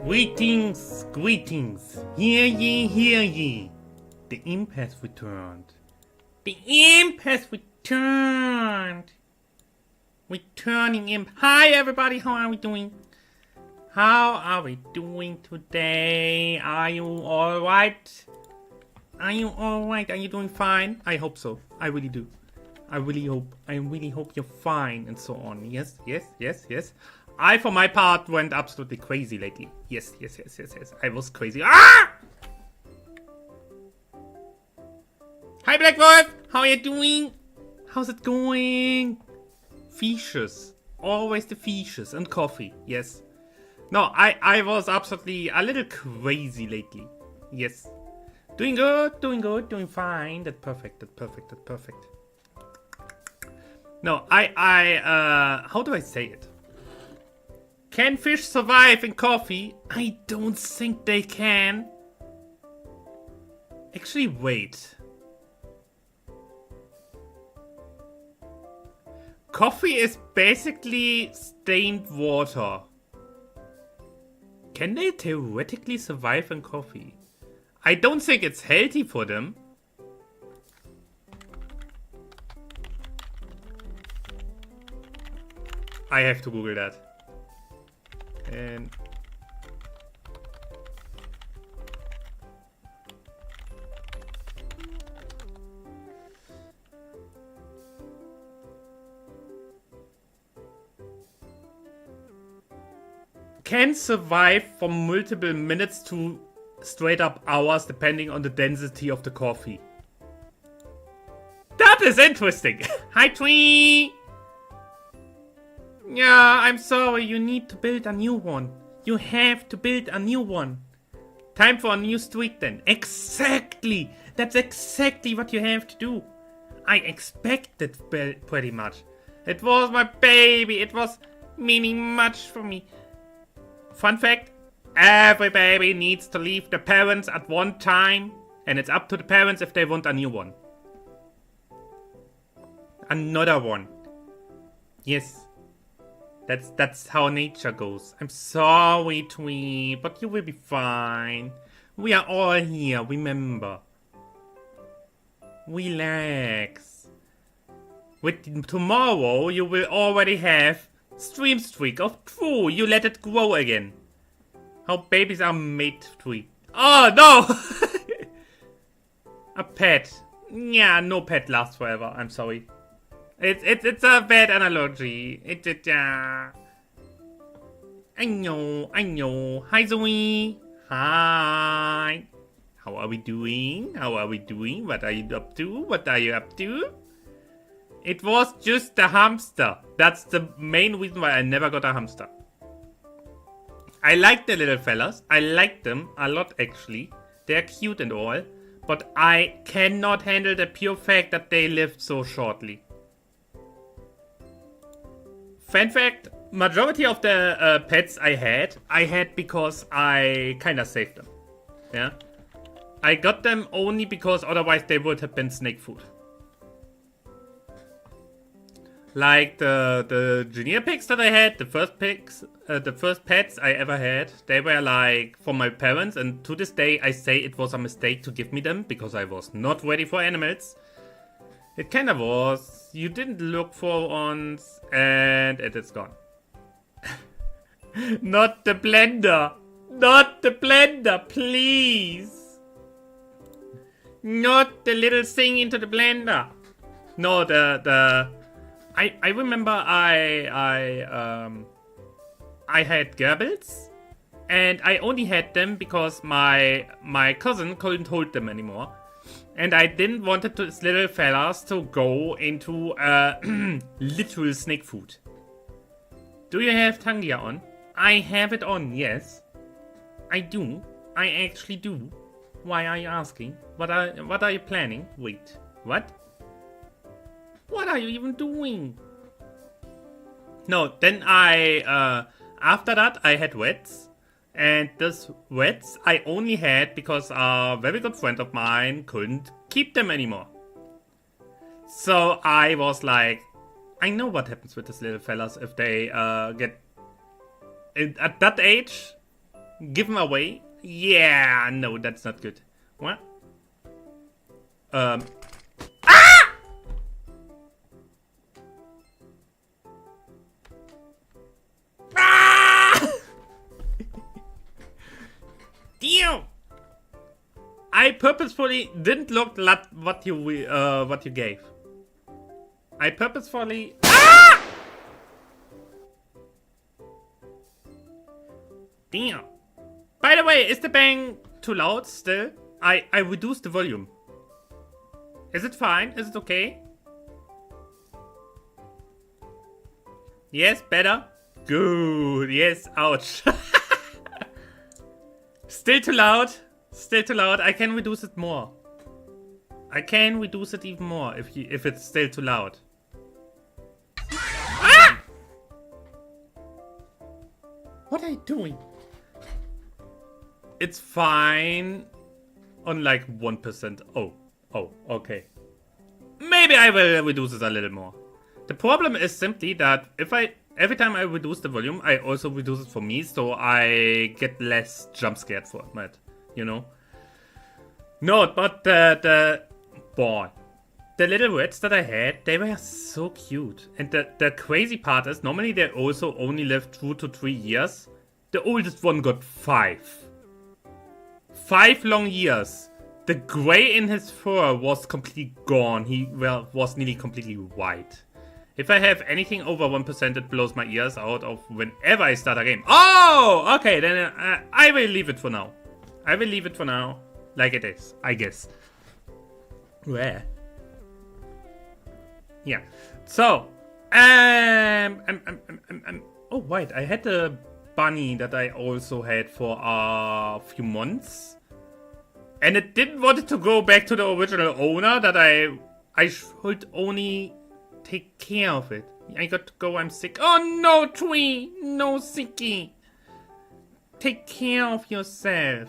Greetings, greetings, hear ye, hear ye. The imp has returned. The imp has returned. Returning imp. Hi everybody, how are we doing? How are we doing today? Are you alright? Are you alright? Are you doing fine? I hope so. I really do. I really hope you're fine and so on. Yes. I, for my part, went absolutely crazy lately. Yes. I was crazy. Ah! Hi, Black Wolf! How are you doing? How's it going? Fishes. Always the fishes and coffee. Yes. No, I was absolutely a little crazy lately. Yes. Doing good, doing fine. That's perfect. No, how do I say it? Can fish survive in coffee? I don't think they can. Actually, wait. Coffee is basically stained water. Can they theoretically survive in coffee? I don't think it's healthy for them. I have to Google that. And can survive for multiple minutes to straight up hours depending on the density of the coffee. That is interesting. Hi Twee! Yeah, I'm sorry, you need to build a new one. You have to build a new one. Time for a new street then. Exactly! That's exactly what you have to do. I expected pretty much. It was my baby. It was meaning much for me. Fun fact, every baby needs to leave the parents at one time. And it's up to the parents if they want a new one. Another one. Yes. That's how nature goes. I'm sorry, Twee, but you will be fine. We are all here, remember. Relax. With tomorrow, you will already have stream streak of True. You let it grow again. How babies are made, Twee. Oh, no! A pet. Yeah, no pet lasts forever. I'm sorry. It's a bad analogy. I know. Hi Zoe. Hi. How are we doing? What are you up to? It was just a hamster. That's the main reason why I never got a hamster. I like the little fellas. I like them a lot actually. They're cute and all. But I cannot handle the pure fact that they lived so shortly. Fun fact, majority of the pets I had because I kinda saved them. Yeah? I got them only because otherwise they would have been snake food. Like the junior pigs that I had, the first pets I ever had, they were like for my parents, and to this day I say it was a mistake to give me them because I was not ready for animals. It kinda was. You didn't look for once, and it is gone. Not the blender! Not the blender, please! Not the little thing into the blender! No, I remember I had Goebbels, and I only had them because my cousin couldn't hold them anymore. And I didn't want these little fellas to go into literal snake food. Do you have Tangia on? I have it on, yes. I do. I actually do. Why are you asking? What are you planning? Wait, what? What are you even doing? No, then after that I had Wets. And this Wets I only had because a very good friend of mine couldn't keep them anymore. So I was like, I know what happens with these little fellas if they get... At that age, Give them away? Yeah, no, that's not good. What? Ah! Ah! Damn! I purposefully didn't look at what you gave. I purposefully. Ah! Damn. By the way, is the bang too loud still? I reduced the volume. Is it fine? Is it okay? Yes, better? Good. Yes, ouch. Still too loud. Still too loud. I can reduce it more. I can reduce it even more if it's still too loud. Ah! What are you doing? It's fine. On like 1%. Oh, okay. Maybe I will reduce it a little more. The problem is simply that every time I reduce the volume, I also reduce it for me, so I get less jump scared from it, you know? No, but the little rats that I had, they were so cute. And the crazy part is, normally they also only live 2 to 3 years. The oldest one got 5. 5 long years. The gray in his fur was completely gone. He was nearly completely white. If I have anything over 1%, it blows my ears out of whenever I start a game. Oh! Okay, then I will leave it for now. I will leave it for now. Like it is, I guess. Where? Yeah. So, oh, wait, I had a bunny that I also had for a few months. And it didn't want to go back to the original owner that I should only take care of it. I got to go, I'm sick. Oh no, Twee! No, Sicky! Take care of yourself.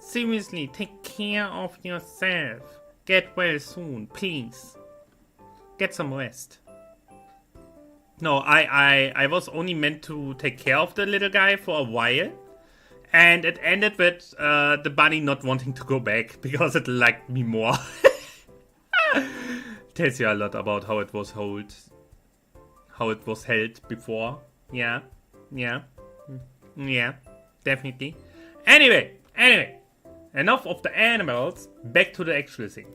Seriously, take care of yourself. Get well soon, please. Get some rest. No, I was only meant to take care of the little guy for a while. And it ended with the bunny not wanting to go back because it liked me more. Tells you a lot about how it was held. How it was held before. Yeah. Yeah. Yeah. Definitely. Anyway. Enough of the animals. Back to the actual thing.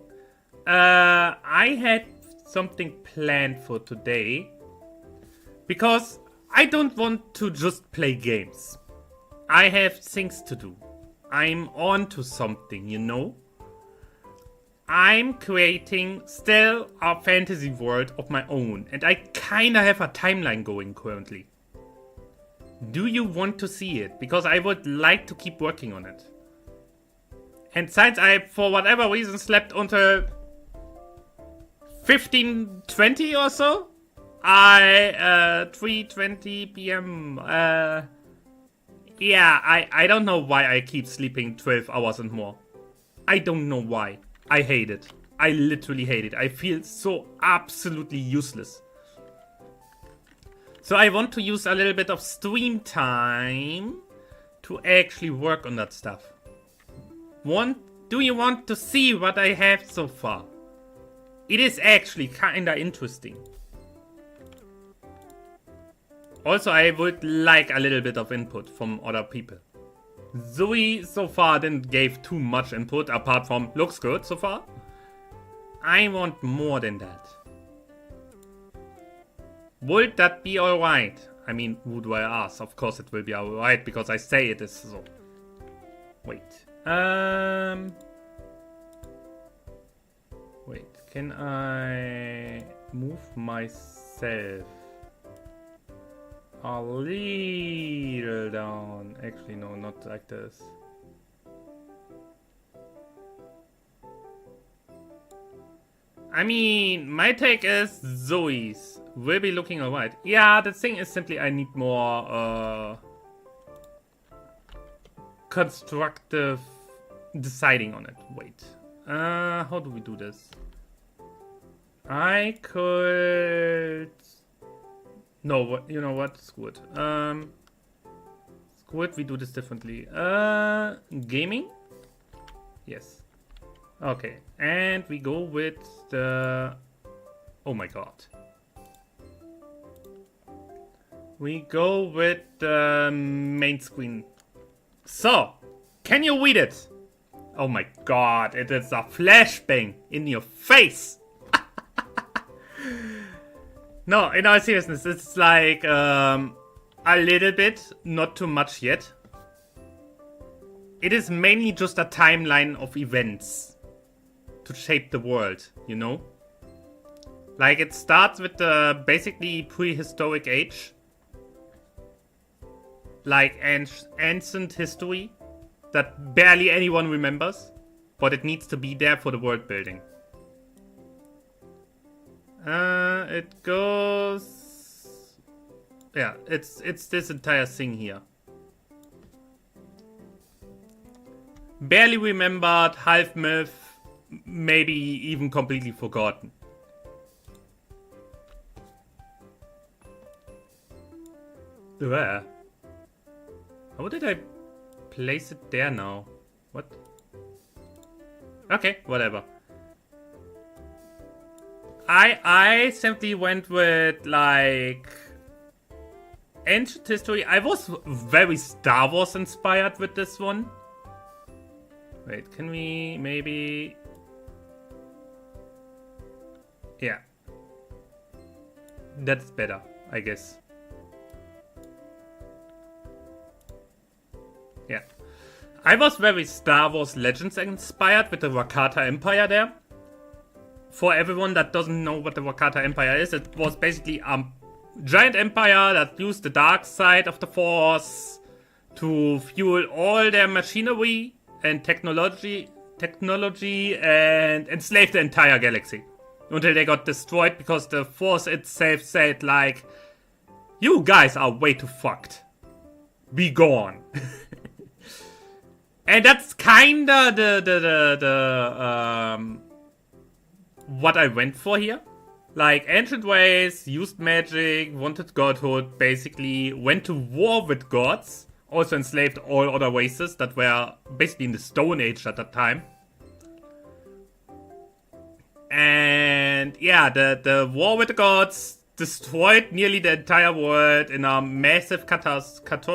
I had something planned for today. Because I don't want to just play games. I have things to do. I'm on to something, you know? I'm creating still a fantasy world of my own. And I kinda have a timeline going currently. Do you want to see it? Because I would like to keep working on it. And since I, for whatever reason, slept until 15:20 or so, 3:20 p.m. Yeah, I don't know why I keep sleeping 12 hours and more. I don't know why. I hate it. I literally hate it. I feel so absolutely useless. So I want to use a little bit of stream time to actually work on that stuff. Do you want to see what I have so far? It is actually kinda interesting. Also, I would like a little bit of input from other people. Zoe so far didn't give too much input apart from looks good so far. I want more than that. Would that be alright? I mean, who do I ask? Of course it will be alright because I say it is so. Wait. Wait, can I move myself a little down? Actually, no, not like this. I mean, my take is Zoe's will be looking alright. Yeah, the thing is simply I need more constructive deciding on it. Wait. How do we do this? I could... No, you know what? Screw it. Would we do this differently? Gaming? Yes. Okay, and we go with the... Oh my god. We go with the main screen. So, can you read it? Oh my god, it is a flashbang in your face. No, in all seriousness, it's like a little bit, not too much yet. It is mainly just a timeline of events to shape the world, you know? Like, it starts with the basically prehistoric age. Like ancient history that barely anyone remembers, but it needs to be there for the world building. It goes... Yeah, it's this entire thing here. Barely remembered, half myth, maybe even completely forgotten. Where? How did I place it there now? What? Okay, whatever. I simply went with, like, ancient history. I was very Star Wars inspired with this one. Wait, can we maybe... Yeah. That's better, I guess. Yeah. I was very Star Wars Legends inspired with the Rakata Empire there. For everyone that doesn't know what the Rakata Empire is, it was basically a giant empire that used the dark side of the Force to fuel all their machinery and technology and enslave the entire galaxy. Until they got destroyed because the Force itself said, like, you guys are way too fucked. Be gone. And that's kinda what I went for here. Like, ancient ways, used magic, wanted godhood, basically went to war with gods, also enslaved all other races that were basically in the Stone Age at that time. And yeah, the war with the gods destroyed nearly the entire world in a massive catastrophe.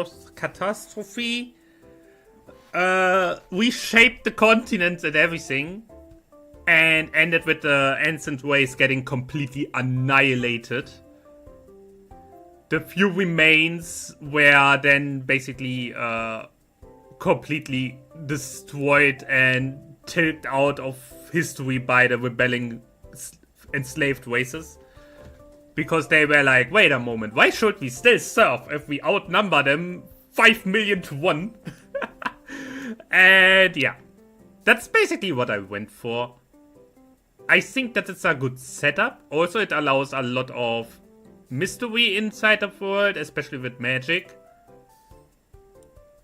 Reshaped the continents and everything. And ended with the ancient race getting completely annihilated. The few remains were then basically completely destroyed and tilted out of history by the rebelling enslaved races. Because they were like, wait a moment, why should we still serve if we outnumber them 5 million to 1? And yeah, that's basically what I went for. I think that it's a good setup. Also, it allows a lot of mystery inside the world, especially with magic.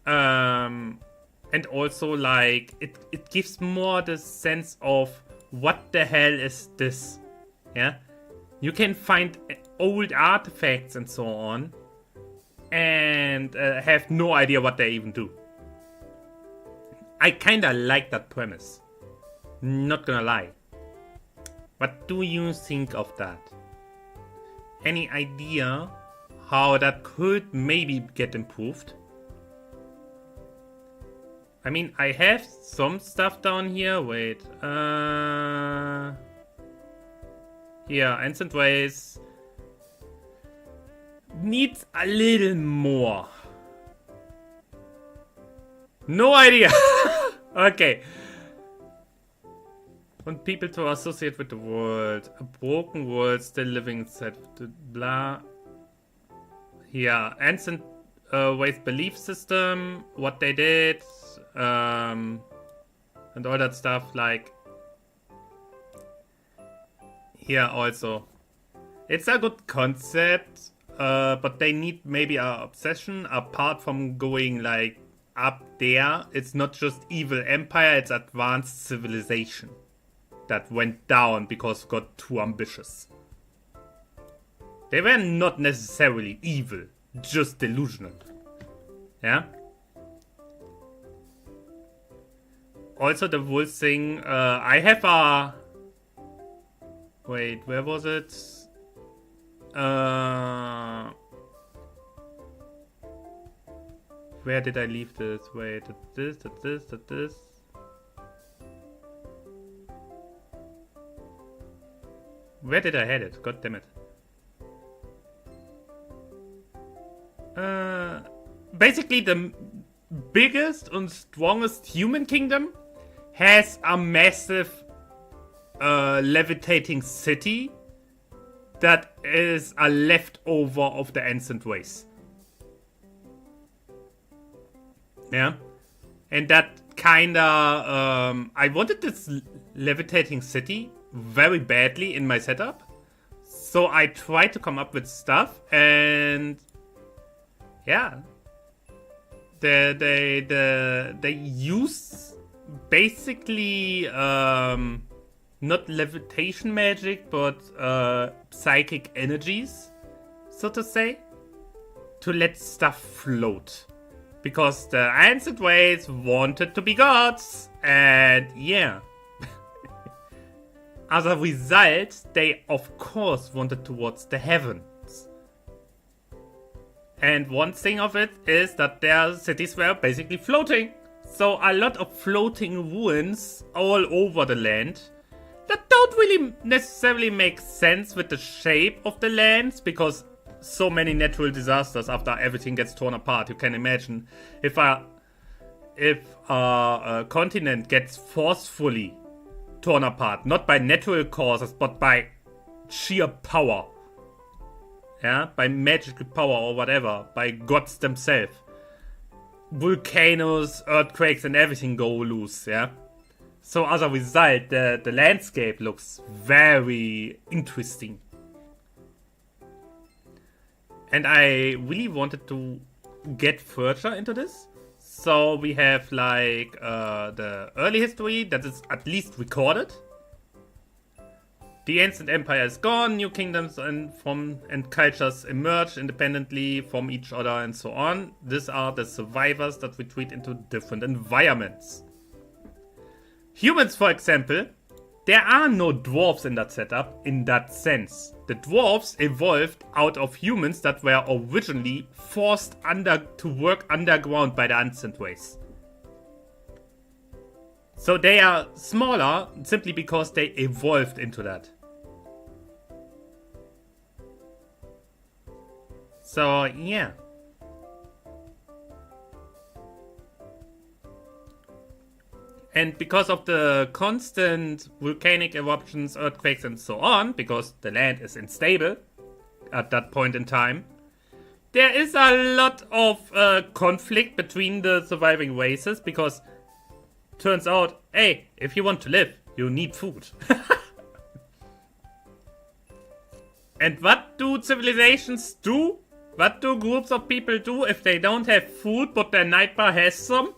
And also, like, it gives more the sense of what the hell is this? Yeah? You can find old artifacts and so on. And have no idea what they even do. I kinda like that premise. Not gonna lie. What do you think of that? Any idea how that could maybe get improved? I mean, I have some stuff down here. Wait. Yeah, Ancient Ways. Needs a little more. No idea. Okay. Want people to associate with the world. A broken world still living inside the blah. Yeah, ancient ways belief system, what they did, and all that stuff. Like, here also, it's a good concept, but they need maybe a obsession apart from going like up there. It's not just evil empire; it's advanced civilization that went down because it got too ambitious. They were not necessarily evil, just delusional. Yeah? Also the wool thing, I have a... Wait, where was it? Where did I leave this? Wait, this. Where did I had it? God damn it. Basically the biggest and strongest human kingdom has a massive levitating city that is a leftover of the ancient race. Yeah. And that kinda I wanted this levitating city very badly in my setup. So I tried to come up with stuff, and yeah. They use basically not levitation magic, but psychic energies, so to say, to let stuff float. Because the ancient ways wanted to be gods, and yeah. As a result, they of course wanted towards the heavens. And one thing of it is that their cities were basically floating. So a lot of floating ruins all over the land that don't really necessarily make sense with the shape of the lands, because so many natural disasters after everything gets torn apart. You can imagine if a continent gets forcefully torn apart, not by natural causes, but by sheer power. Yeah, by magical power or whatever, by gods themselves. Volcanoes, earthquakes, and everything go loose, yeah? So as a result, the landscape looks very interesting. And I really wanted to get further into this. So we have like the early history that is at least recorded. The ancient empire is gone, new kingdoms and cultures emerge independently from each other and so on. These are the survivors that retreat into different environments. Humans, for example, there are no dwarves in that setup in that sense. The dwarves evolved out of humans that were originally forced to work underground by the ancient race. So they are smaller simply because they evolved into that. So, yeah. And because of the constant volcanic eruptions, earthquakes and so on, because the land is unstable at that point in time, there is a lot of conflict between the surviving races, because turns out, hey, if you want to live, you need food. And what do civilizations do? What do groups of people do if they don't have food but their neighbor has some?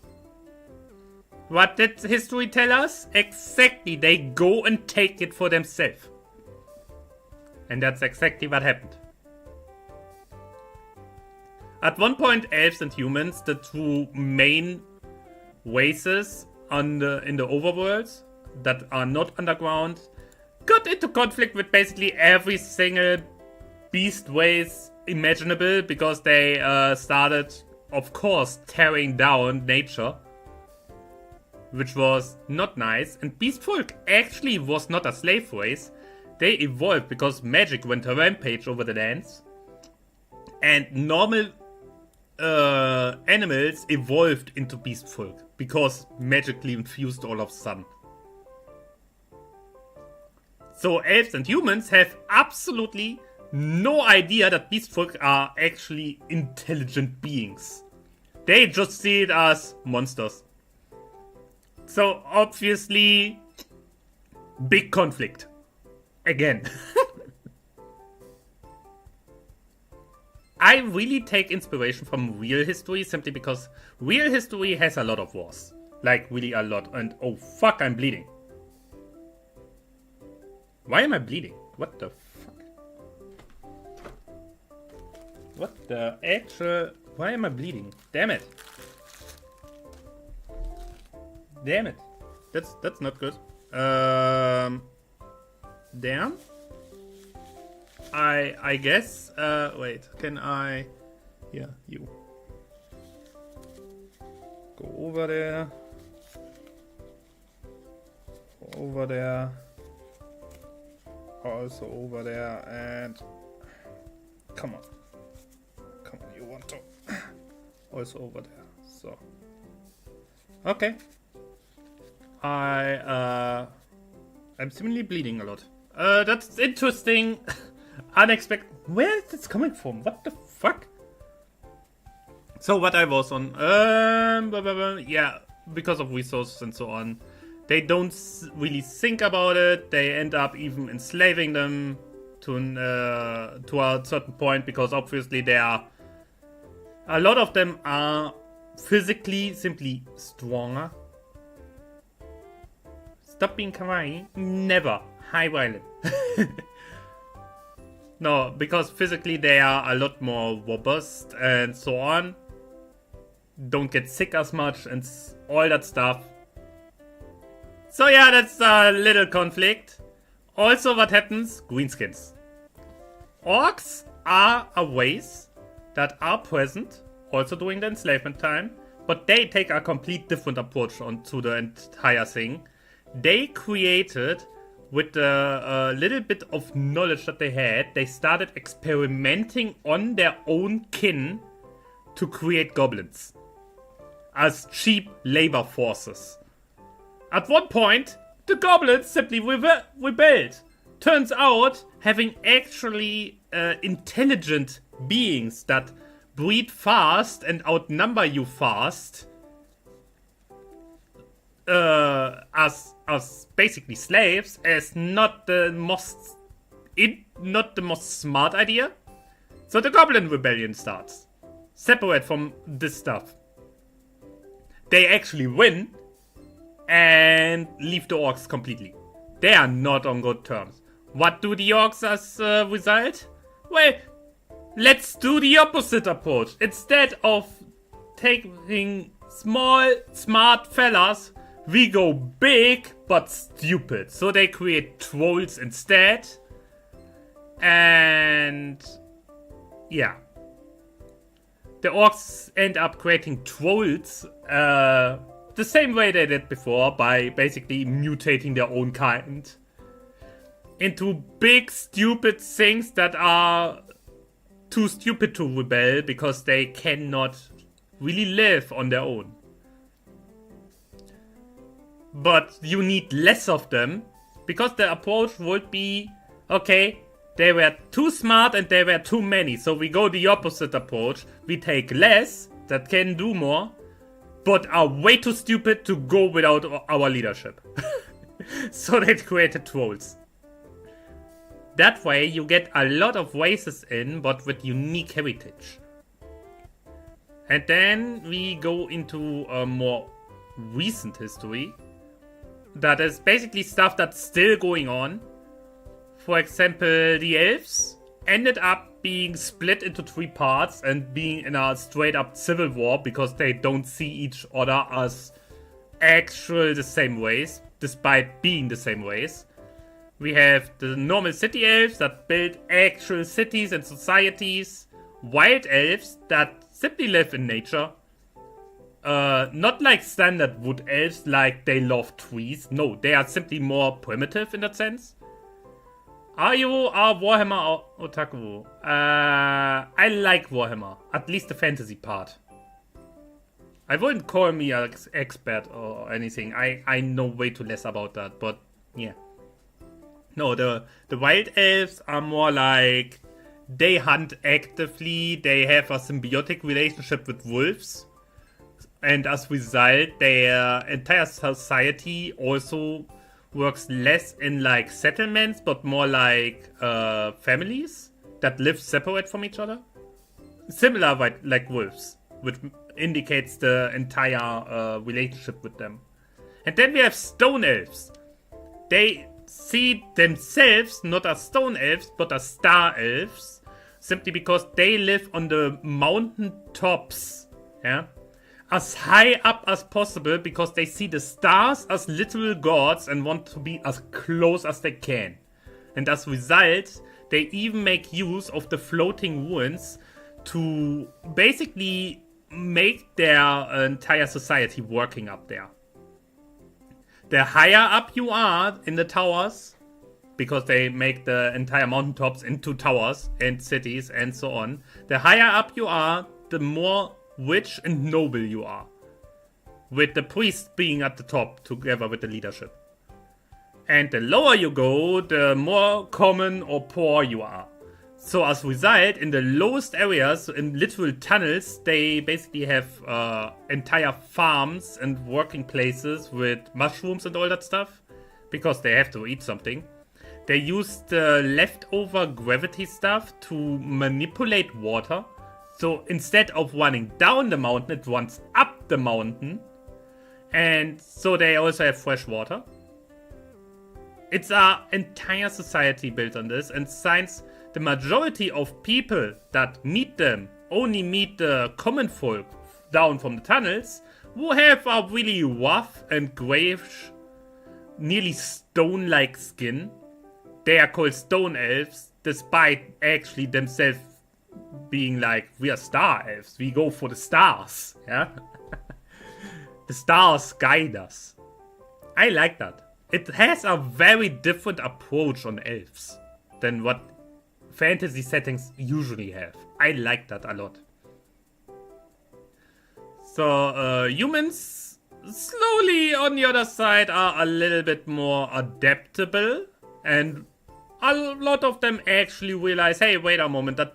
What did history tell us? Exactly, they go and take it for themselves. And that's exactly what happened. At one point, elves and humans, the two main races in the overworlds that are not underground, got into conflict with basically every single beast race imaginable, because they started, of course, tearing down nature, which was not nice. And beast folk actually was not a slave race. They evolved because magic went a rampage over the lands, and normal animals evolved into beast folk because magically infused all of a sudden. So elves and humans have absolutely no idea that beast folk are actually intelligent beings. They just see it as monsters. So obviously, big conflict. Again. I really take inspiration from real history simply because real history has a lot of wars. Like, really a lot. And oh fuck, I'm bleeding. Why am I bleeding? What the fuck? What the actual... Why am I bleeding? Damn it. Damn it. That's not good. There. I guess. Wait. Can I? Yeah, you. Go over there. Over there. Also over there, and come on, you want to also over there. So okay, I'm seemingly bleeding a lot. That's interesting. Unexpected. Where is this coming from? What the fuck? So what I was on, yeah, because of resources and so on. They don't really think about it. They end up even enslaving them to a certain point, because obviously a lot of them are physically simply stronger. Stop being kawaii. Never. High violent. No, because physically they are a lot more robust and so on. Don't get sick as much and all that stuff. So yeah, that's a little conflict. Also, what happens? Greenskins. Orcs are a race that are present, also during the enslavement time, but they take a complete different approach onto the entire thing. They created, with the little bit of knowledge that they had, they started experimenting on their own kin to create goblins as cheap labor forces. At one point, the goblins simply rebelled. Turns out, having actually intelligent beings that breed fast and outnumber you fast, as basically slaves, is not the most smart idea. So the Goblin Rebellion starts, separate from this stuff. They actually win and leave the orcs completely. They are not on good terms. What do the orcs as a result? Well, let's do the opposite approach. Instead of taking small, smart fellas, we go big but stupid. So they create trolls instead. And yeah. The orcs end up creating trolls the same way they did before, by basically mutating their own kind into big stupid things that are too stupid to rebel because they cannot really live on their own. But you need less of them, because the approach would be, okay, they were too smart and they were too many, so we go the opposite approach. We take less that can do more, but are way too stupid to go without our leadership. So they created trolls. That way you get a lot of races in, but with unique heritage. And then we go into a more recent history. That is basically stuff that's still going on. For example, the elves ended up being split into 3 parts and being in a straight up civil war because they don't see each other as actual the same race, despite being the same race. We have the normal city elves that build actual cities and societies. Wild elves that simply live in nature. Not like standard wood elves, like they love trees. No, they are simply more primitive in that sense. Are you a Warhammer otaku? I like Warhammer, at least the fantasy part. I wouldn't call me an expert or anything. I know way too less about that, but yeah. No, the wild elves are more like they hunt actively, they have a symbiotic relationship with wolves, and as a result, their entire society also works less in like settlements, but more like families that live separate from each other. Similar like wolves, which indicates the entire relationship with them. And then we have stone elves. They see themselves not as stone elves, but as star elves, simply because they live on the mountain tops. Yeah, as high up as possible because they see the stars as literal gods and want to be as close as they can. And as a result, they even make use of the floating ruins to basically make their entire society working up there. The higher up you are in the towers, because they make the entire mountaintops into towers and cities and so on, the higher up you are, the more rich and noble you are. With the priests being at the top together with the leadership. And the lower you go, the more common or poor you are. So as a result, in the lowest areas, in literal tunnels, they basically have entire farms and working places with mushrooms and all that stuff. Because they have to eat something. They use the leftover gravity stuff to manipulate water. So instead of running down the mountain, it runs up the mountain. And so they also have fresh water. It's an entire society built on this. And since the majority of people that meet them only meet the common folk down from the tunnels, who have a really rough and grayish, nearly stone-like skin. They are called stone elves, despite actually themselves being like, we are star elves, we go for the stars, yeah? The stars guide us. I like that. It has a very different approach on elves than what fantasy settings usually have. I like that a lot. So, humans slowly on the other side are a little bit more adaptable, and a lot of them actually realize, hey, wait a moment, that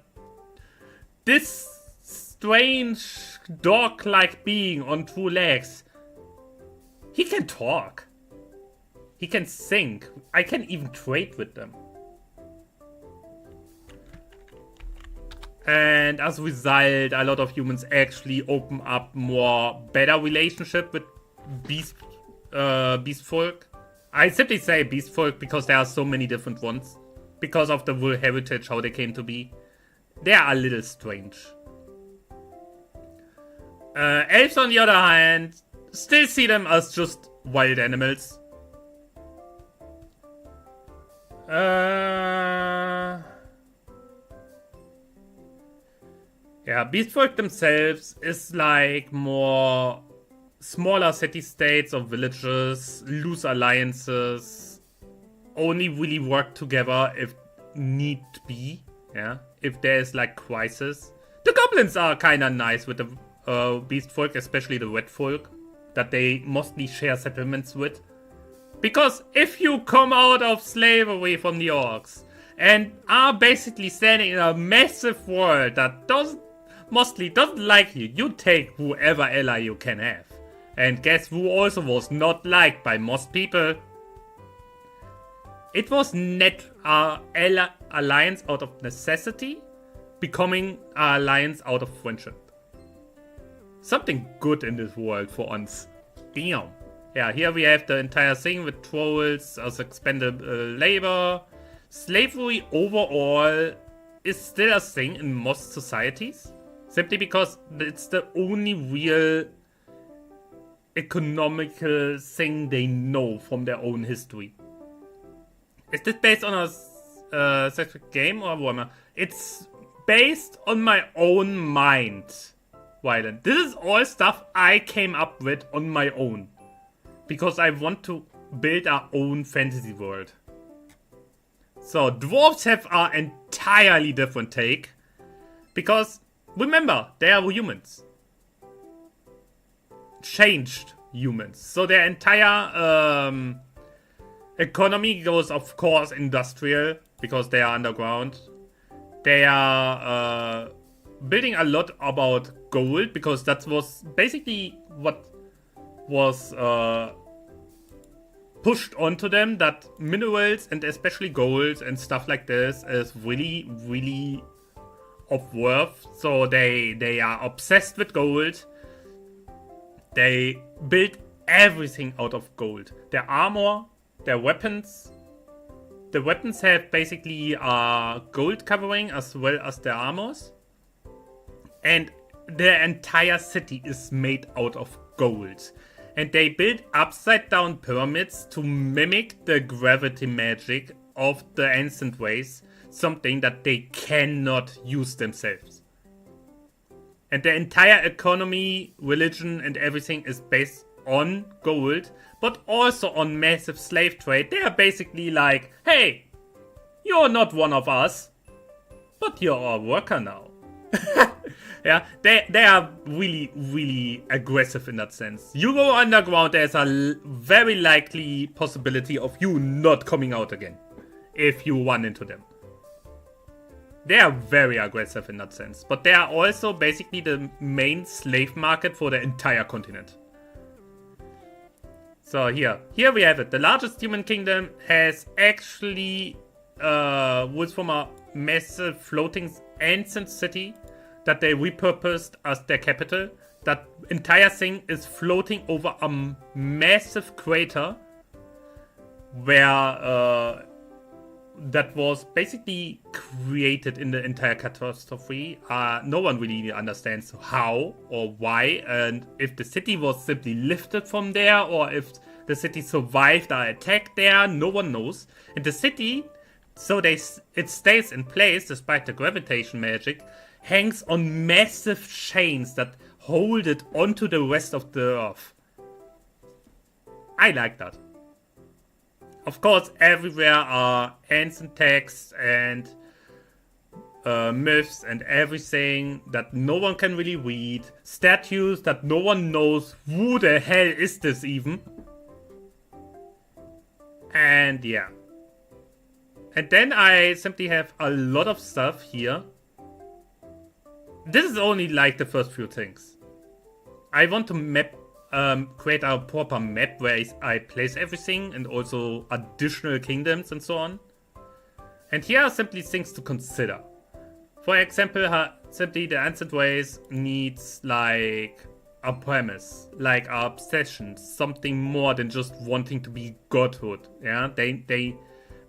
this strange dog-like being on two legs, he can talk. He can sing. I can even trade with them. And as a result, a lot of humans actually open up more better relationship with beast folk. I simply say beast folk because there are so many different ones. Because of the real heritage, how they came to be. They are a little strange. Elves, on the other hand, still see them as just wild animals. Yeah, beastfolk themselves is like more smaller city-states or villages, loose alliances, only really work together if need be, yeah, if there's like crisis. The goblins are kinda nice with the beastfolk, especially the red folk, that they mostly share settlements with. Because if you come out of slavery from the orcs and are basically standing in a massive world that mostly doesn't like you, you take whoever ally you can have. And guess who also was not liked by most people? It was net alliance out of necessity, becoming an alliance out of friendship. Something good in this world for once. Damn. Yeah, here we have the entire thing with trolls as expendable labor. Slavery overall is still a thing in most societies. Simply because it's the only real economical thing they know from their own history. Is this based on a specific game or Warhammer? It's based on my own mind, Wyland. This is all stuff I came up with on my own. Because I want to build our own fantasy world. So, dwarves have an entirely different take. Because, remember, they are humans. Changed humans. So their entire economy goes, of course, industrial. Because they are underground. They are building a lot about gold. Because that was basically what was pushed onto them, that minerals and especially gold and stuff like this is really, really of worth. So they are obsessed with gold. They build everything out of gold. Their armor, their weapons. The weapons have basically gold covering as well as their armors. And their entire city is made out of gold. And they built upside down pyramids to mimic the gravity magic of the ancient ways, something that they cannot use themselves. And the entire economy, religion, and everything is based on gold, but also on massive slave trade. They are basically like, hey, you're not one of us, but you're a worker now. Yeah, they are really, really aggressive in that sense. You go underground, there's a very likely possibility of you not coming out again if you run into them. They are very aggressive in that sense, but they are also basically the main slave market for the entire continent. So here we have it. The largest human kingdom has actually was from a massive floating ancient city that they repurposed as their capital. That entire thing is floating over a massive crater where that was basically created in the entire catastrophe. No one really understands how or why, and if the city was simply lifted from there or if the city survived an attack there, no one knows. And the city, so it stays in place despite the gravitation magic, hangs on massive chains that hold it onto the rest of the earth. I like that. Of course, everywhere are ancient texts and myths and everything that no one can really read. Statues that no one knows who the hell is this even. And yeah. And then I simply have a lot of stuff here. This is only like the first few things. I want to create a proper map where I place everything and also additional kingdoms and so on. And here are simply things to consider. For example, simply the ancient ways needs like a premise, like a obsession, something more than just wanting to be godhood. Yeah, they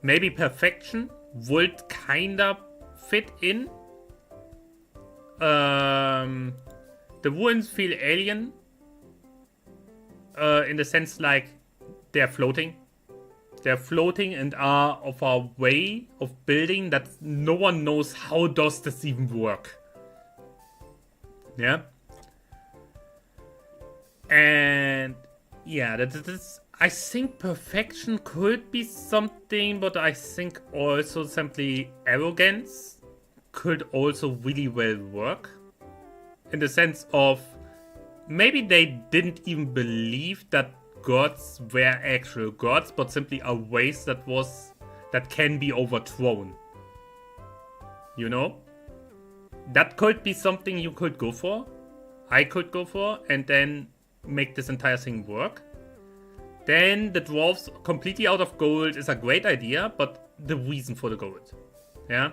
maybe perfection would kinda fit in. The ruins feel alien. In the sense like they're floating. They're floating and are of a way of building that no one knows how does this even work. Yeah. And yeah, that is, I think perfection could be something, but I think also simply arrogance could also really well work. In the sense of maybe they didn't even believe that gods were actual gods, but simply a race that can be overthrown. You know? That could be something you could go for. I could go for, and then make this entire thing work. Then the dwarves completely out of gold is a great idea, but the reason for the gold. Yeah?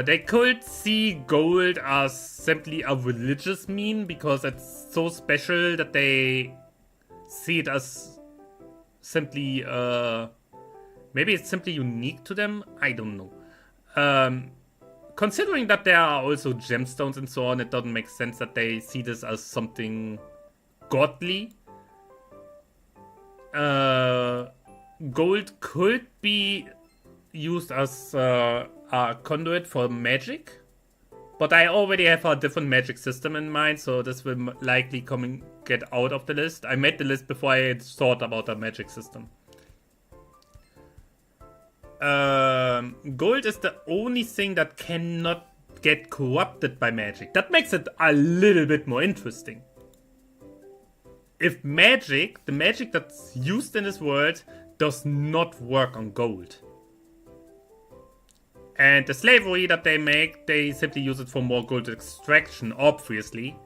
They could see gold as simply a religious meme because it's so special that they see it as simply, maybe it's simply unique to them. I don't know. Considering that there are also gemstones and so on, it doesn't make sense that they see this as something godly. Gold could be used as a conduit for magic, but I already have a different magic system in mind, so this will likely get out of the list. I made the list before I had thought about a magic system. Gold is the only thing that cannot get corrupted by magic. That makes it a little bit more interesting. If magic, the magic that's used in this world, does not work on gold. And the slavery that they make, they simply use it for more gold extraction, obviously.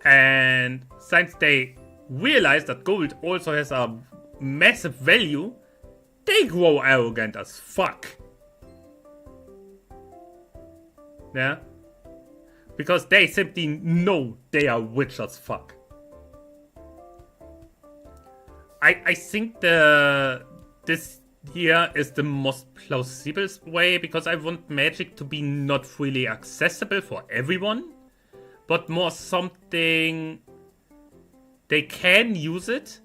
And since they realize that gold also has a massive value, they grow arrogant as fuck. Yeah? Because they simply know they are rich as fuck. I think this here is the most plausible way, because I want magic to be not really accessible for everyone, but more something they can use it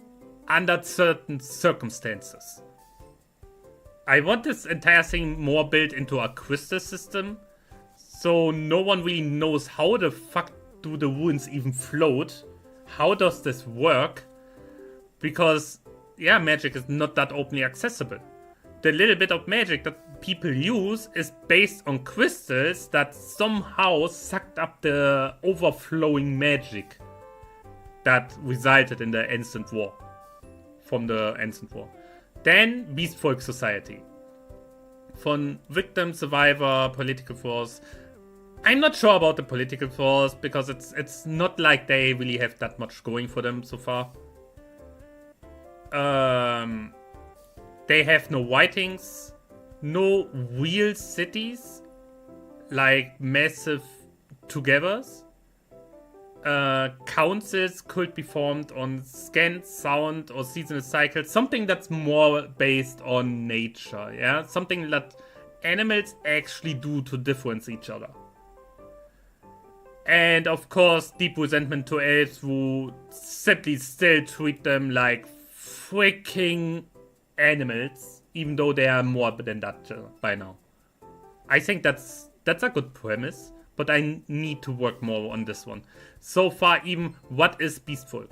under certain circumstances. I want this entire thing more built into a crystal system, so no one really knows how the fuck do the runes even float. How does this work? Because, yeah, magic is not that openly accessible. The little bit of magic that people use is based on crystals that somehow sucked up the overflowing magic that resulted in the Ancient War. From the Ancient War. Then Beastfolk Society. Von Victim, Survivor, Political Force. I'm not sure about the Political Force, because it's not like they really have that much going for them so far. They have no whitings, no real cities, like massive togethers. Councils could be formed on scan, sound, or seasonal cycles. Something that's more based on nature, yeah? Something that animals actually do to difference each other. And of course, deep resentment to elves who simply still treat them like freaking animals, even though they are more than that by now. I think that's a good premise, but I need to work more on this one. So far, even, what is Beastfolk?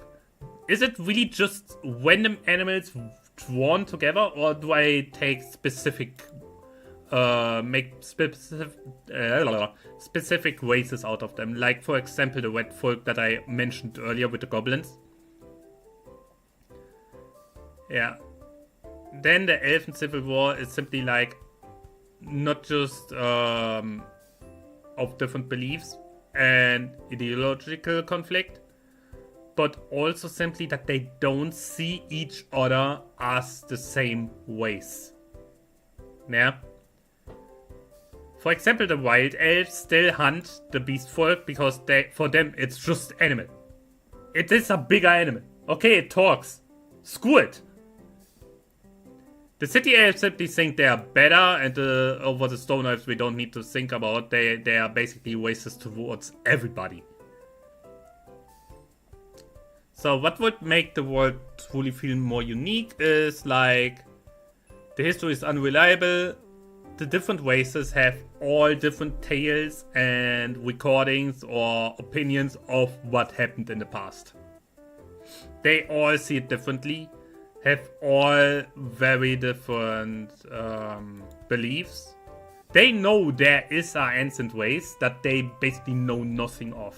Is it really just random animals drawn together, or do I take specific specific races out of them? Like, for example, the red folk that I mentioned earlier with the goblins. Yeah. Then the Elven Civil War is simply like, not just of different beliefs and ideological conflict, but also simply that they don't see each other as the same race. Yeah. For example, the wild elves still hunt the beast folk because for them it's just animal. It is a bigger animal. Okay, it talks. Screw it. The city elves simply think they are better, and over the stone elves we don't need to think about. They are basically racist towards everybody. So what would make the world truly feel more unique is like, the history is unreliable. The different races have all different tales and recordings or opinions of what happened in the past. They all see it differently, have all very different beliefs. They know there is an ancient race that they basically know nothing of.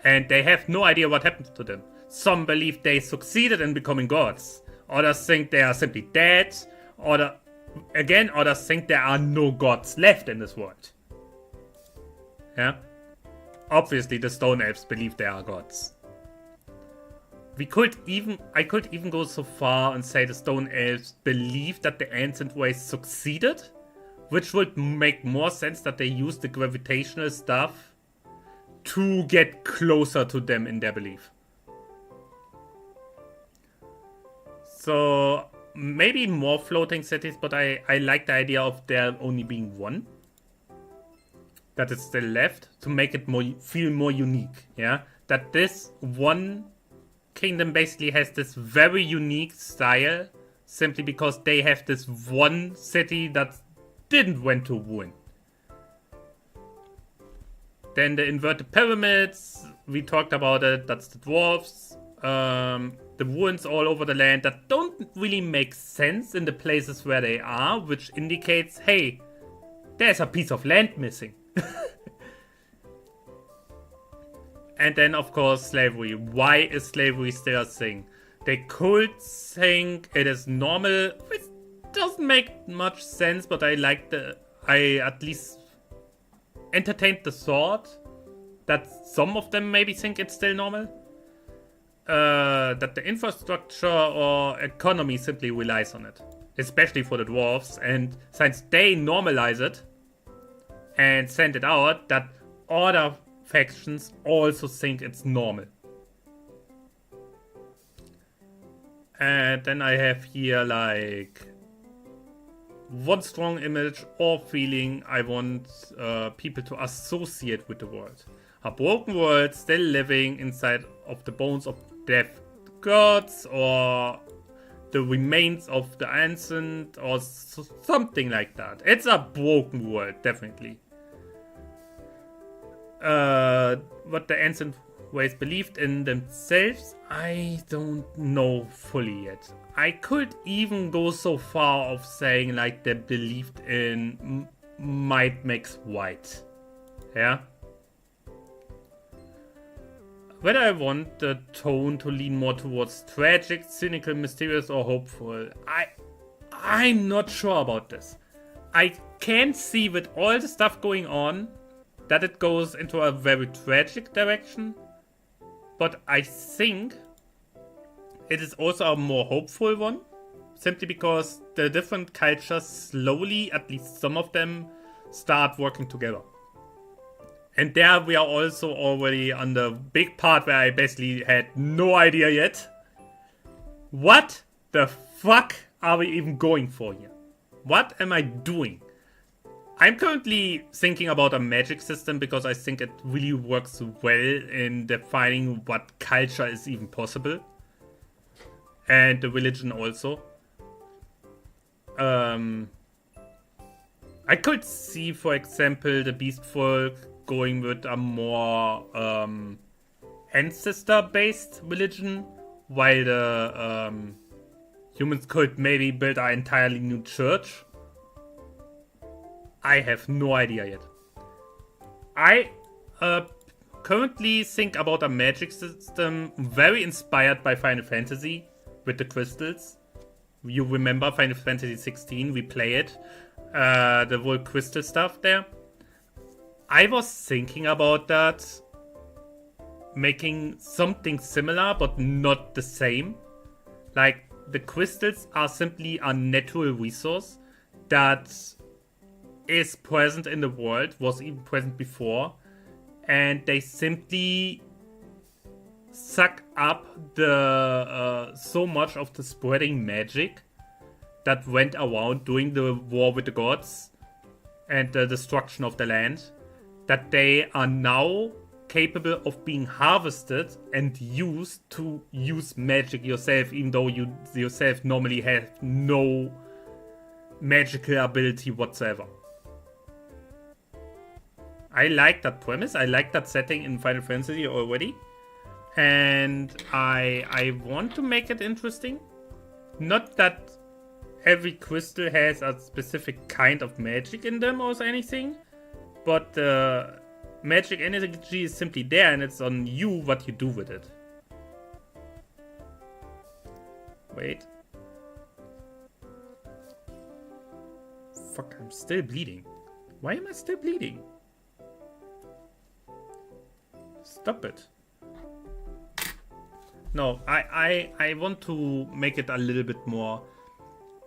And they have no idea what happened to them. Some believe they succeeded in becoming gods. Others think they are simply dead. Others think there are no gods left in this world. Yeah? Obviously, the stone elves believe they are gods. I could even go so far and say the stone elves believe that the ancient race succeeded, which would make more sense that they use the gravitational stuff to get closer to them in their belief. So maybe more floating cities, but I like the idea of there only being one that is still left to make it feel more unique. Yeah, that this one kingdom basically has this very unique style simply because they have this one city that didn't went to ruin. Then the inverted pyramids, we talked about it, that's the dwarves. The ruins all over the land that don't really make sense in the places where they are, which indicates, hey, there's a piece of land missing. And then, of course, slavery. Why is slavery still a thing? They could think it is normal, which doesn't make much sense, but I at least entertained the thought that some of them maybe think it's still normal. That the infrastructure or economy simply relies on it. Especially for the dwarves. And since they normalize it and send it out, that other factions also think it's normal. And then I have here like one strong image or feeling I want people to associate with the world. A broken world still living inside of the bones of dead gods, or the remains of the ancient, or something like that. It's a broken world, definitely. What the ancient ways believed in themselves, I don't know fully yet. I could even go so far of saying like they believed in might makes white. Yeah? Whether I want the tone to lean more towards tragic, cynical, mysterious, or hopeful, I'm not sure about this. I can see with all the stuff going on that it goes into a very tragic direction, but I think it is also a more hopeful one, simply because the different cultures slowly, at least some of them, start working together. And there we are also already on the big part where I basically had no idea yet. What the fuck are we even going for here? What am I doing? I'm currently thinking about a magic system because I think it really works well in defining what culture is even possible. And the religion also. I could see, for example, the beast folk going with a more ancestor-based religion, while the humans could maybe build an entirely new church. I have no idea yet. I currently think about a magic system very inspired by Final Fantasy with the crystals. You remember Final Fantasy 16, we play it. The whole crystal stuff there. I was thinking about that, making something similar but not the same. Like, the crystals are simply a natural resource that is present in the world, was even present before, and they simply suck up the so much of the spreading magic that went around during the war with the gods and the destruction of the land, that they are now capable of being harvested and used to use magic yourself, even though you yourself normally have no magical ability whatsoever. I like that premise. I like that setting in Final Fantasy already. And I want to make it interesting. Not that every crystal has a specific kind of magic in them or anything. But magic energy is simply there, and it's on you what you do with it. Wait. Fuck, I'm still bleeding. Why am I still bleeding? Stop it. No, I want to make it a little bit more.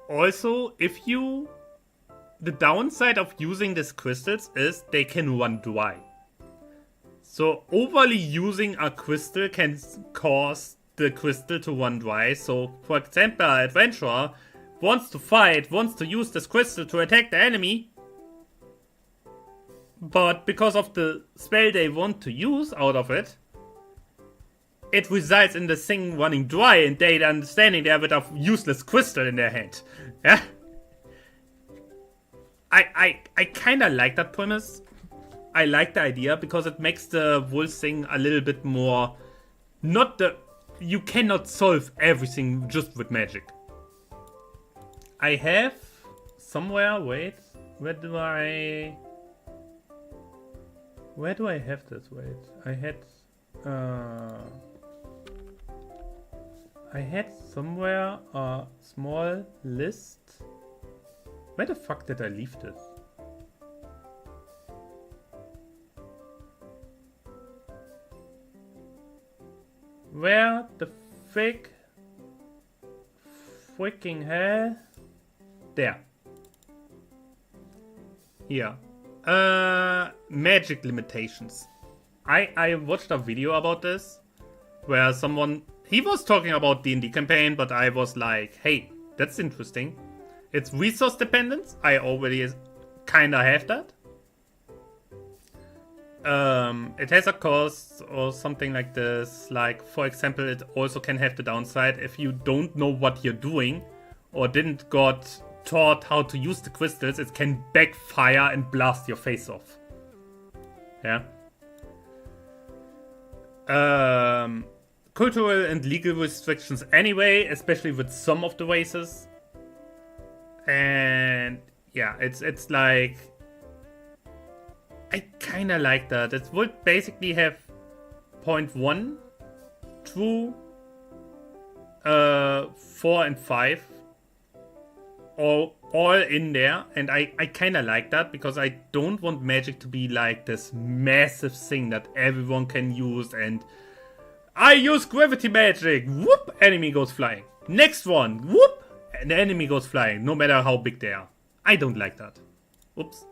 Also, the downside of using these crystals is they can run dry. So overly using a crystal can cause the crystal to run dry. So, for example, an adventurer wants to fight, wants to use this crystal to attack the enemy. But because of the spell they want to use out of it, it results in the thing running dry and they are standing there with a useless crystal in their hand. Yeah? I kinda like that premise. I like the idea because it makes the whole thing a little bit more... You cannot solve everything just with magic. I have somewhere... Wait. Where do I have this? Wait. I had somewhere a small list. Where the fuck did I leave this? Where the freaking hell? There. Here. Magic limitations. I watched a video about this where he was talking about D&D campaign, but I was like, hey, that's interesting. It's resource dependence. I already kinda have that. It has a cost or something like this. Like, for example, it also can have the downside if you don't know what you're doing or didn't got taught how to use the crystals, it can backfire and blast your face off. Yeah. Cultural and legal restrictions anyway, especially with some of the races. And yeah, it's like, I kinda like that. It would basically have point 1 through 4 and 5 all in there, and I kinda like that because I don't want magic to be like this massive thing that everyone can use, and I use gravity magic, whoop, enemy goes flying. Next one, whoop, and the enemy goes flying, no matter how big they are. I don't like that. Oops.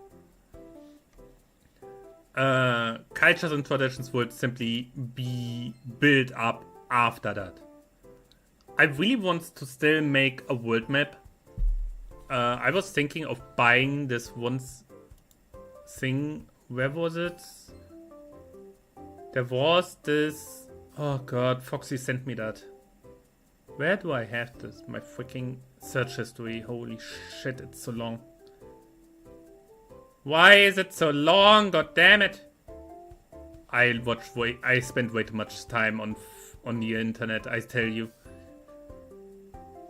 Cultures and traditions would simply be built up after that. I really want to still make a world map. I was thinking of buying this one thing. Where was it? There was this... Oh god, Foxy sent me that. Where do I have this? My freaking search history. Holy shit, it's so long. Why is it so long? God damn it! I spend way too much time on the internet, I tell you.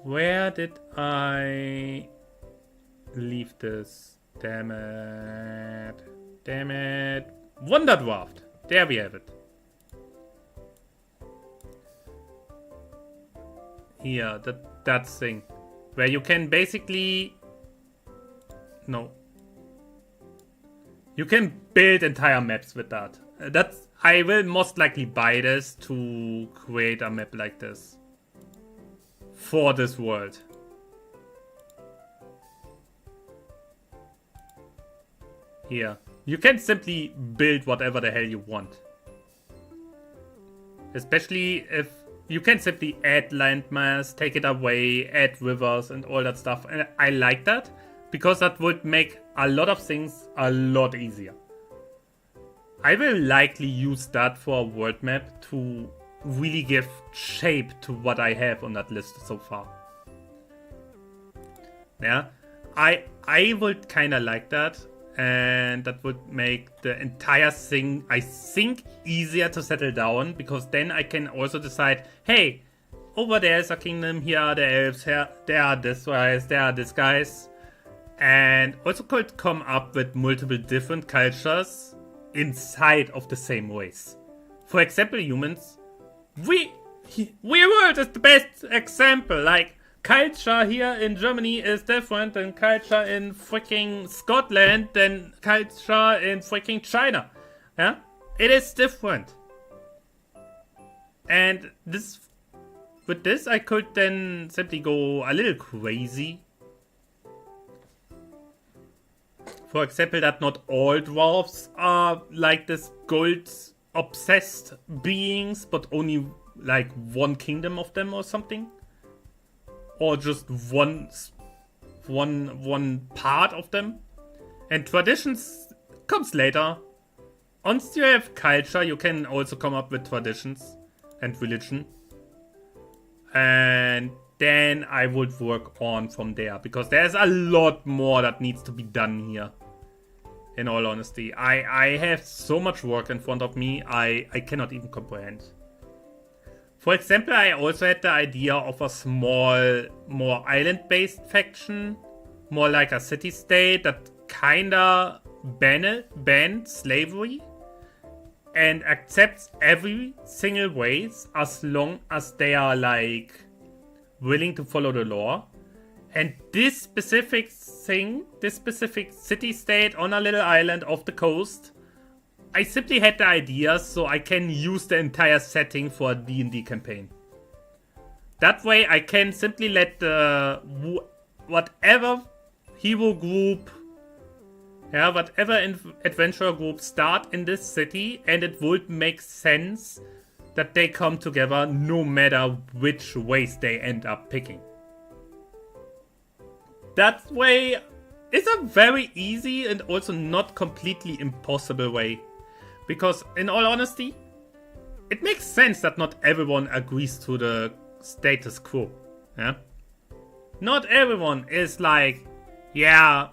Where did I leave this? Damn it. Damn it. Wonderdwarft. There we have it. Here, that thing. Where you can basically... No. You can build entire maps with that. I will most likely buy this to create a map like this. For this world. Here. You can simply build whatever the hell you want. Especially if you can simply add landmass, take it away, add rivers and all that stuff. And I like that because that would make a lot of things a lot easier. I will likely use that for a world map to really give shape to what I have on that list so far. Yeah, I would kind of like that, and that would make the entire thing, I think, easier to settle down, because then I can also decide, hey, over there is a kingdom, here are the elves, here there are this guys, there are these guys, and also could come up with multiple different cultures inside of the same race. For example, humans. We world is the best example. Like, culture here in Germany is different than culture in freaking Scotland than culture in freaking China. Yeah? It is different. And with this I could then simply go a little crazy. For example, that not all dwarves are like this gold obsessed beings, but only like one kingdom of them or something, or just one part of them. And traditions comes later. Once you have culture, you can also come up with traditions and religion, and then I would work on from there, because there's a lot more that needs to be done here. In all honesty, I have so much work in front of me, I cannot even comprehend. For example, I also had the idea of a small, more island-based faction, more like a city-state that kinda banned slavery and accepts every single race as long as they are like willing to follow the law. And this specific thing, this specific city-state on a little island off the coast, I simply had the idea so I can use the entire setting for a D&D campaign. That way I can simply let the whatever hero group, whatever adventurer group start in this city, and it would make sense that they come together no matter which ways they end up picking. that way is a very easy and also not completely impossible way. Because in all honesty, it makes sense that not everyone agrees to the status quo. Yeah? Not everyone is like, yeah,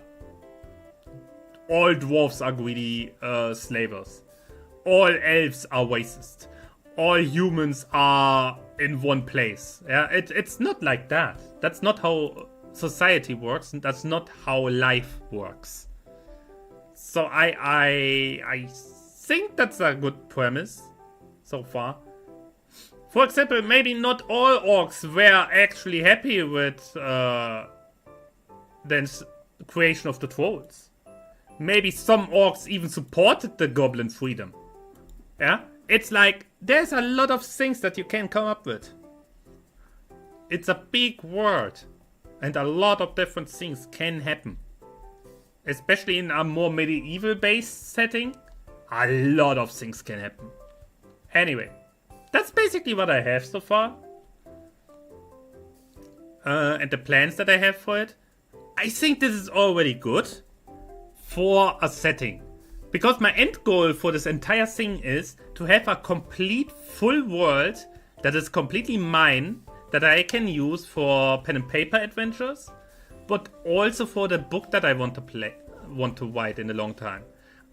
all dwarves are greedy slavers. All elves are racist. All humans are in one place. Yeah, it's not like that. That's not how society works, and that's not how life works. So I think that's a good premise so far. For example, maybe not all orcs were actually happy with the creation of the trolls. Maybe some orcs even supported the goblin freedom. Yeah? It's like, there's a lot of things that you can come up with. It's a big world. And a lot of different things can happen. Especially in a more medieval-based setting, a lot of things can happen. Anyway, that's basically what I have so far. And the plans that I have for it. I think this is already good for a setting. Because my end goal for this entire thing is to have a complete full world that is completely mine, that I can use for pen and paper adventures, but also for the book that I want to write in the long time.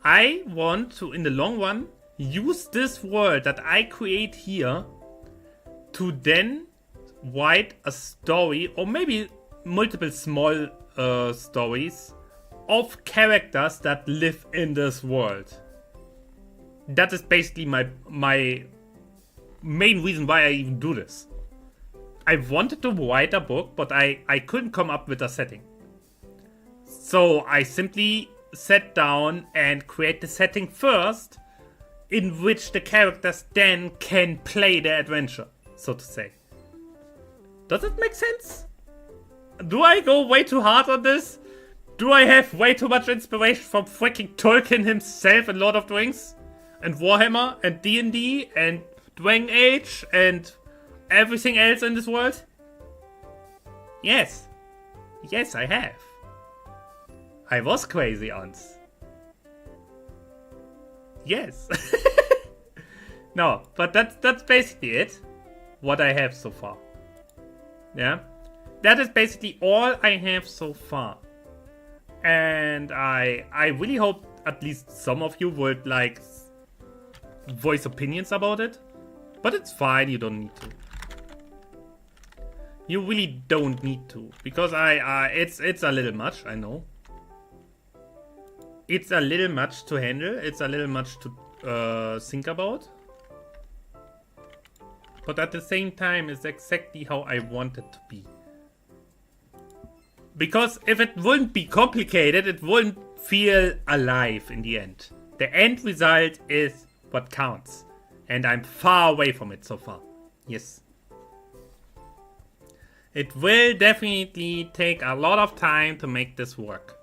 I want to, in the long run, use this world that I create here to then write a story, or maybe multiple small stories of characters that live in this world. That is basically my main reason why I even do this. I wanted to write a book, but I couldn't come up with a setting. So I simply sat down and create the setting first, in which the characters then can play their adventure, so to say. Does it make sense? Do I go way too hard on this? Do I have way too much inspiration from freaking Tolkien himself and Lord of the Rings? And Warhammer and D&D and Dragon Age and everything else in this world? Yes. Yes, I have. I was crazy once. Yes. No, but that's basically it. What I have so far. Yeah? That is basically all I have so far. And I really hope at least some of you would like voice opinions about it. But it's fine, you don't need to. You really don't need to, because it's a little much, I know. It's a little much to handle, it's a little much to think about. But at the same time, it's exactly how I want it to be. Because if it wouldn't be complicated, it wouldn't feel alive in the end. The end result is what counts. And I'm far away from it so far. Yes. It will definitely take a lot of time to make this work.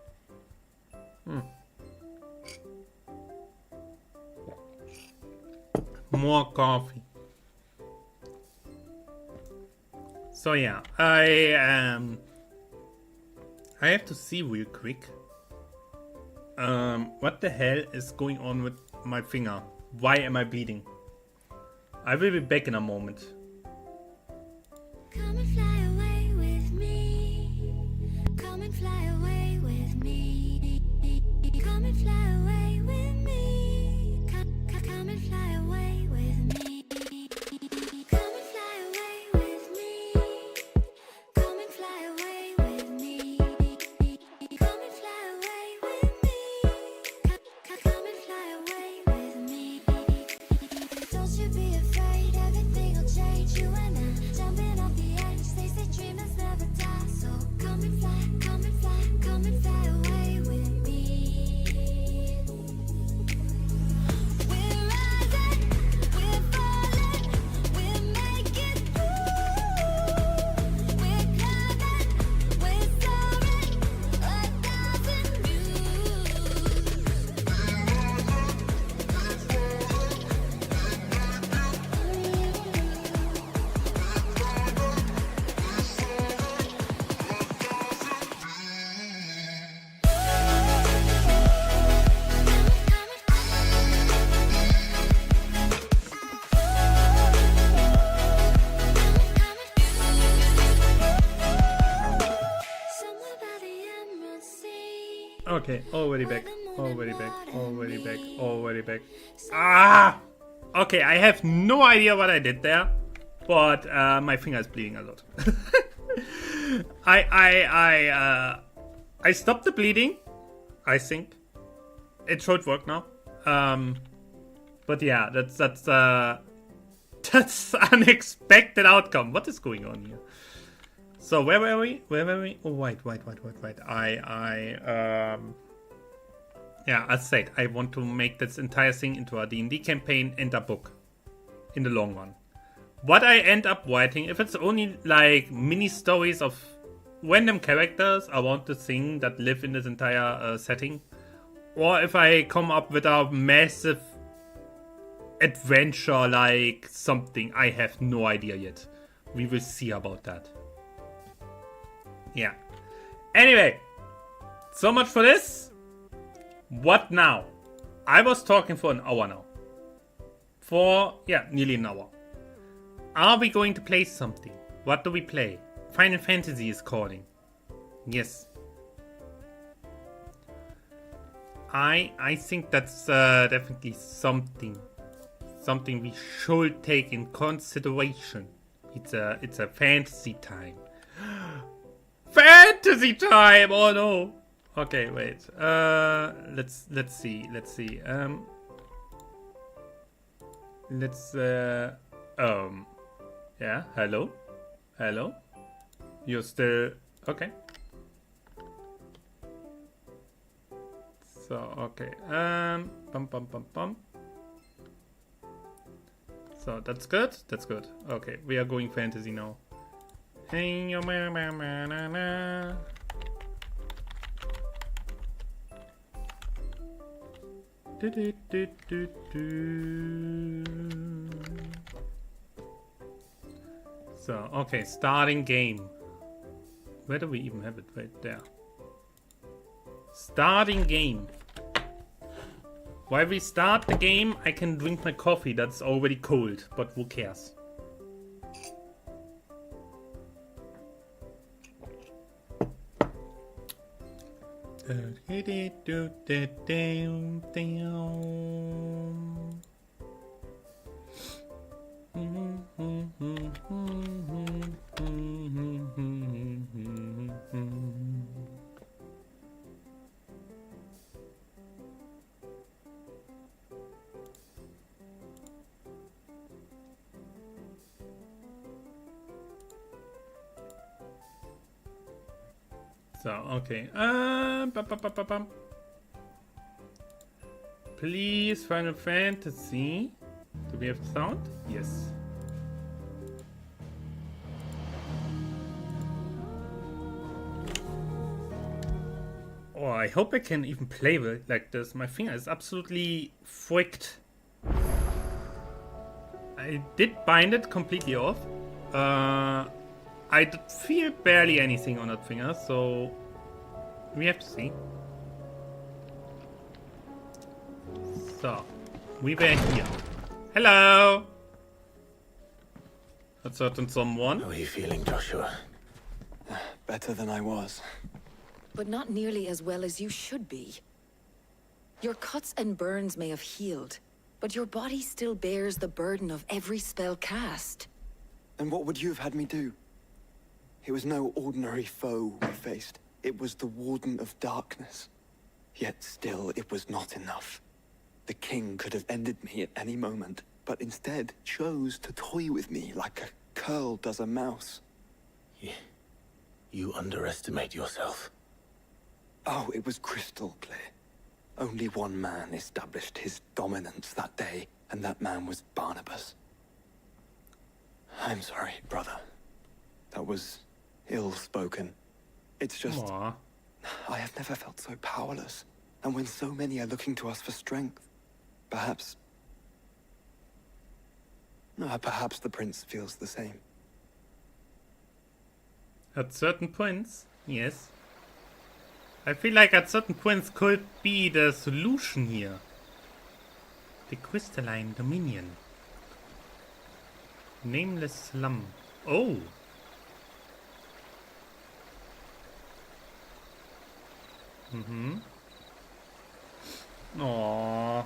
More coffee. So yeah, I have to see real quick. What the hell is going on with my finger? Why am I bleeding? I will be back in a moment. Come and fly away with me. Come and fly away with me. Come and fly away with me. Come and fly away with me. Come and fly away with me. Come and fly away with me. Come and fly away with me. Come and fly away with me. Don't you be afraid, everything will change. You and I jumping off the edge. They say dreamers never die. So come and fly, come and fly, come and fly away with me. We're rising, we're falling, we're making through. We're climbing, we're soaring, 1,000 views. Okay, already back. Already back. Already back. Already back. Ah! Okay, I have no idea what I did there, but my finger is bleeding a lot. I stopped the bleeding. I think it should work now. But yeah, that's unexpected outcome. What is going on here? So where were we? Where were we? Oh, wait. Yeah, as said, I want to make this entire thing into a D&D campaign and a book in the long run. What I end up writing, if it's only like mini stories of random characters around the thing that live in this entire setting, or if I come up with a massive adventure like something, I have no idea yet. We will see about that. Yeah. Anyway, so much for this. What now? I was talking for an hour now. Nearly an hour. Are we going to play something? What do we play? Final Fantasy is calling. Yes. I think that's definitely something we should take in consideration. It's a fantasy time. Fantasy time! Oh no! Okay, wait. Let's see. Yeah. Hello. You're still okay. So okay. Bum. So that's good. Okay, we are going fantasy now. Hey, So, okay, starting game. Where do we even have it? Right there. Starting game. While we start the game, I can drink my coffee that's already cold, but who cares? So, okay. Please, Final Fantasy. Do we have sound? Yes. Oh, I hope I can even play with it like this. My finger is absolutely fricked. I did bind it completely off. I feel barely anything on that finger, so we have to see. So, we were here. Hello! A certain someone. How are you feeling, Joshua? Better than I was. But not nearly as well as you should be. Your cuts and burns may have healed, but your body still bears the burden of every spell cast. And what would you have had me do? It was no ordinary foe we faced. It was the Warden of Darkness. Yet still, it was not enough. The king could have ended me at any moment, but instead chose to toy with me like a curl does a mouse. You underestimate yourself. Oh, it was crystal clear. Only one man established his dominance that day, and that man was Barnabas. I'm sorry, brother. That was ill-spoken. It's just... Aww. I have never felt so powerless. And when so many are looking to us for strength, perhaps the prince feels the same. At certain points, yes. I feel like at certain points could be the solution here. The crystalline dominion. Nameless slum. Oh. Aww.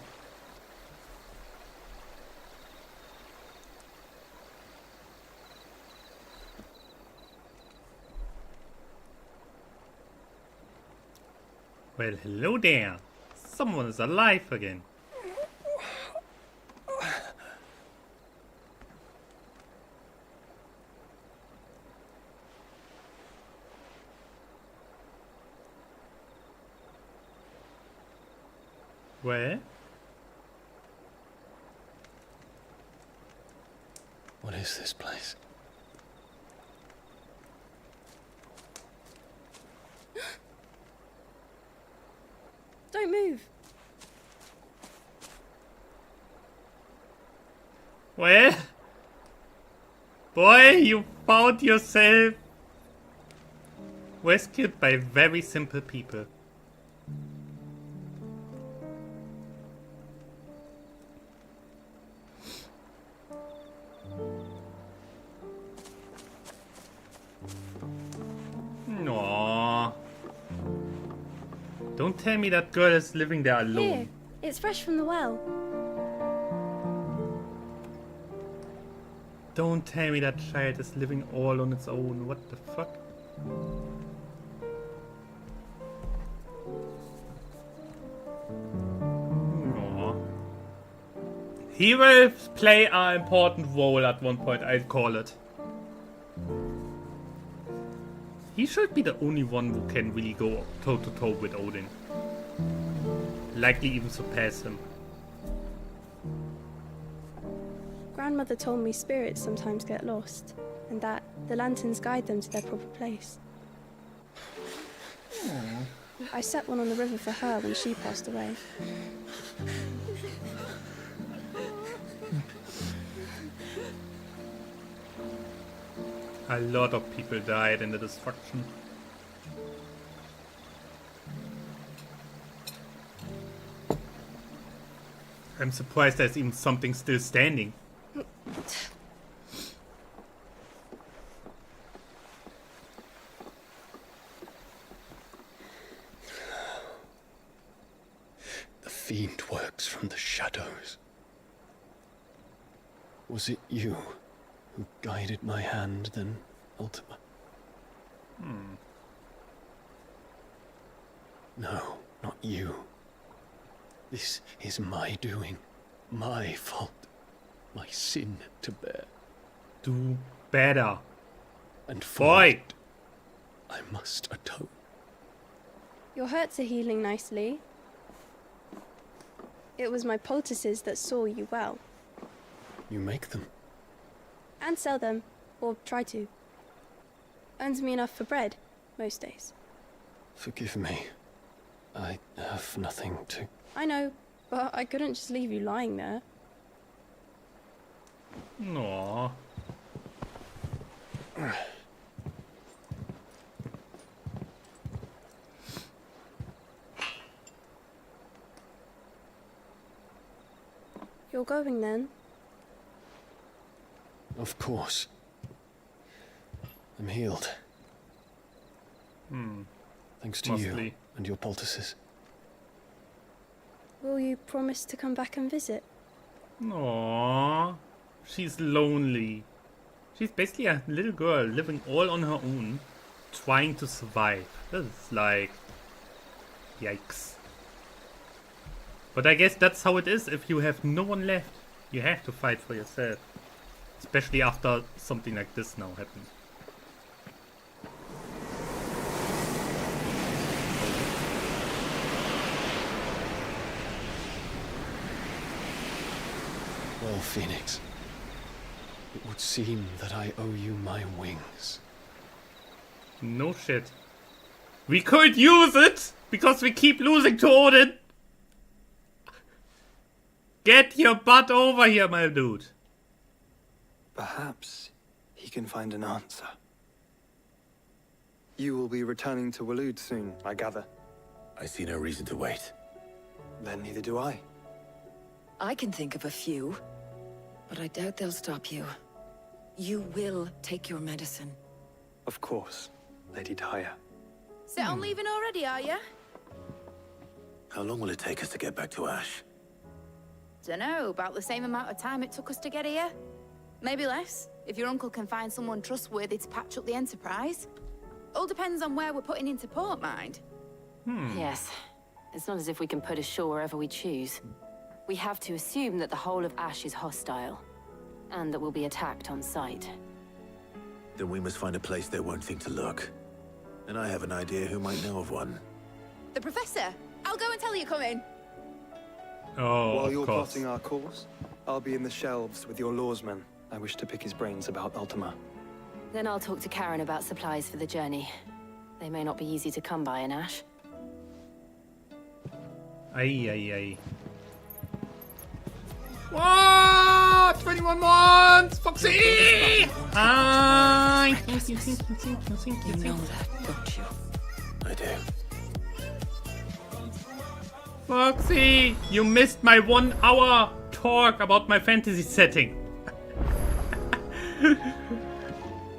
Well, hello there. Someone is alive again. Where? What is this place? Don't move. Well, boy, you found yourself rescued by very simple people. Aww. Don't tell me that girl is living there alone. Here, it's fresh from the well. Don't tell me that child is living all on its own. What the fuck? Aw. He will play an important role at one point, I'd call it. He should be the only one who can really go toe to toe with Odin. Likely even surpass him. Grandmother told me spirits sometimes get lost, and that the lanterns guide them to their proper place. I set one on the river for her when she passed away. A lot of people died in the destruction. I'm surprised there's even something still standing. The fiend works from the shadows. Was it you who guided my hand, then, Ultima? No, not you. This is my doing, my fault, my sin to bear. Do better. And for Boy! it, I must atone. Your hurts are healing nicely. It was my poultices that saw you well. You make them. And sell them, or try to. Earns me enough for bread, most days. Forgive me. I have nothing to... I know, but I couldn't just leave you lying there. Aww. You're going then? Of course. I'm healed. Thanks to you Mostly. and your poultices. Will you promise to come back and visit? Aww. She's lonely. She's basically a little girl living all on her own, trying to survive. This is like... yikes. But I guess that's how it is if you have no one left. You have to fight for yourself. Especially after something like this now happened. Well, Phoenix, it would seem that I owe you my wings. No shit. We could use it because we keep losing to Odin. Get your butt over here, my dude. Perhaps he can find an answer. You will be returning to Waloed soon, I gather. I see no reason to wait. Then neither do I. I can think of a few, but I doubt they'll stop you. You will take your medicine. Of course, Lady Daya. Set on leaving already, are you? How long will it take us to get back to Ash? Dunno, about the same amount of time it took us to get here. Maybe less, if your uncle can find someone trustworthy to patch up the Enterprise. All depends on where we're putting into port, mind. Yes. It's not as if we can put ashore wherever we choose. We have to assume that the whole of Ash is hostile, and that we'll be attacked on sight. Then we must find a place they won't think to look. And I have an idea who might know of one. The Professor! I'll go and tell you come in. Oh, While of you're course. plotting our course, I'll be in the shelves with your lawsman. I wish to pick his brains about Ultima. Then I'll talk to Karen about supplies for the journey. They may not be easy to come by in Ash. Ay, ay, ay. What? 21 months! Foxy! Hi! Thank you. You know that, don't you? I do. Foxy! You missed my 1 hour talk about my fantasy setting.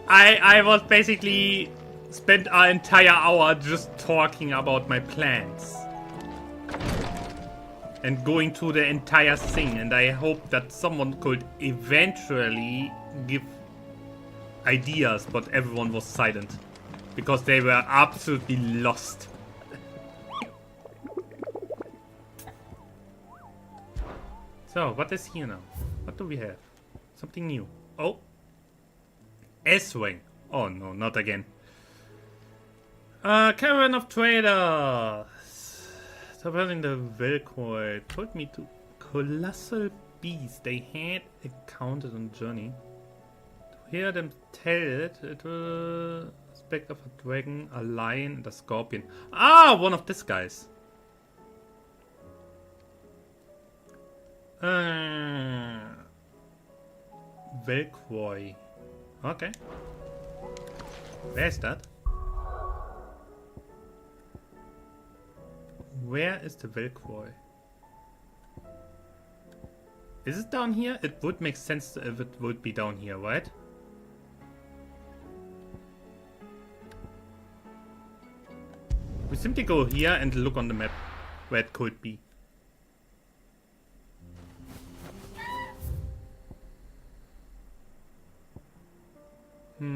I was basically spent an entire hour just talking about my plans. And going through the entire thing, and I hope that someone could eventually give ideas, but everyone was silent. Because they were absolutely lost. So, what is here now? What do we have? Something new. Oh! S-Wing. Oh no, not again. Caravan of Traders. Traversing the Velkoi told me to colossal beast they had encountered on journey. To hear them tell it was a aspect of a dragon, a lion, and a scorpion. Ah, one of these guys. Velkoi. Okay. Where's that? Where is the Velkoi? Is it down here? It would make sense if it would be down here, right? We simply go here and look on the map where it could be. The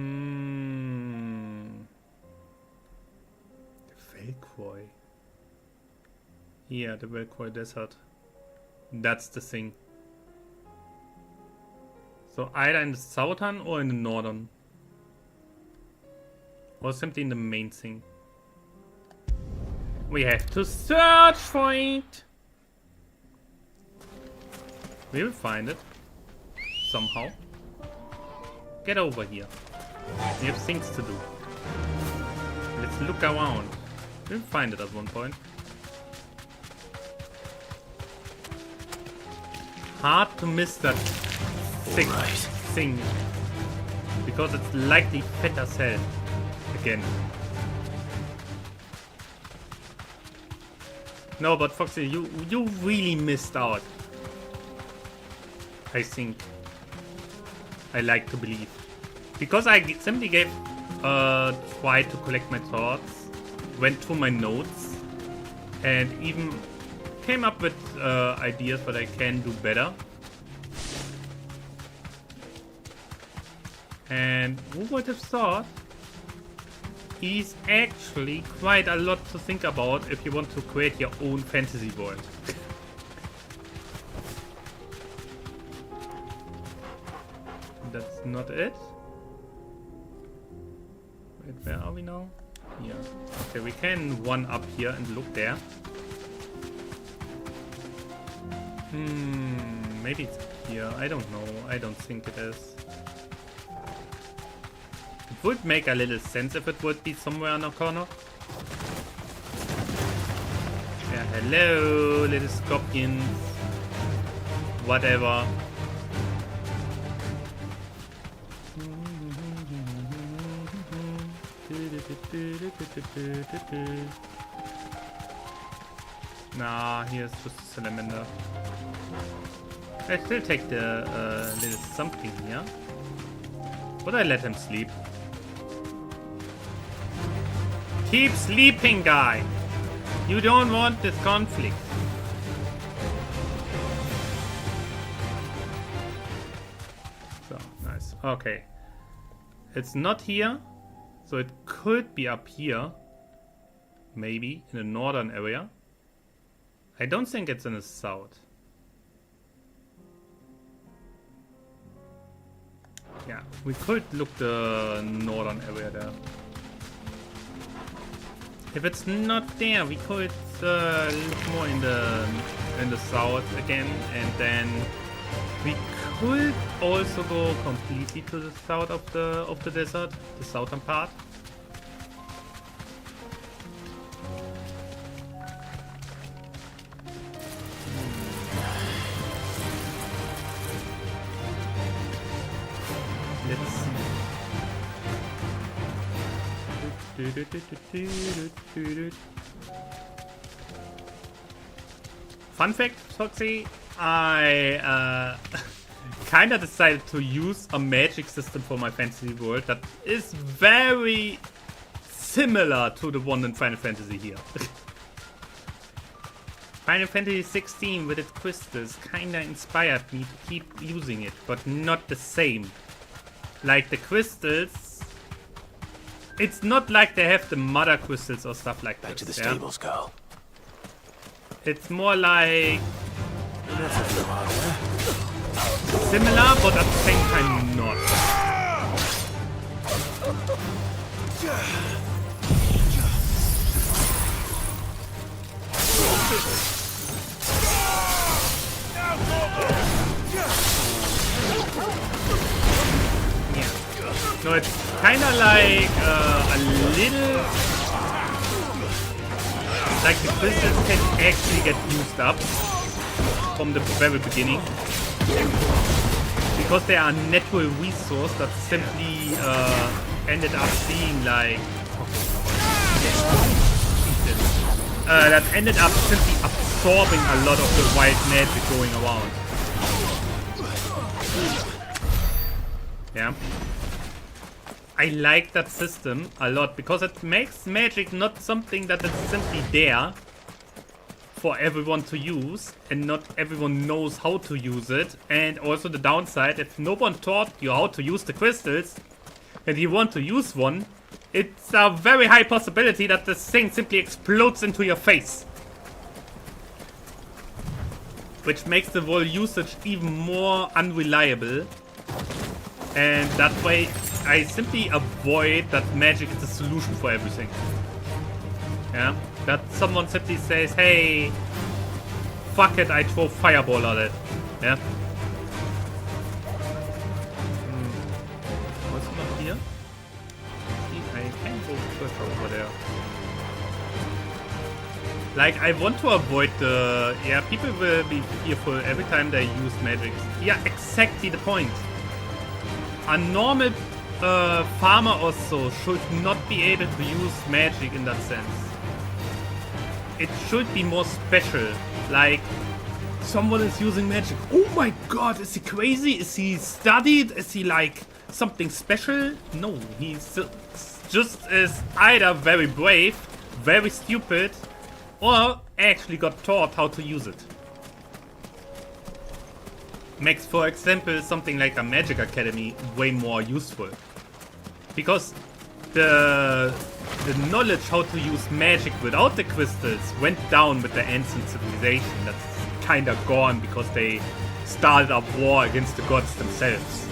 Velkoi. Yeah, the Velkoi Desert. That's the thing. So either in the southern or in the northern. Or simply in the main thing. We have to search for it. We will find it. Somehow. Get over here. We have things to do. Let's look around. We'll find it at one point. Hard to miss that thick thing. Because it's likely fat as hell. Again. No, but Foxy, you really missed out. I think. I like to believe. Because I simply gave tried to collect my thoughts, went through my notes, and even came up with ideas what I can do better. And who would have thought? Is actually quite a lot to think about if you want to create your own fantasy world. That's not it. Wait, where are we now? Here. Okay, we can one up here and look there. Maybe it's up here. I don't know. I don't think it is. It would make a little sense if it would be somewhere in a corner. Yeah, hello, little scorpions. Whatever. Nah, here's just a salamander. I still take the little something here. But I let him sleep. Keep sleeping, guy! You don't want this conflict. So, nice. Okay. It's not here. So it could be up here. Maybe in the northern area. I don't think it's in the south. Yeah, we could look the northern area there. If it's not there, we could look more in the south again, and then we could also go completely to the south of the desert, the southern part. Let's see. Fun fact, Foxy, I kinda decided to use a magic system for my fantasy world that is very similar to the one in Final Fantasy here. Final Fantasy 16 with its crystals kinda inspired me to keep using it, but not the same. Like the crystals, it's not like they have the mother crystals or stuff like that. Back to the stables, girl. It's more like similar, but at the same time not. No, it's kind of like a little... Like the crystals can actually get used up from the very beginning. Because they are a natural resource that simply ended up being like... that ended up simply absorbing a lot of the white magic going around. Yeah. I like that system a lot because it makes magic not something that is simply there for everyone to use and not everyone knows how to use it. And also the downside, if no one taught you how to use the crystals and you want to use one, it's a very high possibility that this thing simply explodes into your face. Which makes the whole usage even more unreliable. And that way, I simply avoid that magic is the solution for everything. Yeah? That someone simply says, hey, fuck it, I throw fireball at it. Yeah? What's not here? I can't go further over there. Like, I want to avoid the... Yeah, people will be fearful every time they use magic. Yeah, exactly the point. A normal farmer or so should not be able to use magic in that sense. It should be more special. Like, someone is using magic. Oh my god, is he crazy? Is he studied? Is he like something special? No, he's just is either very brave, very stupid, or actually got taught how to use it. Makes, for example, something like a magic academy way more useful. Because the knowledge how to use magic without the crystals went down with the ancient civilization. That's kinda gone because they started a war against the gods themselves.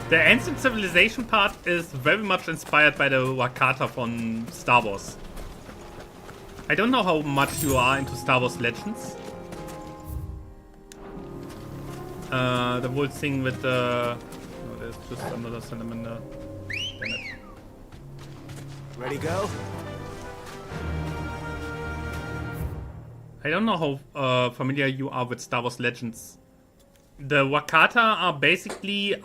The ancient civilization part is very much inspired by the Wakata from Star Wars. I don't know how much you are into Star Wars Legends. The whole thing with the... Oh, there's just another salamander. Damn it. Ready, go? I don't know how familiar you are with Star Wars Legends. The Wakata are basically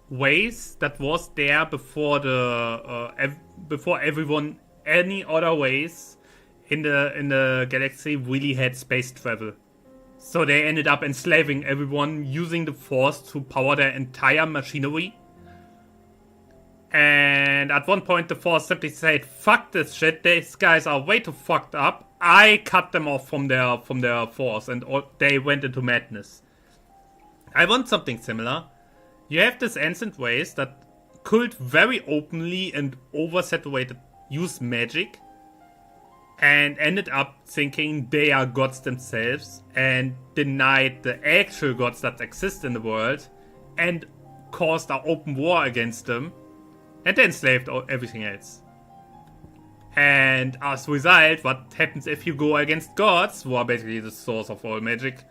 ways that was there before the before everyone, any other ways in the galaxy really had space travel. So they ended up enslaving everyone, using the Force to power their entire machinery. And at one point the Force simply said, fuck this shit, these guys are way too fucked up. I cut them off from their Force and they went into madness. I want something similar. You have this ancient race that could very openly and oversaturated use magic. And ended up thinking they are gods themselves and denied the actual gods that exist in the world and caused an open war against them and enslaved everything else. And as a result, what happens if you go against gods, who are basically the source of all magic?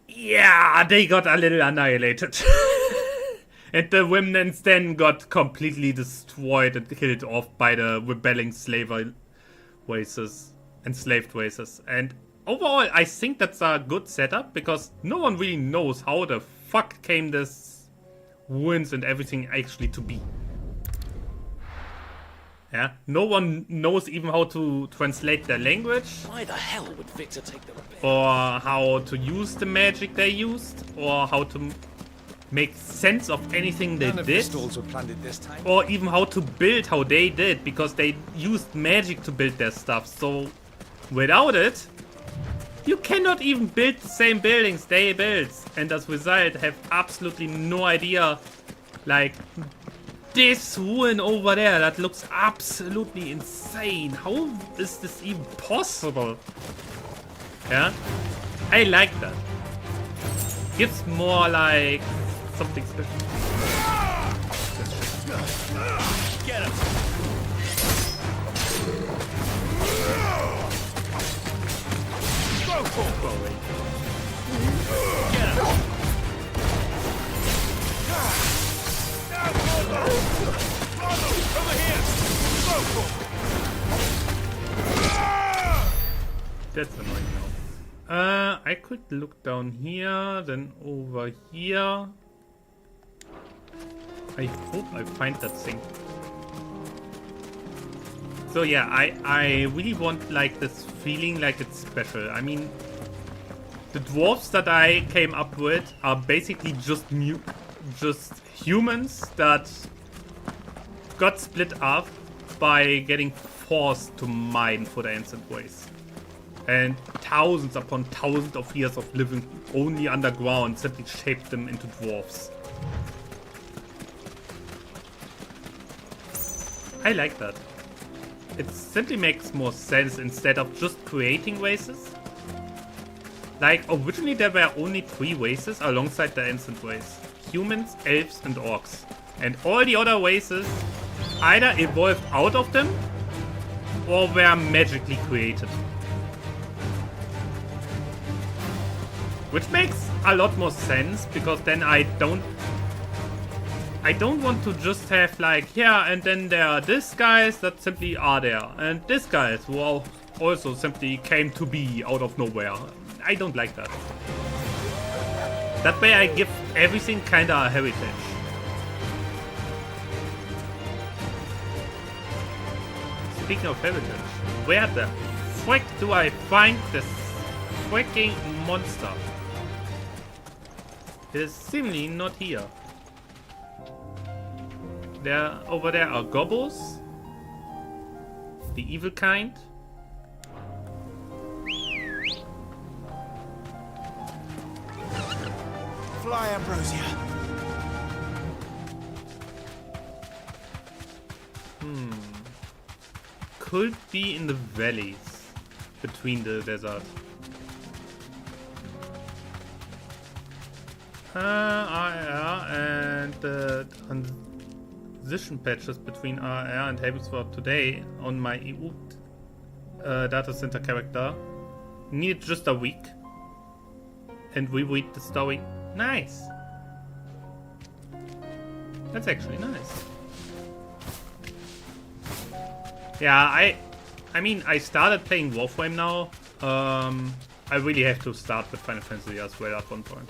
Yeah, they got a little annihilated. And the remnants then got completely destroyed and killed off by the rebelling enslaved races. And overall, I think that's a good setup, because no one really knows how the fuck came this ruins and everything actually to be. Yeah, no one knows even how to translate their language. Why the hell would Victor take the Or how to use the magic they used, or how to make sense of anything they did, or even how to build how they did, because they used magic to build their stuff. So without it, you cannot even build the same buildings they built, and as a result have absolutely no idea. Like, this ruin over there, that looks absolutely insane. How is this even possible? Yeah, I like that. Gives more like something special. Get him! Go for it! Get him! Over here! Go for it! That's annoying now. I could look down here, then over here. I hope I find that thing. So yeah, I really want like this feeling like it's special. I mean, the dwarves that I came up with are basically just humans that got split up by getting forced to mine for the ancient race. And thousands upon thousands of years of living only underground simply shaped them into dwarves. I like that. It simply makes more sense instead of just creating races. Like, originally there were only 3 races alongside the ancient race. Humans, elves and orcs. And all the other races either evolved out of them or were magically created. Which makes a lot more sense, because then I don't want to just have like, yeah, and then there are these guys that simply are there, and these guys who also simply came to be out of nowhere. I don't like that. That way I give everything kinda a heritage. Speaking of heritage, where the frick do I find this freaking monster? It is seemingly not here. Over there are gobos. The evil kind. Fly, Ambrosia. Could be in the valleys between the desert. And the transition patches between RR and Hablesworth today on my EU data center character needed just a week. And we read the story. Nice. That's actually nice. Yeah, I mean, I started playing Warframe now. I really have to start with Final Fantasy as well at one point.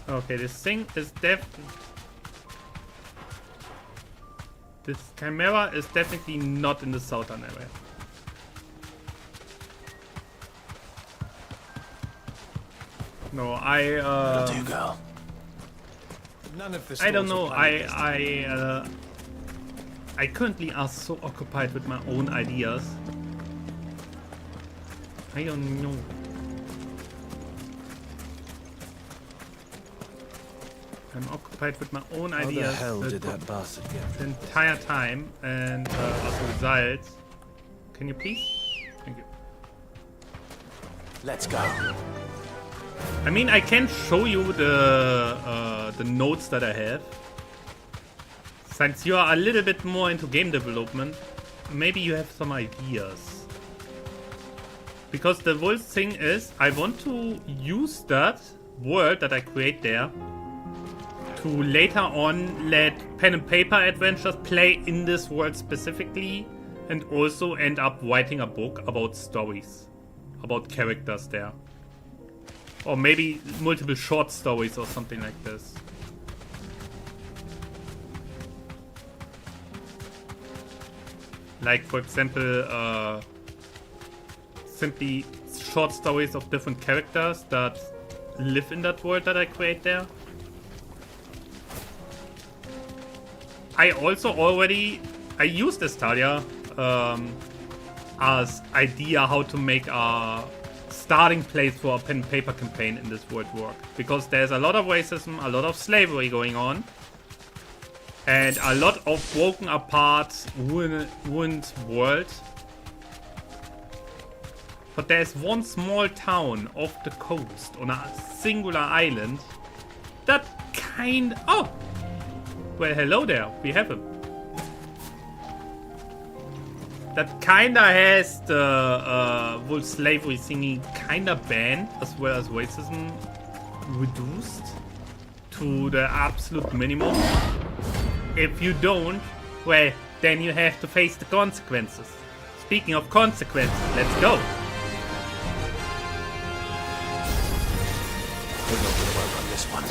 Okay, this thing is this Chimera is definitely not in the southern area. No, That'll do, girl. None of the I don't stores know. were planning I currently are so occupied with my own ideas. I don't know. I'm occupied with my own How the ideas hell did that bastard get? the entire time, and as a result, can you please? Thank you. Let's go. I mean, I can show you the notes that I have. Since you are a little bit more into game development, maybe you have some ideas. Because the whole thing is, I want to use that world that I create there to later on let pen and paper adventures play in this world specifically, and also end up writing a book about stories, about characters there. Or maybe multiple short stories or something like this. Like, for example, simply short stories of different characters that live in that world that I create there. I also already... I used Estalia as idea how to make a starting place for a pen and paper campaign in this world work. Because there's a lot of racism, a lot of slavery going on. And a lot of broken apart, ruined world. But there's one small town off the coast on a singular island that kind... Oh! Well, hello there. We have him. That kinda has the whole slavery thingy kinda banned, as well as racism reduced to the absolute minimum. If you don't, well, then you have to face the consequences. Speaking of consequences, let's go. We're not gonna work on this one.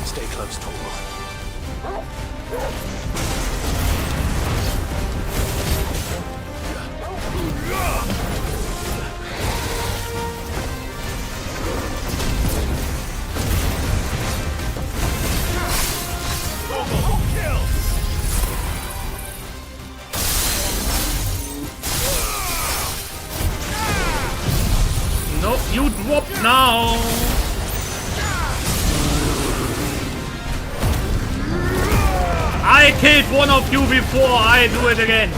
Stay close, Torvald. Nope, you drop now. I killed one of you before I do it again.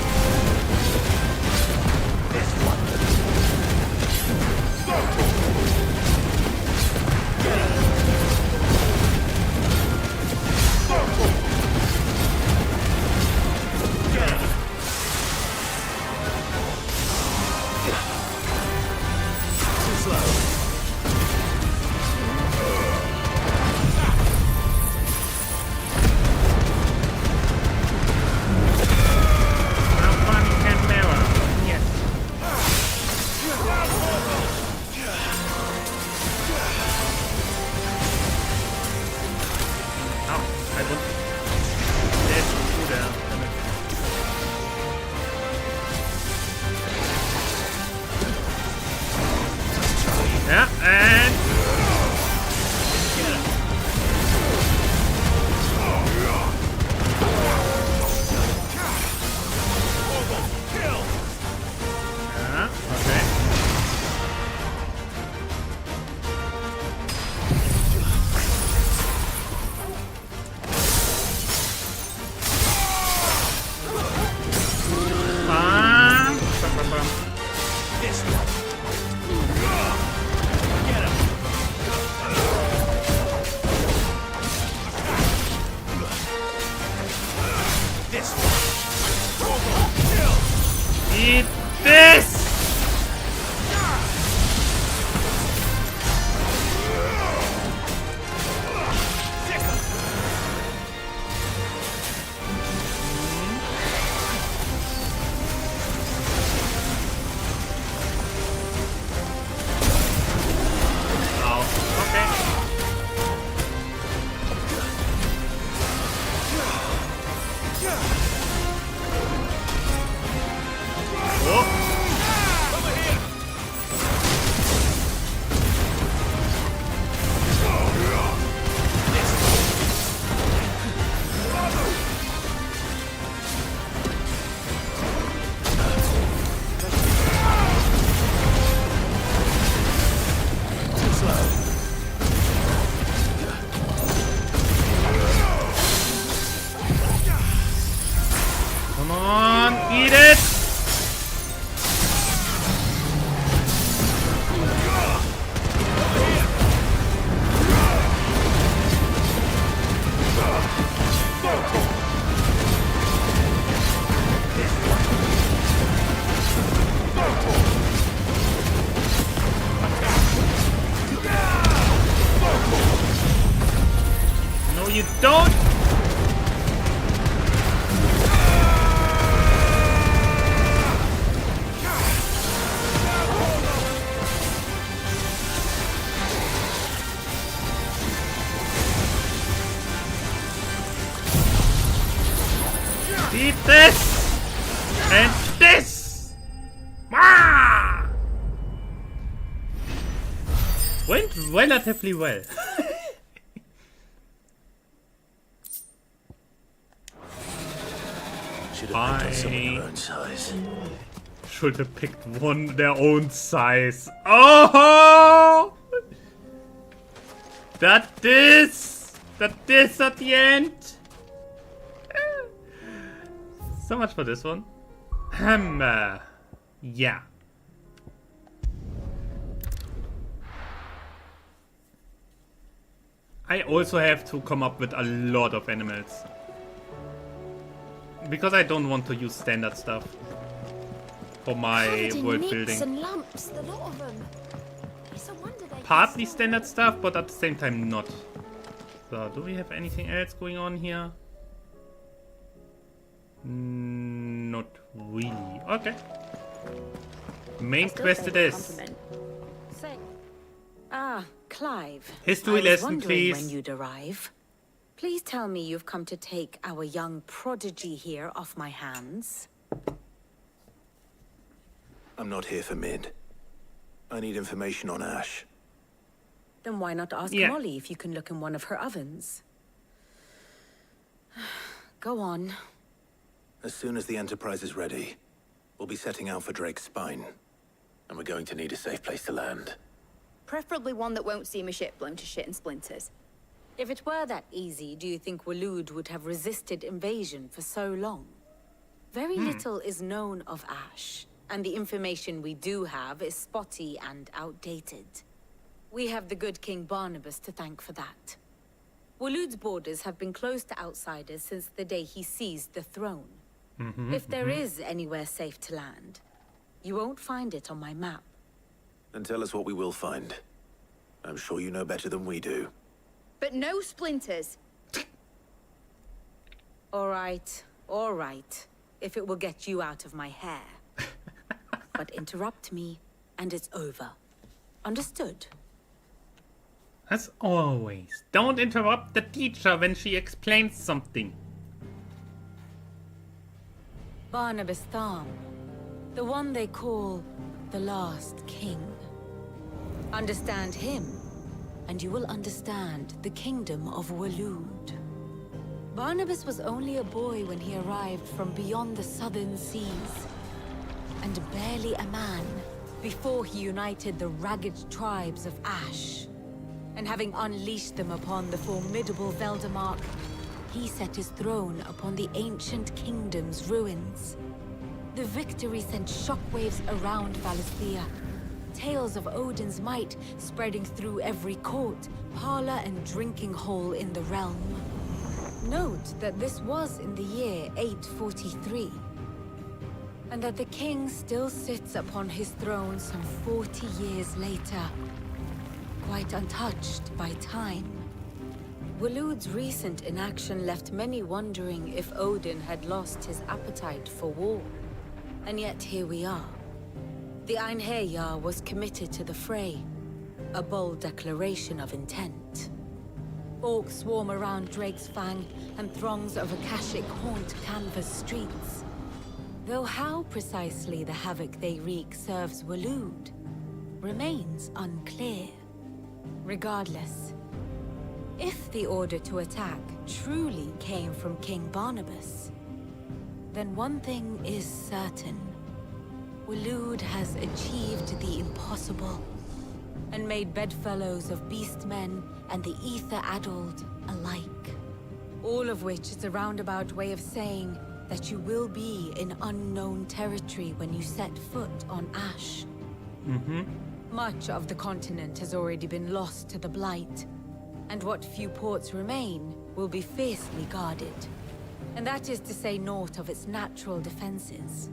you don't. Eat this! And this! Ah! Went relatively well. Should have picked on someone your own size. Should have picked one their own size. Oh! That this at the end. So much for this one. Yeah. I also have to come up with a lot of animals. Because I don't want to use standard stuff for my world building. And lumps, the lot of them. It's a wonder they Partly standard stuff, but at the same time not. So, do we have anything else going on here? Not really. Okay. Main quest it is. Ah, Clive. History I was lesson, wondering please. when you'd arrive. Please tell me you've come to take our young prodigy here off my hands. I'm not here for Mid. I need information on Ash. Then why not ask Yeah. Molly if you can look in one of her ovens? Go on. As soon as the Enterprise is ready, we'll be setting out for Drake's Spine. And we're going to need a safe place to land. Preferably one that won't see my ship blown to shit and splinters. If it were that easy, do you think Waloed would have resisted invasion for so long? Very little is known of Ash, and the information we do have is spotty and outdated. We have the good King Barnabas to thank for that. Waloed's borders have been closed to outsiders since the day he seized the throne. If there is anywhere safe to land, you won't find it on my map. And tell us what we will find. I'm sure you know better than we do. But no splinters. All right, if it will get you out of my hair. But interrupt me, and it's over. Understood? As always, don't interrupt the teacher when she explains something. Barnabas Tham, the one they call the Last King. Understand him, and you will understand the kingdom of Waloed. Barnabas was only a boy when he arrived from beyond the southern seas, and barely a man before he united the ragged tribes of Ash. And having unleashed them upon the formidable Veldamark, he set his throne upon the ancient kingdom's ruins. The victory sent shockwaves around Valisthea, tales of Odin's might spreading through every court, parlor, and drinking hole in the realm. Note that this was in the year 843, and that the king still sits upon his throne some 40 years later, quite untouched by time. Waloed's recent inaction left many wondering if Odin had lost his appetite for war. And yet here we are. The Einherjar was committed to the fray, a bold declaration of intent. Orcs swarm around Drake's Fang, and throngs of Akashic haunt Canvas streets. Though how precisely the havoc they wreak serves Waloed remains unclear. Regardless, if the order to attack truly came from King Barnabas, then one thing is certain. Waloed has achieved the impossible, and made bedfellows of beastmen and the ether-addled alike. All of which is a roundabout way of saying that you will be in unknown territory when you set foot on Ash. Much of the continent has already been lost to the Blight, and what few ports remain will be fiercely guarded. And that is to say naught of its natural defenses.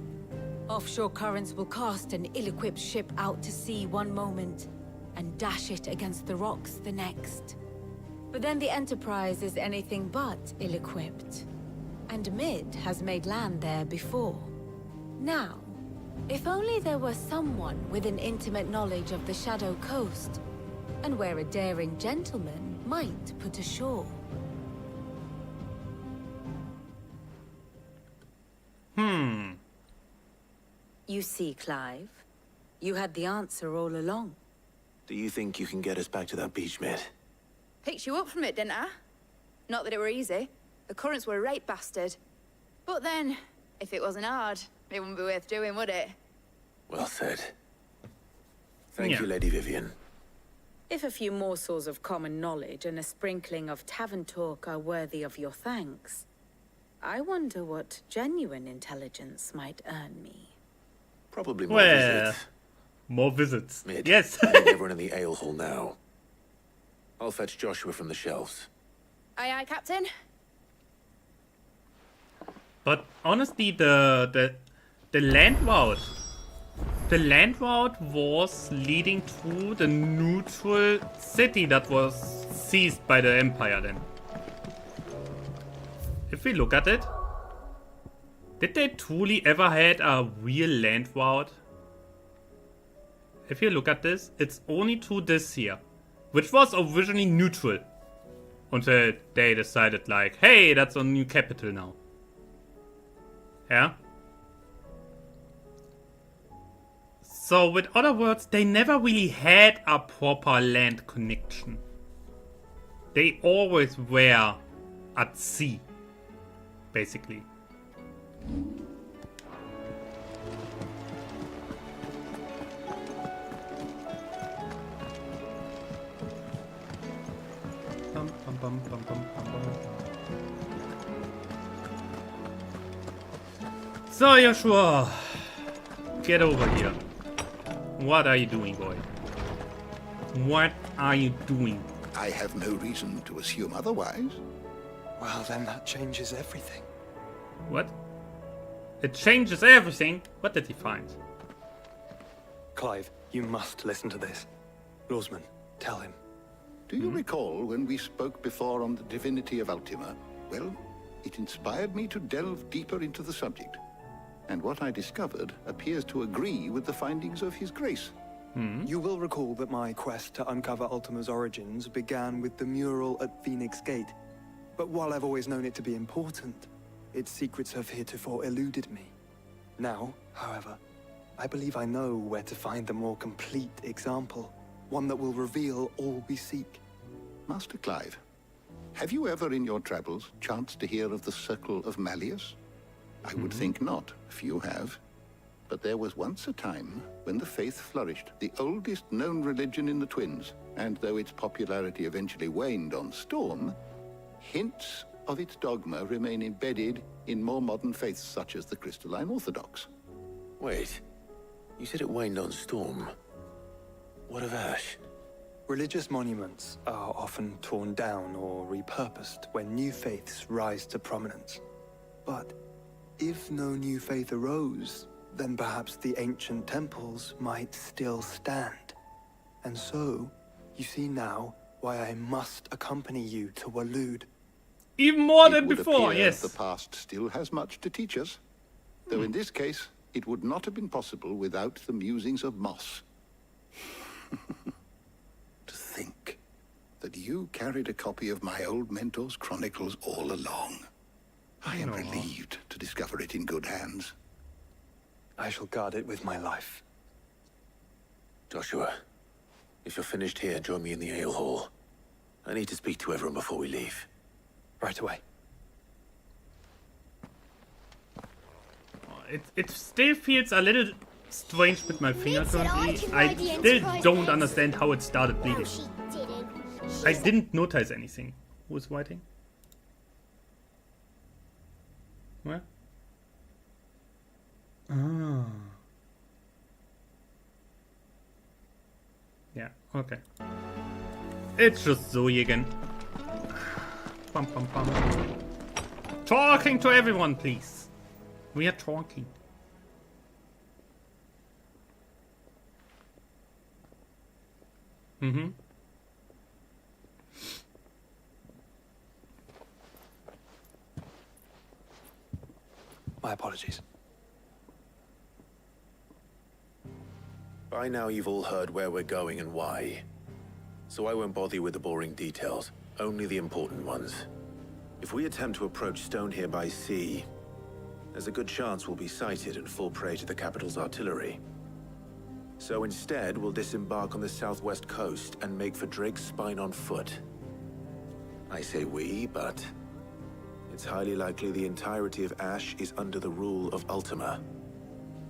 Offshore currents will cast an ill-equipped ship out to sea one moment, and dash it against the rocks the next. But then the Enterprise is anything but ill-equipped. And Mid has made land there before. Now, if only there were someone with an intimate knowledge of the Shadow Coast, and where a daring gentleman might put ashore. You see, Clive, you had the answer all along. Do you think you can get us back to that beach, Mid? Picked you up from it, didn't I? Not that it were easy. The currents were a right bastard. But then, if it wasn't hard, it wouldn't be worth doing, would it? Well said. Thank Yeah. you, Lady Vivian. If a few morsels of common knowledge and a sprinkling of tavern talk are worthy of your thanks, I wonder what genuine intelligence might earn me. Probably more Well, visits. more visits. Mid, Yes. bring everyone in the ale hall now. I'll fetch Joshua from the shelves. Aye, aye, Captain. But honestly, the land route, was leading to the neutral city that was seized by the Empire. Then, if we look at it, did they truly ever had a real land route? If you look at this, it's only to this here, which was originally neutral, until they decided like, hey, that's a new capital now. Yeah. So, with other words, they never really had a proper land connection. They always were at sea, basically. Bum, bum, bum, bum, bum, bum, bum. So, Joshua, get over here. What are you doing, boy? What are you doing? I have no reason to assume otherwise. Well, then that changes everything. What? It changes everything. What did he find? Clive, you must listen to this. Lawsman, tell him. Do you recall when we spoke before on the divinity of Ultima? Well, it inspired me to delve deeper into the subject. And what I discovered appears to agree with the findings of His Grace. You will recall that my quest to uncover Ultima's origins began with the mural at Phoenix Gate. But while I've always known it to be important, its secrets have heretofore eluded me. Now, however, I believe I know where to find the more complete example, one that will reveal all we seek. Master Clive, have you ever in your travels chanced to hear of the Circle of Malleus? I would think not, few have. But there was once a time when the faith flourished, the oldest known religion in the Twins, and though its popularity eventually waned on Storm, hints of its dogma remain embedded in more modern faiths such as the Crystalline Orthodox. Wait, you said it waned on Storm. What of Ash? Religious monuments are often torn down or repurposed when new faiths rise to prominence. But if no new faith arose, then perhaps the ancient temples might still stand. And so, you see now why I must accompany you to Waloed. Even more It than would before, appear yes. the past still has much to teach us. Though in this case, it would not have been possible without the musings of Moss. To think that you carried a copy of my old mentor's chronicles all along. I am relieved to discover it in good hands. I shall guard it with my life. Joshua, if you're finished here, join me in the ale hall. I need to speak to everyone before we leave. Right away. It still feels a little strange with my finger Mid said I currently. can I ride the still Enterprise don't next. understand how it started bleeding. No, she didn't. I didn't notice anything. Who's writing? Where? Ah. Yeah, okay. It's just Zoe again. Bum, bum, bum. Talking to everyone, please. We are talking. My apologies. By now you've all heard where we're going and why. So I won't bother you with the boring details, only the important ones. If we attempt to approach Stonehere by sea, there's a good chance we'll be sighted and fall prey to the capital's artillery. So instead, we'll disembark on the southwest coast and make for Drake's Spine on foot. I say we, but it's highly likely the entirety of Ash is under the rule of Ultima.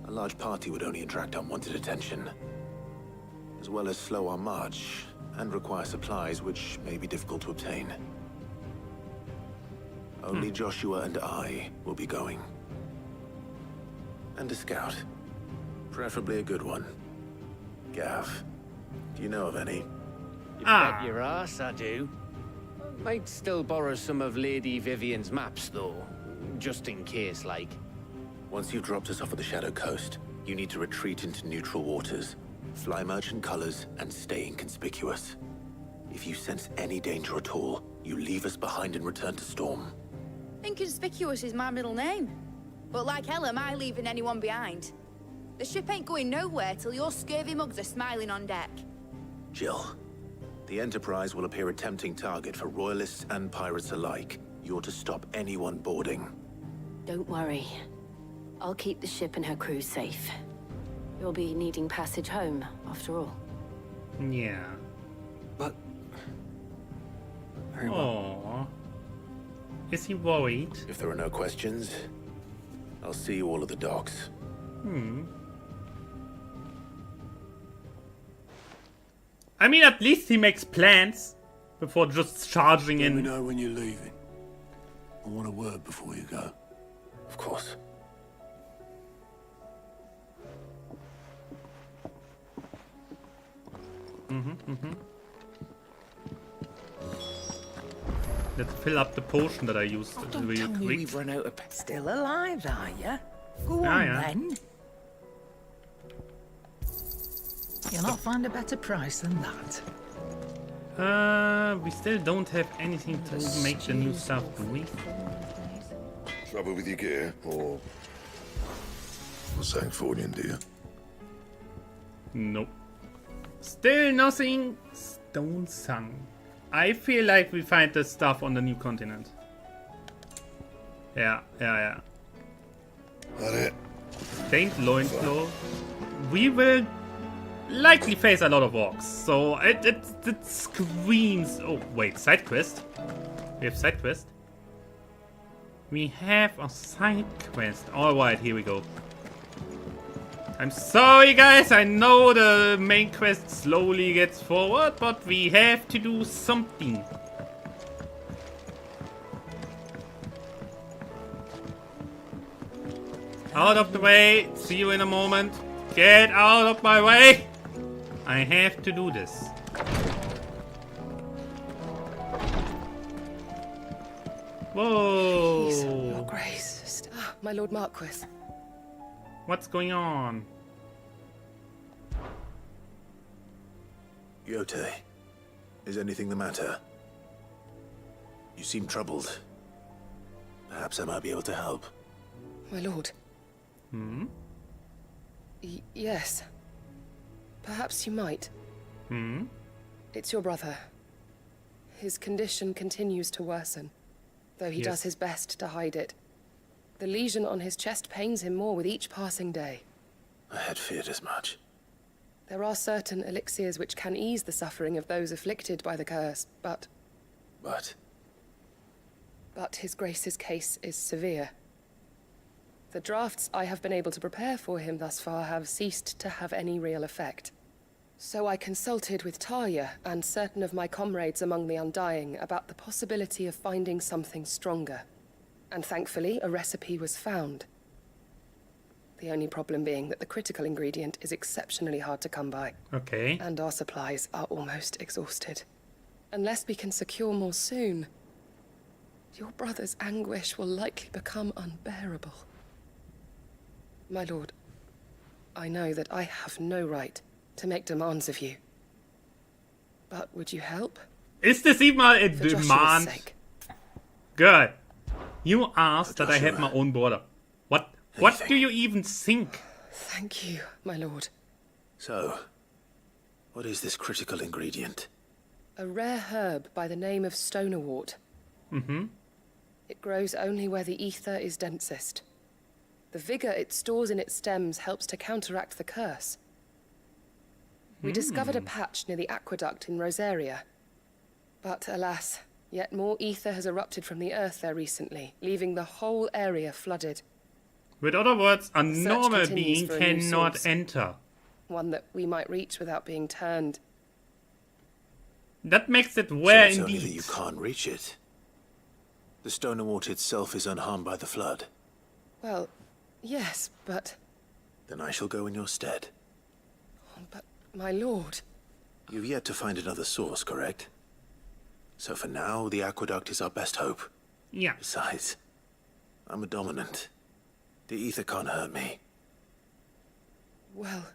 A large party would only attract unwanted attention, as well as slow our march and require supplies which may be difficult to obtain. Only Joshua and I will be going. And a scout. Preferably a good one. Gav, do you know of any? You bet your ass I do. Might still borrow some of Lady Vivian's maps, though. Just in case, like. Once you've dropped us off at the Shadow Coast, you need to retreat into neutral waters, fly merchant colors, and stay inconspicuous. If you sense any danger at all, you leave us behind and return to Storm. Inconspicuous is my middle name. But like hell am I leaving anyone behind. The ship ain't going nowhere till your scurvy mugs are smiling on deck. Jill, the Enterprise will appear a tempting target for royalists and pirates alike. You're to stop anyone boarding. Don't worry. I'll keep the ship and her crew safe. You'll be needing passage home, after all. Yeah. But... Very Aww. well. Is he worried? If there are no questions, I'll see you all at the docks. I mean, at least he makes plans before just charging Let me in. know when you're leaving. I want a word before you go. Of course. Let's fill up the potion that I used Don't real tell me quick. we've run out of... Still alive, are ya? Go Ah, on, yeah. then. You'll not find a better price than that. We still don't have anything to make the new stuff, do we? Trouble with your gear, or something for you, dear? Nope. Still nothing. Stone Sung. I feel like we find the stuff on the new continent. Yeah. That it? Stained loincloth. We will likely face a lot of orcs, so it screams. Oh wait, side quest. We have side quest. We have a side quest. All right, here we go. I'm sorry, guys. I know the main quest slowly gets forward, but we have to do something. Out of the way. See you in a moment. Get out of my way. I have to do this. Whoa. Your Grace. My Lord Marquis. What's going on? Yote, is anything the matter? You seem troubled. Perhaps I might be able to help. My Lord. Yes. Perhaps you might. It's your brother. His condition continues to worsen, though he does his best to hide it. The lesion on his chest pains him more with each passing day. I had feared as much. There are certain elixirs which can ease the suffering of those afflicted by the curse, but his Grace's case is severe. The drafts I have been able to prepare for him thus far have ceased to have any real effect. So I consulted with Tarja and certain of my comrades among the Undying about the possibility of finding something stronger. And thankfully, a recipe was found. The only problem being that the critical ingredient is exceptionally hard to come by. Okay. And our supplies are almost exhausted. Unless we can secure more soon, your brother's anguish will likely become unbearable. My lord, I know that I have no right to make demands of you. But would you help? Is this even a For Joshua's demand? sake. Good. You asked that I had my own border. What? What do you even think? Thank you, my lord. So, what is this critical ingredient? A rare herb by the name of stonerwort. Mm-hmm. It grows only where the ether is densest. The vigor it stores in its stems helps to counteract the curse. We discovered a patch near the aqueduct in Rosaria. But alas, yet more ether has erupted from the earth there recently, leaving the whole area flooded. With other words, a Search normal continues being for a new cannot source. enter. One that we might reach without being turned. That makes it So rare it's only that indeed. you can't reach it. The Stonerwort itself is unharmed by the flood. Well, yes, but... Then I shall go in your stead. But, my lord... You've yet to find another source, correct? So for now, the aqueduct is our best hope. Yeah. Besides, I'm a dominant. The ether can't hurt me. Well,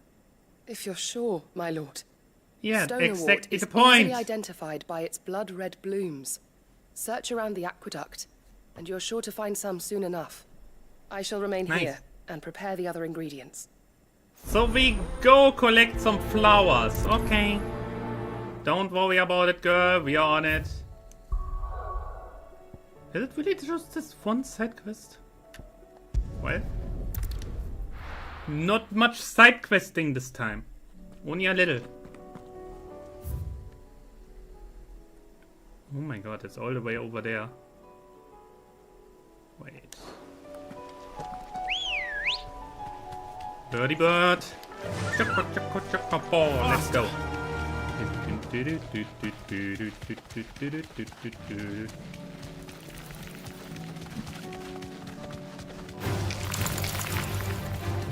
if you're sure, my lord. Yeah, Stonerwort exactly is the point. easily identified by its blood-red blooms. Search around the aqueduct, and you're sure to find some soon enough. I shall remain Nice. here and prepare the other ingredients. So we go collect some flowers. Okay. Don't worry about it, girl. We are on it. Is it really just this one side quest? Well, not much side questing this time. Only a little. Oh my god, it's all the way over there. Wait. Birdie bird. Chocka, chocka, chocka, ball. Let's go.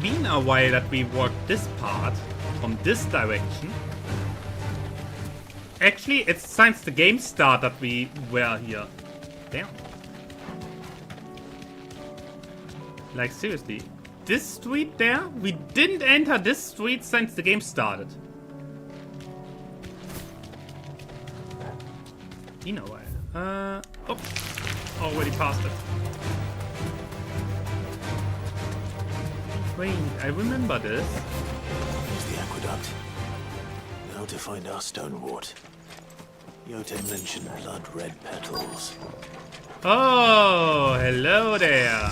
Been a while that we walked this part from this direction. Actually, it's since the game start that we were here. Damn. Like seriously, this street there? We didn't enter this street since the game started. You know why? Oh, already passed it. Wait, I remember this. Here's the aqueduct. Now to find our Stonerwort. Yote mentioned blood-red petals. Oh, hello there.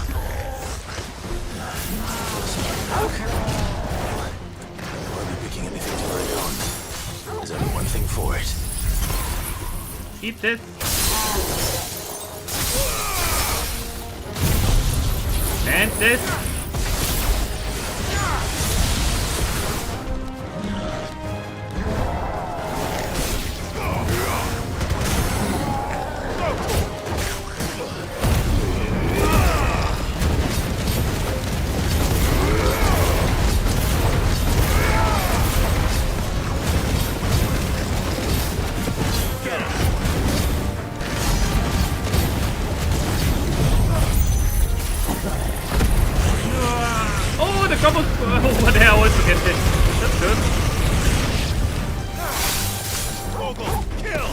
I won't be picking anything till I'm gone. There's only one thing for it. Eat this. And this. Oh, the couple over there also get hit. That's good. Kill!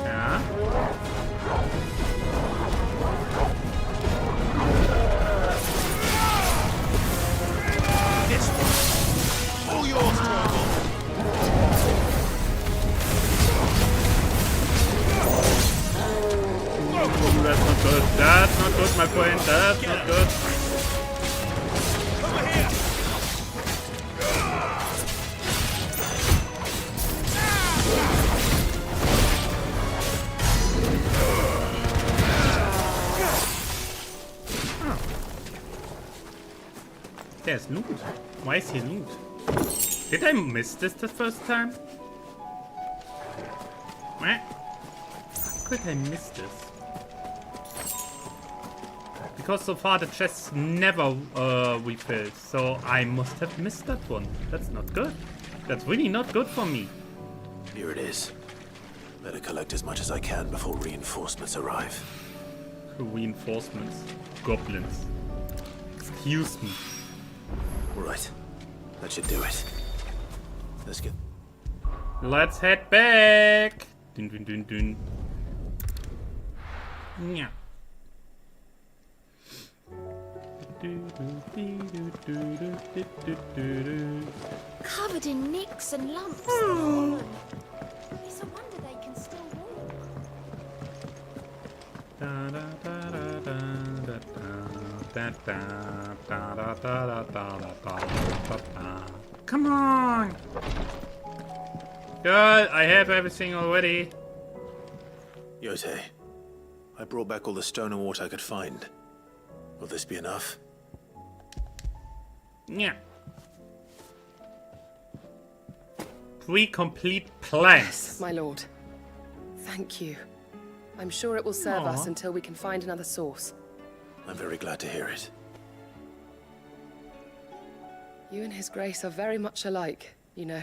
Yeah. All yours, Torgal! Ooh, that's not good. That's not good, my friend. That's not good. Over here! There's loot. Why is here loot? Did I miss this the first time? How could I miss this? Because so far the chests never refilled, so I must have missed that one. That's not good. That's really not good for me. Here it is. Better collect as much as I can before reinforcements arrive. Reinforcements. Goblins. Excuse me. Right. That should do it. Let's get... Let's head back. Dun, dun, dun, dun. Yeah. Covered in nicks and lumps. It's a wonder they can still walk. Come on! Good, I have everything already. Yote, I brought back all the stone and water I could find. Will this be enough? Yeah. 3 complete planks. Yes, my lord. Thank you. I'm sure it will serve us until we can find another source. I'm very glad to hear it. You and His Grace are very much alike, you know.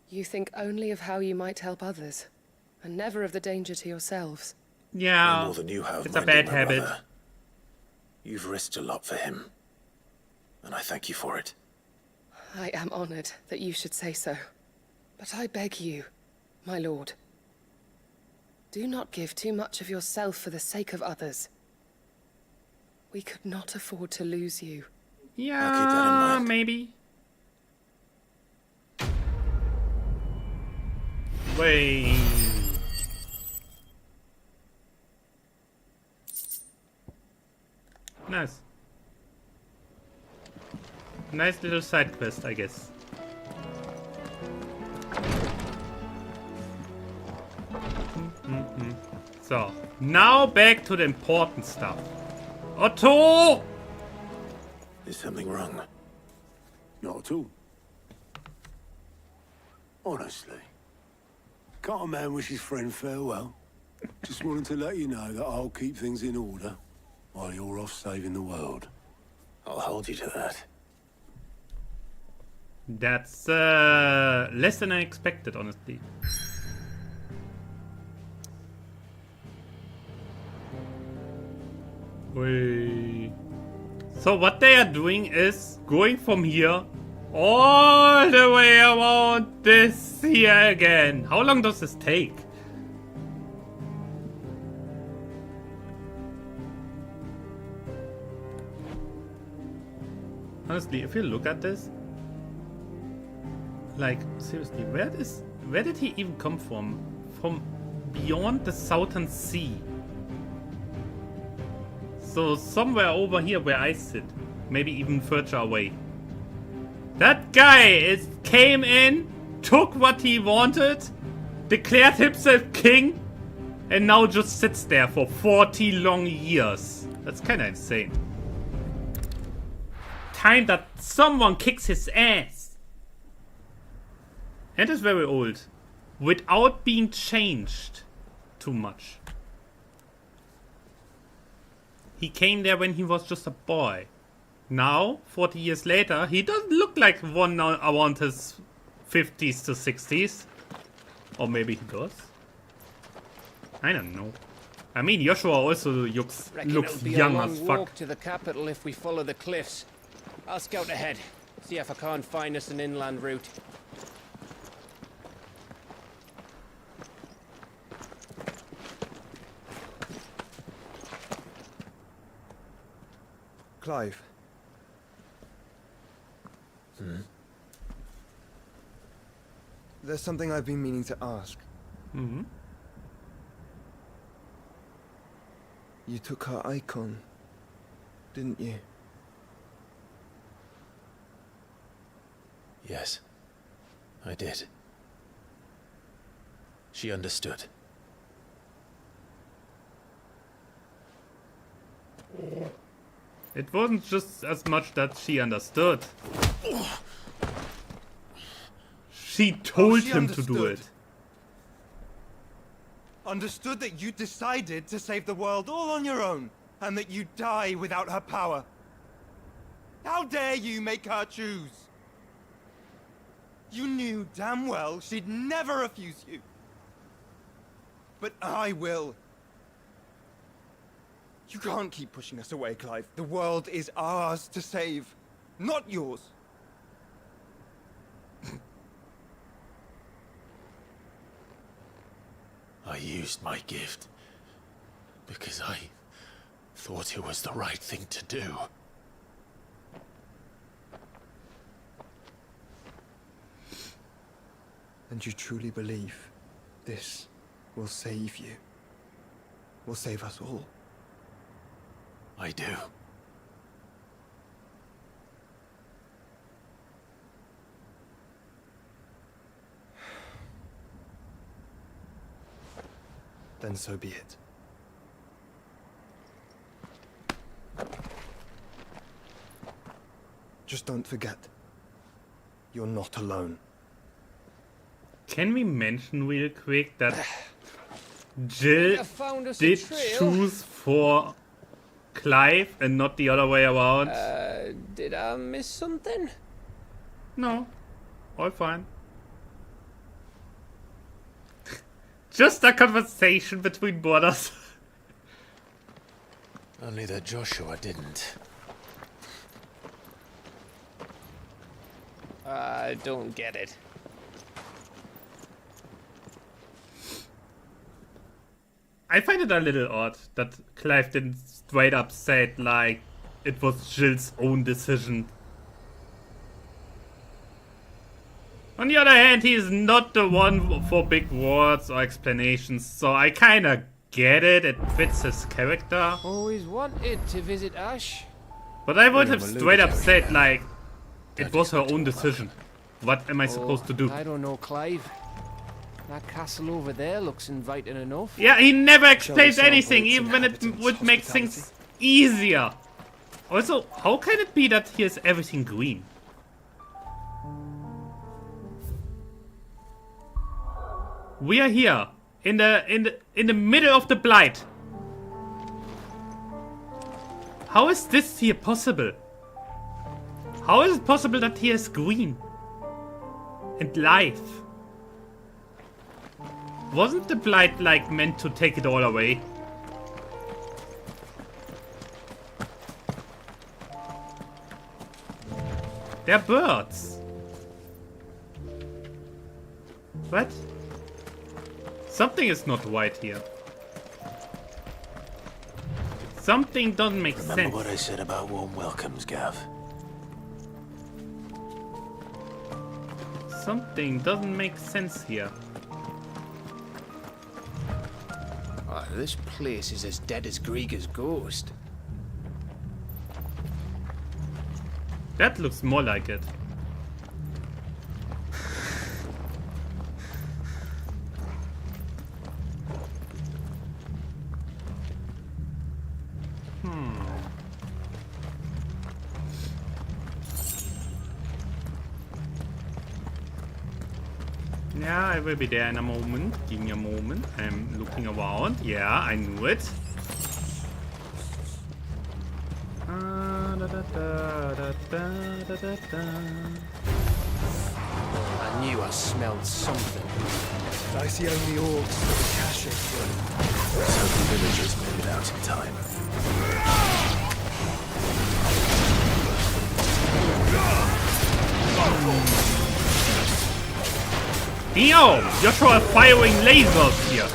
You think only of how you might help others, and never of the danger to yourselves. Yeah, more than you have, it's a bad habit. Brother. You've risked a lot for him, and I thank you for it. I am honored that you should say so. But I beg you, my lord, do not give too much of yourself for the sake of others. We could not afford to lose you. Yeah, I'll keep that in mind. Maybe. Wait. Nice. Nice little side quest, I guess. So, now back to the important stuff. Otto! Is something wrong? Not at all. Honestly. Can't a man wish his friend farewell? Just wanted to let you know that I'll keep things in order while you're off saving the world. I'll hold you to that. That's less than I expected, honestly. Wait. So what they are doing is going from here all the way around this here again. How long does this take? Honestly, if you look at this, like, seriously, where did he even come from? From beyond the Southern Sea. So somewhere over here where I sit, maybe even further away. That guy came in, took what he wanted, declared himself king, and now just sits there for 40 long years. That's kinda insane. Time that someone kicks his ass. And is very old. Without being changed too much. He came there when he was just a boy. Now, 40 years later, he doesn't look like one around his 50s to 60s. Or maybe he does. I don't know. I mean, Joshua also looks young as fuck. Walk to the capital if we follow the cliffs. I'll scout ahead. See if I can't find us an inland route. Clive. There's something I've been meaning to ask. You took her icon, didn't you? Yes, I did. She understood. It wasn't just as much that she understood. She told him to do it. Understood that you decided to save the world all on your own, and that you'd die without her power. How dare you make her choose? You knew damn well she'd never refuse you. But I will. You can't keep pushing us away, Clive. The world is ours to save, not yours. I used my gift because I thought it was the right thing to do. And you truly believe this will save you? Will save us all? I do. Then so be it. Just don't forget, you're not alone. Can we mention real quick that Jill I found us a did trail. choose for Clive and not the other way around? Did I miss something? No, all fine. Just a conversation between brothers. Only that Joshua didn't. I don't get it. I find it a little odd that Clive didn't straight up say it like it was Jill's own decision. On the other hand, he is not the one for big words or explanations, so I kinda get it, it fits his character. Always wanted to visit Ash. But I would have William straight up alluded to said it. like, it was her own decision. What am I supposed to do? I don't know, Clive. That castle over there looks inviting enough. Yeah, he never explains Shall we anything, sample its even when it inhabitants' would make things easier. Also, how can it be that here's everything green? We are here in the middle of the Blight. How is this here possible? How is it possible that here is green and life? Wasn't the Blight like meant to take it all away? They're birds. What? Something is not right here. Something doesn't make Remember sense. what I said about warm welcomes, Gav? Something doesn't make sense here. Oh, this place is as dead as Grieger's ghost. That looks more like it. Yeah, I will be there in a moment. Give me a moment. I'm looking around. Yeah, I knew it. I knew I smelled something. I see only orcs with a cache. Let's hope the villagers made it out in time. Yo! Joshua firing lasers here!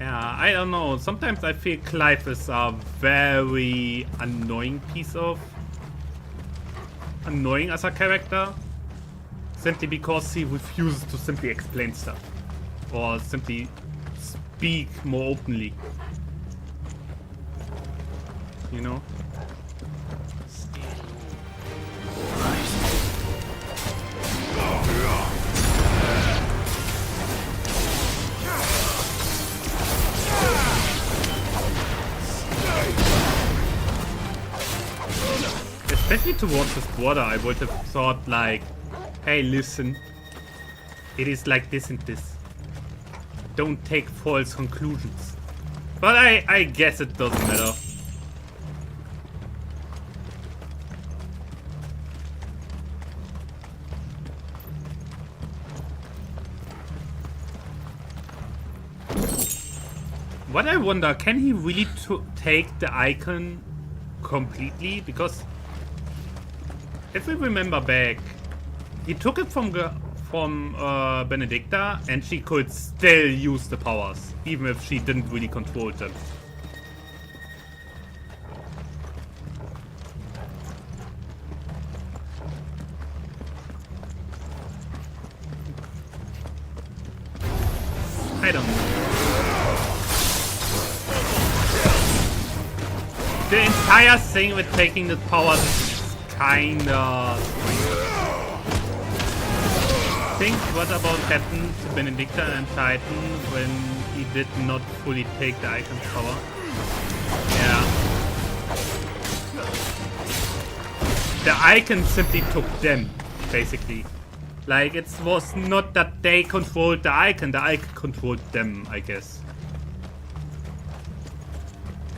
Yeah, I don't know. Sometimes I feel Clive is a very annoying piece of... annoying as a character. Simply because he refuses to simply explain stuff. Or simply speak more openly. You know? Especially towards his brother, I would have thought like, hey listen, it is like this and this. Don't take false conclusions. But I guess it doesn't matter. What I wonder, can he really take the icon completely, because if we remember back, he took it from Benedicta, and she could still use the powers, even if she didn't really control them. I don't know. The entire thing with taking the powers is kinda think what about happened to Benedicta and Titan when he did not fully take the icon's power? Yeah. The icon simply took them, basically. Like, it was not that they controlled the icon controlled them, I guess.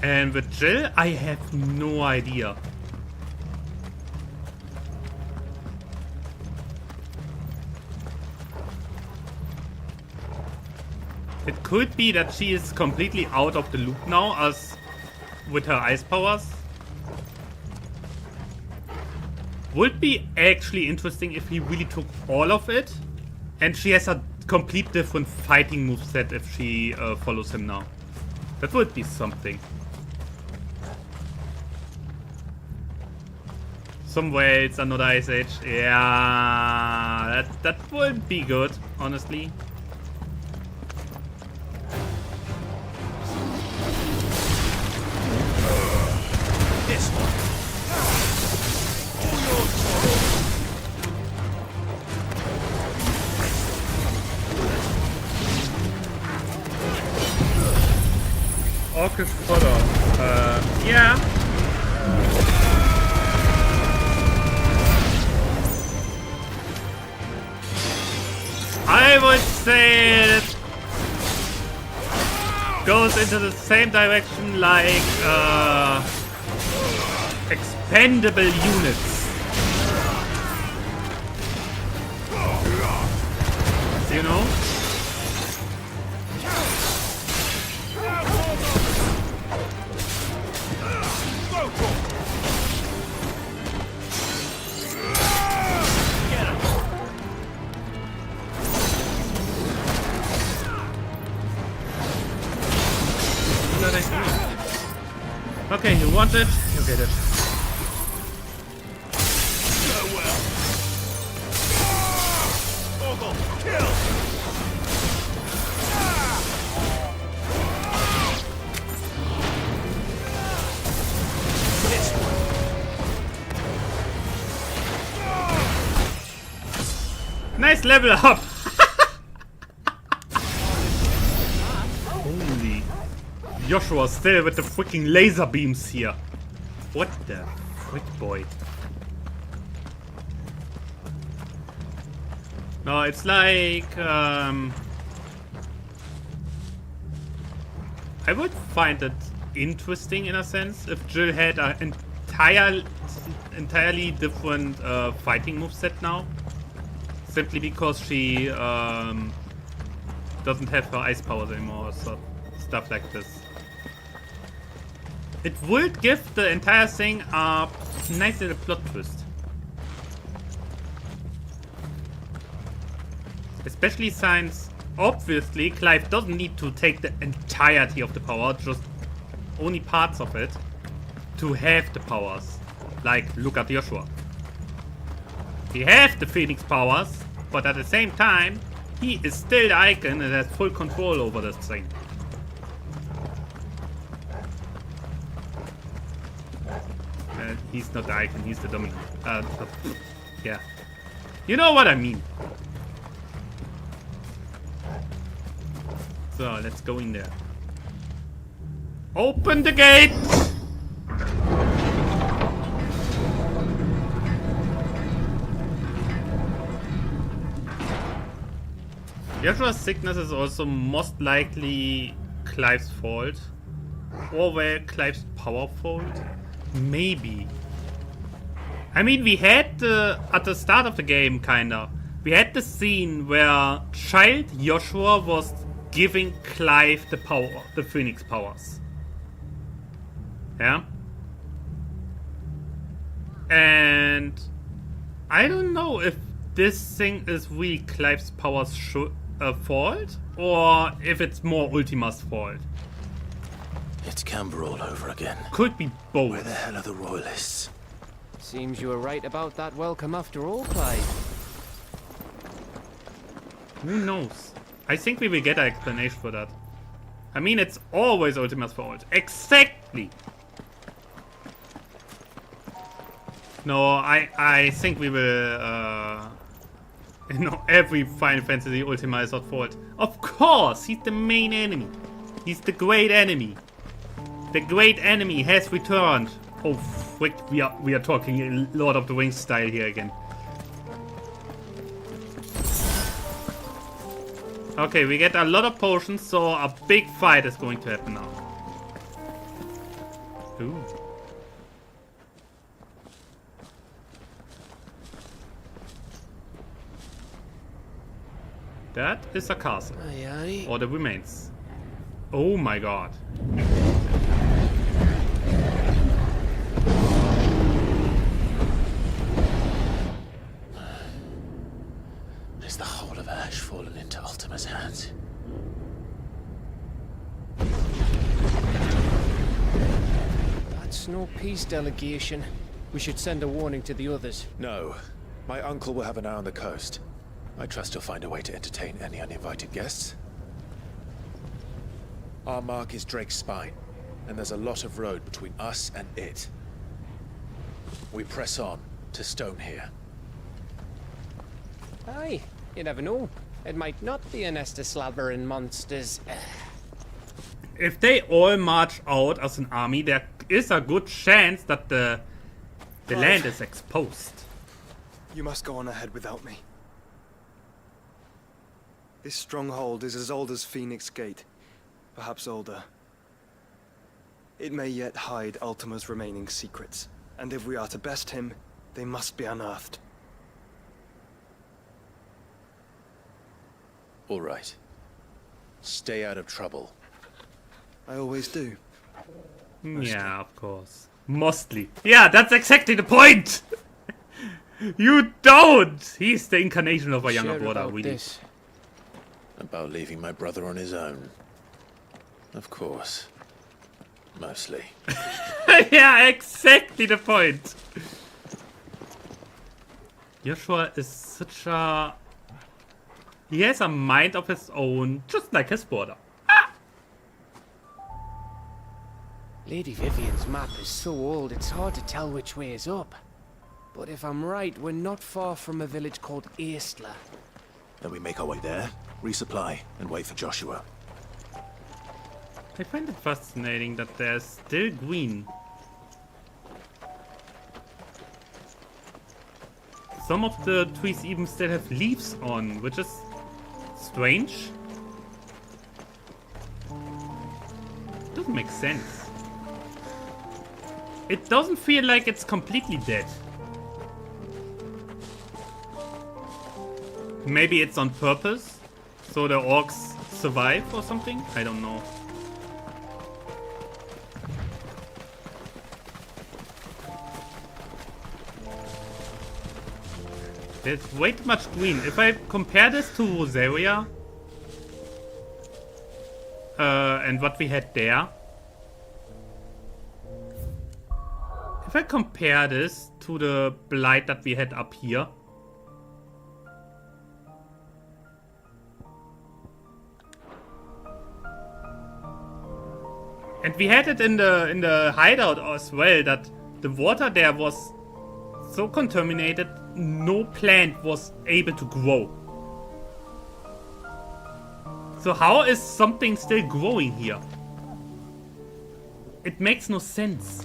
And with Jill, I have no idea. It could be that she is completely out of the loop now, as with her ice powers. Would be actually interesting if he really took all of it, and she has a complete different fighting moveset if she follows him now. That would be something. Somewhere it's another Ice Age. Yeah, that would be good, honestly. This one. Orcus Fodder. Yeah. I would say it goes into the same direction like expendable units. You know? Okay, you want it? You get it. Kill! Nice level up! Holy. Joshua still with the freaking laser beams here. What the frick, boy? No, it's like I would find it interesting in a sense if Jill had an entirely different fighting moveset now. Simply because she doesn't have her ice powers anymore, so stuff like this. It would give the entire thing a nice little plot twist. Especially since, obviously, Clive doesn't need to take the entirety of the power, just only parts of it, to have the powers. Like, look at Joshua. He has the Phoenix powers, but at the same time, he is still the icon and has full control over this thing. He's not the icon, he's the dominant. Yeah. You know what I mean. So, let's go in there. Open the gate! Joshua's sickness is also most likely Clive's fault. Or were Clive's power fault? Maybe. I mean, we had at the start of the game, kinda, we had the scene where child Joshua was giving Clive the power, the Phoenix powers. Yeah? And I don't know if this thing is really Clive's Powers' fault, or if it's more Ultima's fault. It's Camber all over again. Could be both. Where the hell are the royalists? Seems you were right about that welcome after all, Clive. Who knows? I think we will get an explanation for that. I mean, it's always Ultima's fault. Exactly! No, I think we will, you know, every Final Fantasy Ultima is at fault. Of course! He's the main enemy. He's the great enemy. The great enemy has returned. Oh, frick, we are talking Lord of the Rings style here again. Okay, we get a lot of potions, so a big fight is going to happen now. Ooh. That is a castle. Aye, aye. Or the remains. Oh my god. Is the whole of Ash fallen into Ultima's hands? That's no peace delegation. We should send a warning to the others. No. My uncle will have an eye on the coast. I trust he'll find a way to entertain any uninvited guests. Our mark is Drake's Spine, and there's a lot of road between us and it. We press on to Stone here. Aye, you never know. It might not be a nest of slabbering monsters. If they all march out as an army, there is a good chance that the land is exposed. You must go on ahead without me. This stronghold is as old as Phoenix Gate, perhaps older. It may yet hide Ultima's remaining secrets, and if we are to best him, they must be unearthed. All right. Stay out of trouble. I always do. Yeah, of course. Mostly. Yeah, that's exactly the point! You don't! He's the incarnation of a younger brother, really. This. About leaving my brother on his own. Of course. Mostly. Yeah, exactly the point. Joshua is such a... He has a mind of his own, just like his brother. Lady Vivian's map is so old it's hard to tell which way is up. But if I'm right, we're not far from a village called Eastla. Then we make our way there, resupply, and wait for Joshua. I find it fascinating that there's still green. Some of the trees even still have leaves on, which is strange. Doesn't make sense. It doesn't feel like it's completely dead. Maybe it's on purpose, so the orcs survive or something? I don't know. There's way too much green. If I compare this to Rosaria, and what we had there, if I compare this to the blight that we had up here, and we had it in the hideout as well, that the water there was so contaminated, no plant was able to grow. So how is something still growing here? It makes no sense.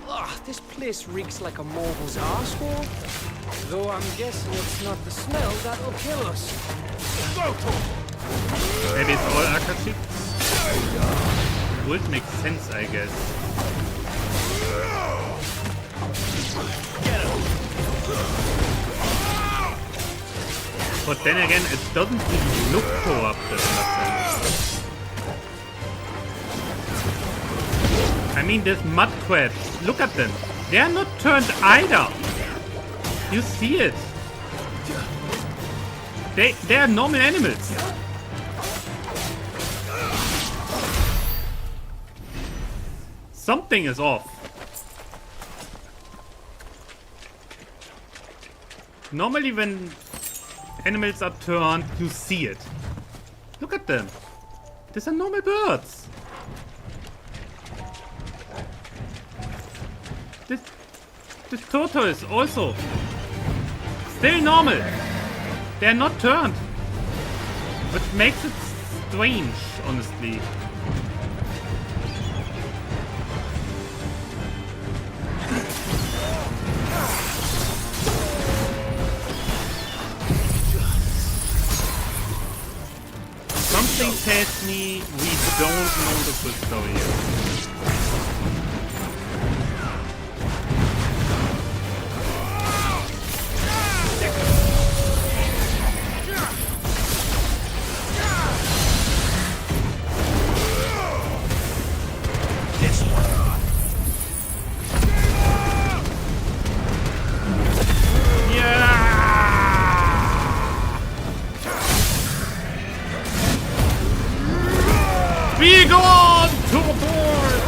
Ugh, this place reeks like a Morgul's arsehole. Though I'm guessing it's not the smell that'll kill us. Maybe it's all Akashi? Would make sense, I guess. But then again, it doesn't really look corrupted in that sense. I mean, this mud crabs. Look at them. They are not turned either. You see it. They are normal animals. Something is off. Normally when animals are turned, you see it. Look at them. These are normal birds. This tortoise also. Still normal. They are not turned. Which makes it strange, honestly. Something tells me we don't know the full story yet. Be gone to the board!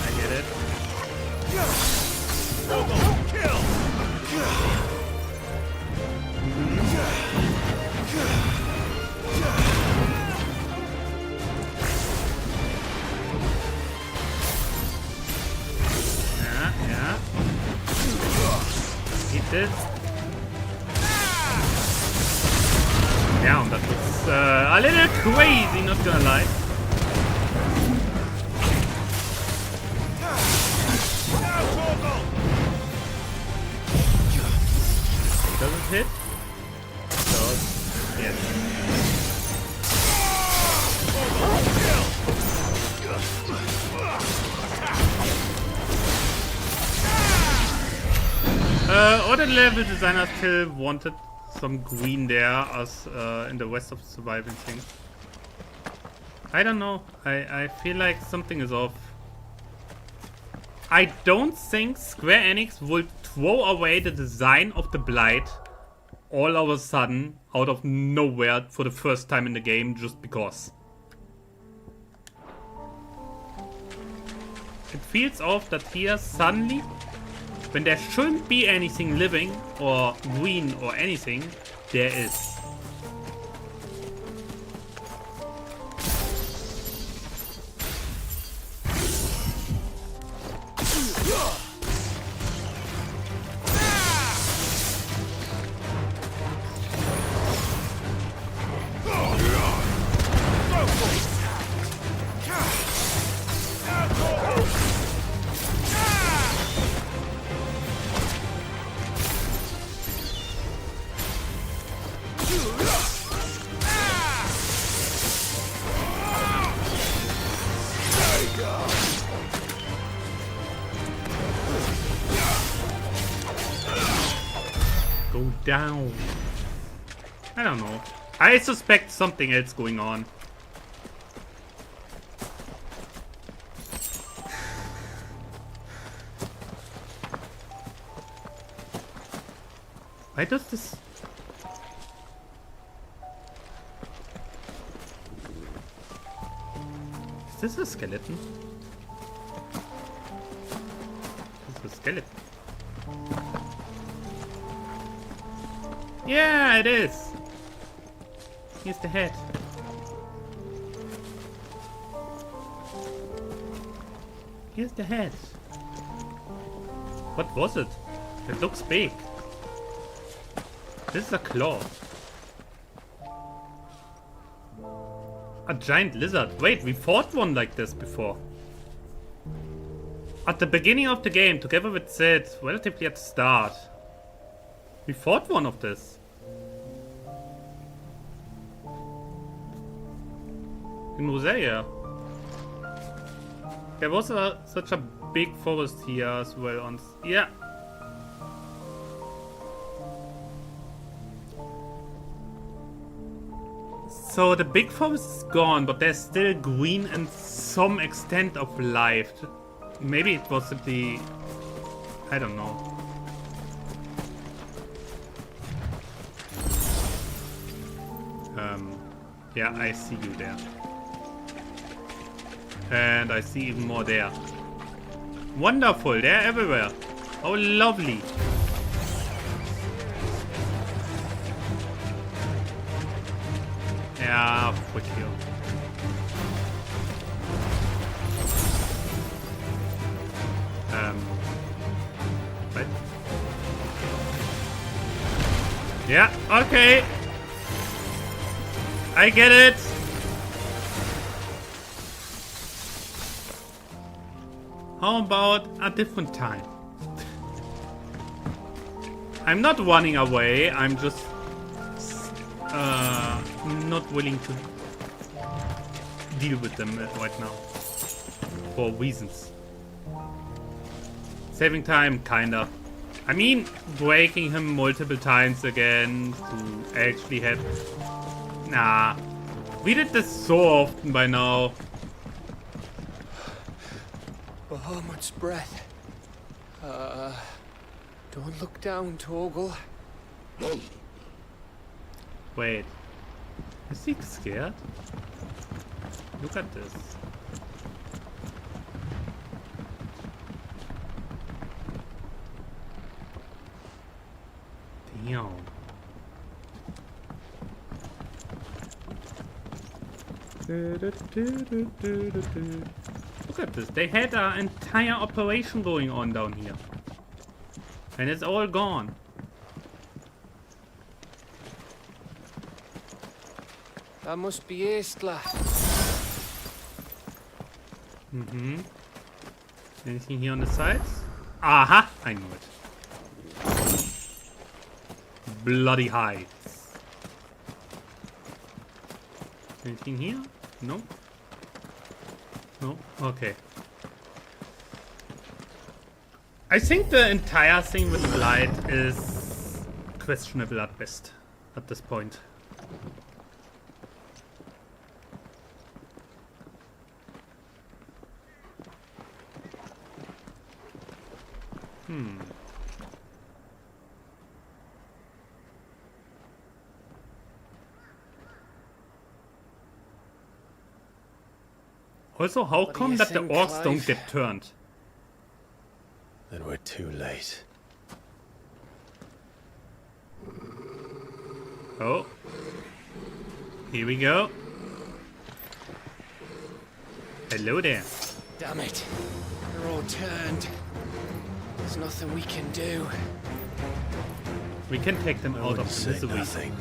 I get it. Yeah. Eat this. Down, that was a little crazy, not gonna lie. Does it hit? Does. Yes. Other level designers still wanted some green there as in the rest of the surviving thing. I don't know. I feel like something is off. I don't think Square Enix will throw away the design of the Blight all of a sudden out of nowhere for the first time in the game just because. It feels off that here suddenly, when there shouldn't be anything living or green or anything, there is. Go down. I don't know. I suspect something else going on. Why does this... Is this a skeleton? This is a skeleton. Yeah, it is. Here's the head. Here's the head. What was it? It looks big. This is a claw. A giant lizard. Wait, we fought one like this before. At the beginning of the game, together with Zed, relatively at the start. We fought one of this. In Rosaria. There was such a big forest here as well. Yeah. So the big forest is gone, but there's still green and some extent of life. Maybe it was simply... I don't know. Yeah, I see you there. And I see even more there. Wonderful, they're everywhere. Oh, lovely. Yeah, frick you. What? Yeah, okay. I get it. How about a different time? I'm not running away, I'm just not willing to deal with them right now. For reasons. Saving time, kinda. I mean, breaking him multiple times again to actually have... Nah. We did this so often by now. Bahamut's breath. Don't look down, Torgal. Wait. Is he scared? Look at this. Damn. Look at this. They had an entire operation going on down here. And it's all gone. That must be Aistla. Mm-hmm. Anything here on the sides? Aha! I knew it. Bloody hides. Anything here? No? No? Okay. I think the entire thing with the light is questionable at best at this point. Also, how come that the orcs don't get turned? Then we're too late. Oh. Here we go. Hello there. Damn it. They're all turned. There's nothing we can do. We can take them out of the misery. Nothing.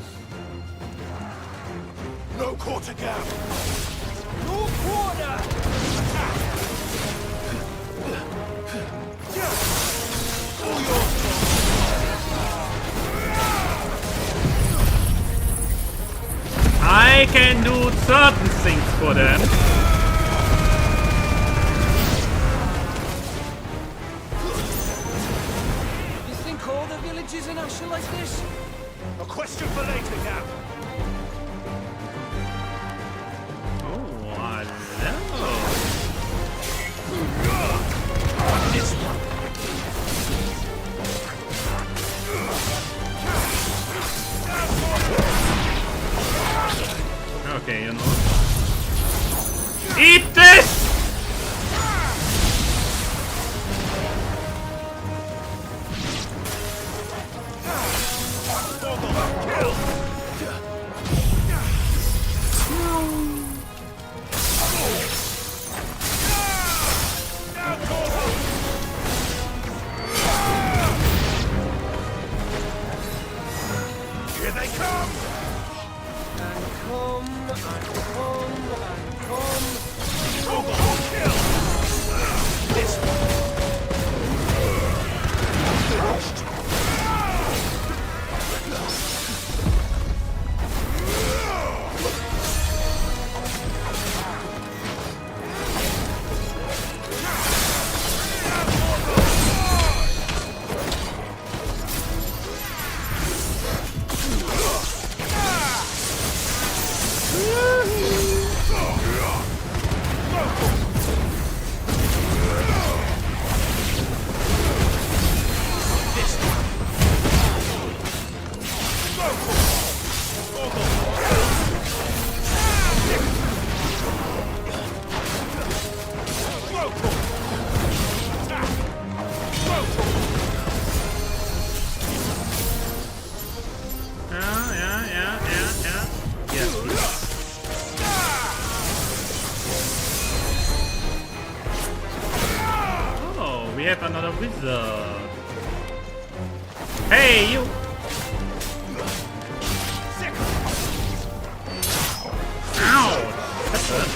No quarter gap! No quarter! I can do certain things for them. You think all the villages in Asher like this? A question for later, Gap. Oh, hello. This one. Okay, you know. Eat this! Here they come! And come, and come, and come. Overhaul kill! This one. We have another wizard. Hey, you! Ow! That's good.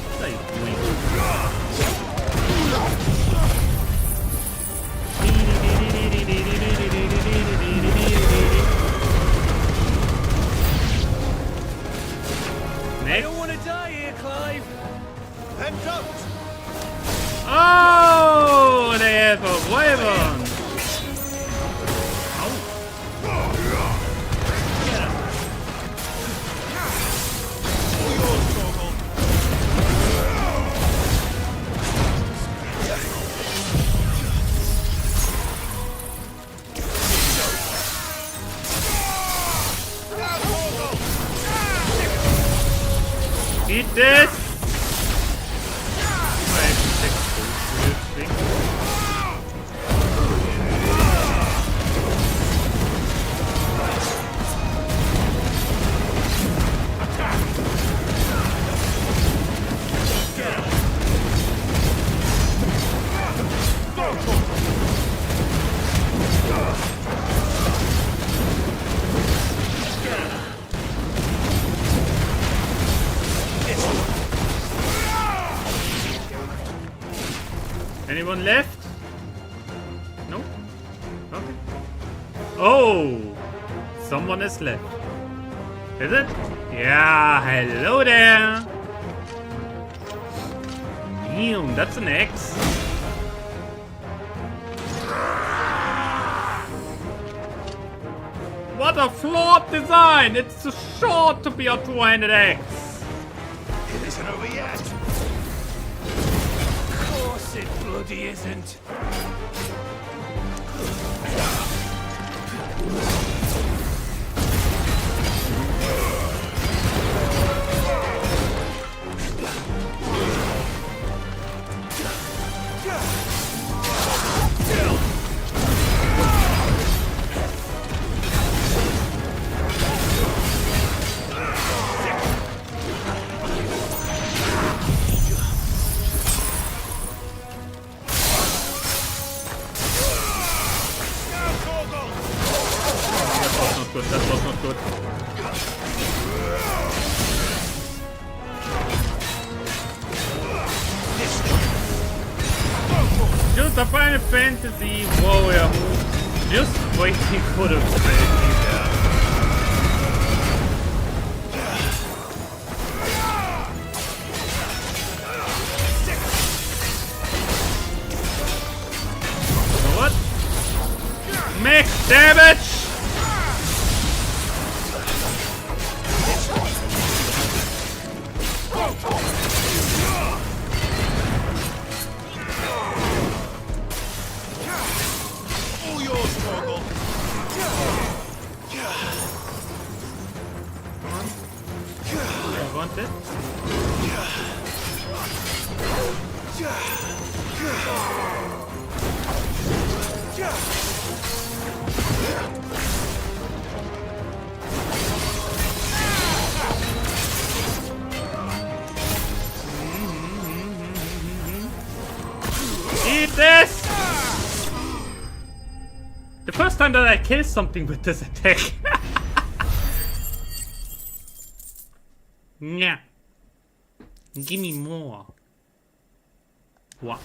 What are you doing? Next. I don't want to die here, Clive. Then don't. Oh, they have a wyvern. Eat this. Anyone left? No? Okay. Oh! Someone is left. Is it? Yeah, hello there! Damn, that's an X. What a flawed design! It's too short to be a two-handed X. It isn't over yet. It bloody isn't. That was not good. Just a Final Fantasy warrior move. Just waiting for the ability there. What? Max damage! Eat this! The first time that I kill something with this attack. Yeah. Give me more. What?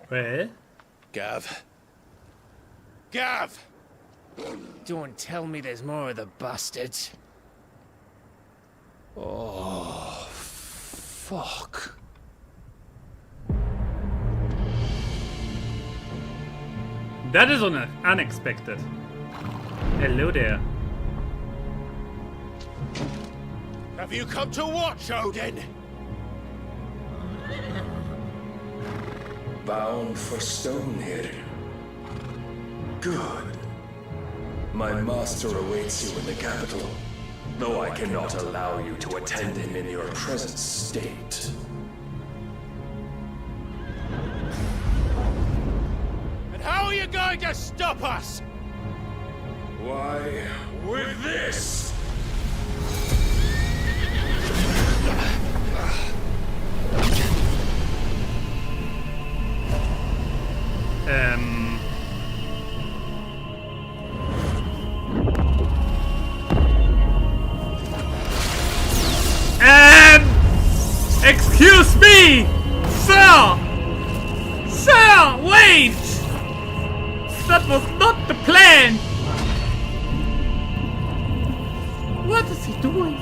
Well? Gav. Gav! Don't tell me there's more of the bastards. Oh, Fuck. That is unexpected. Hello there. Have you come to watch, Odin? Bound for Stonehill. Good. My master awaits you in the capital, though I cannot allow you to attend him in your present state. And how are you going to stop us? Why, with this! Excuse me! Sir! Sir, wait! That was not the plan! What is he doing?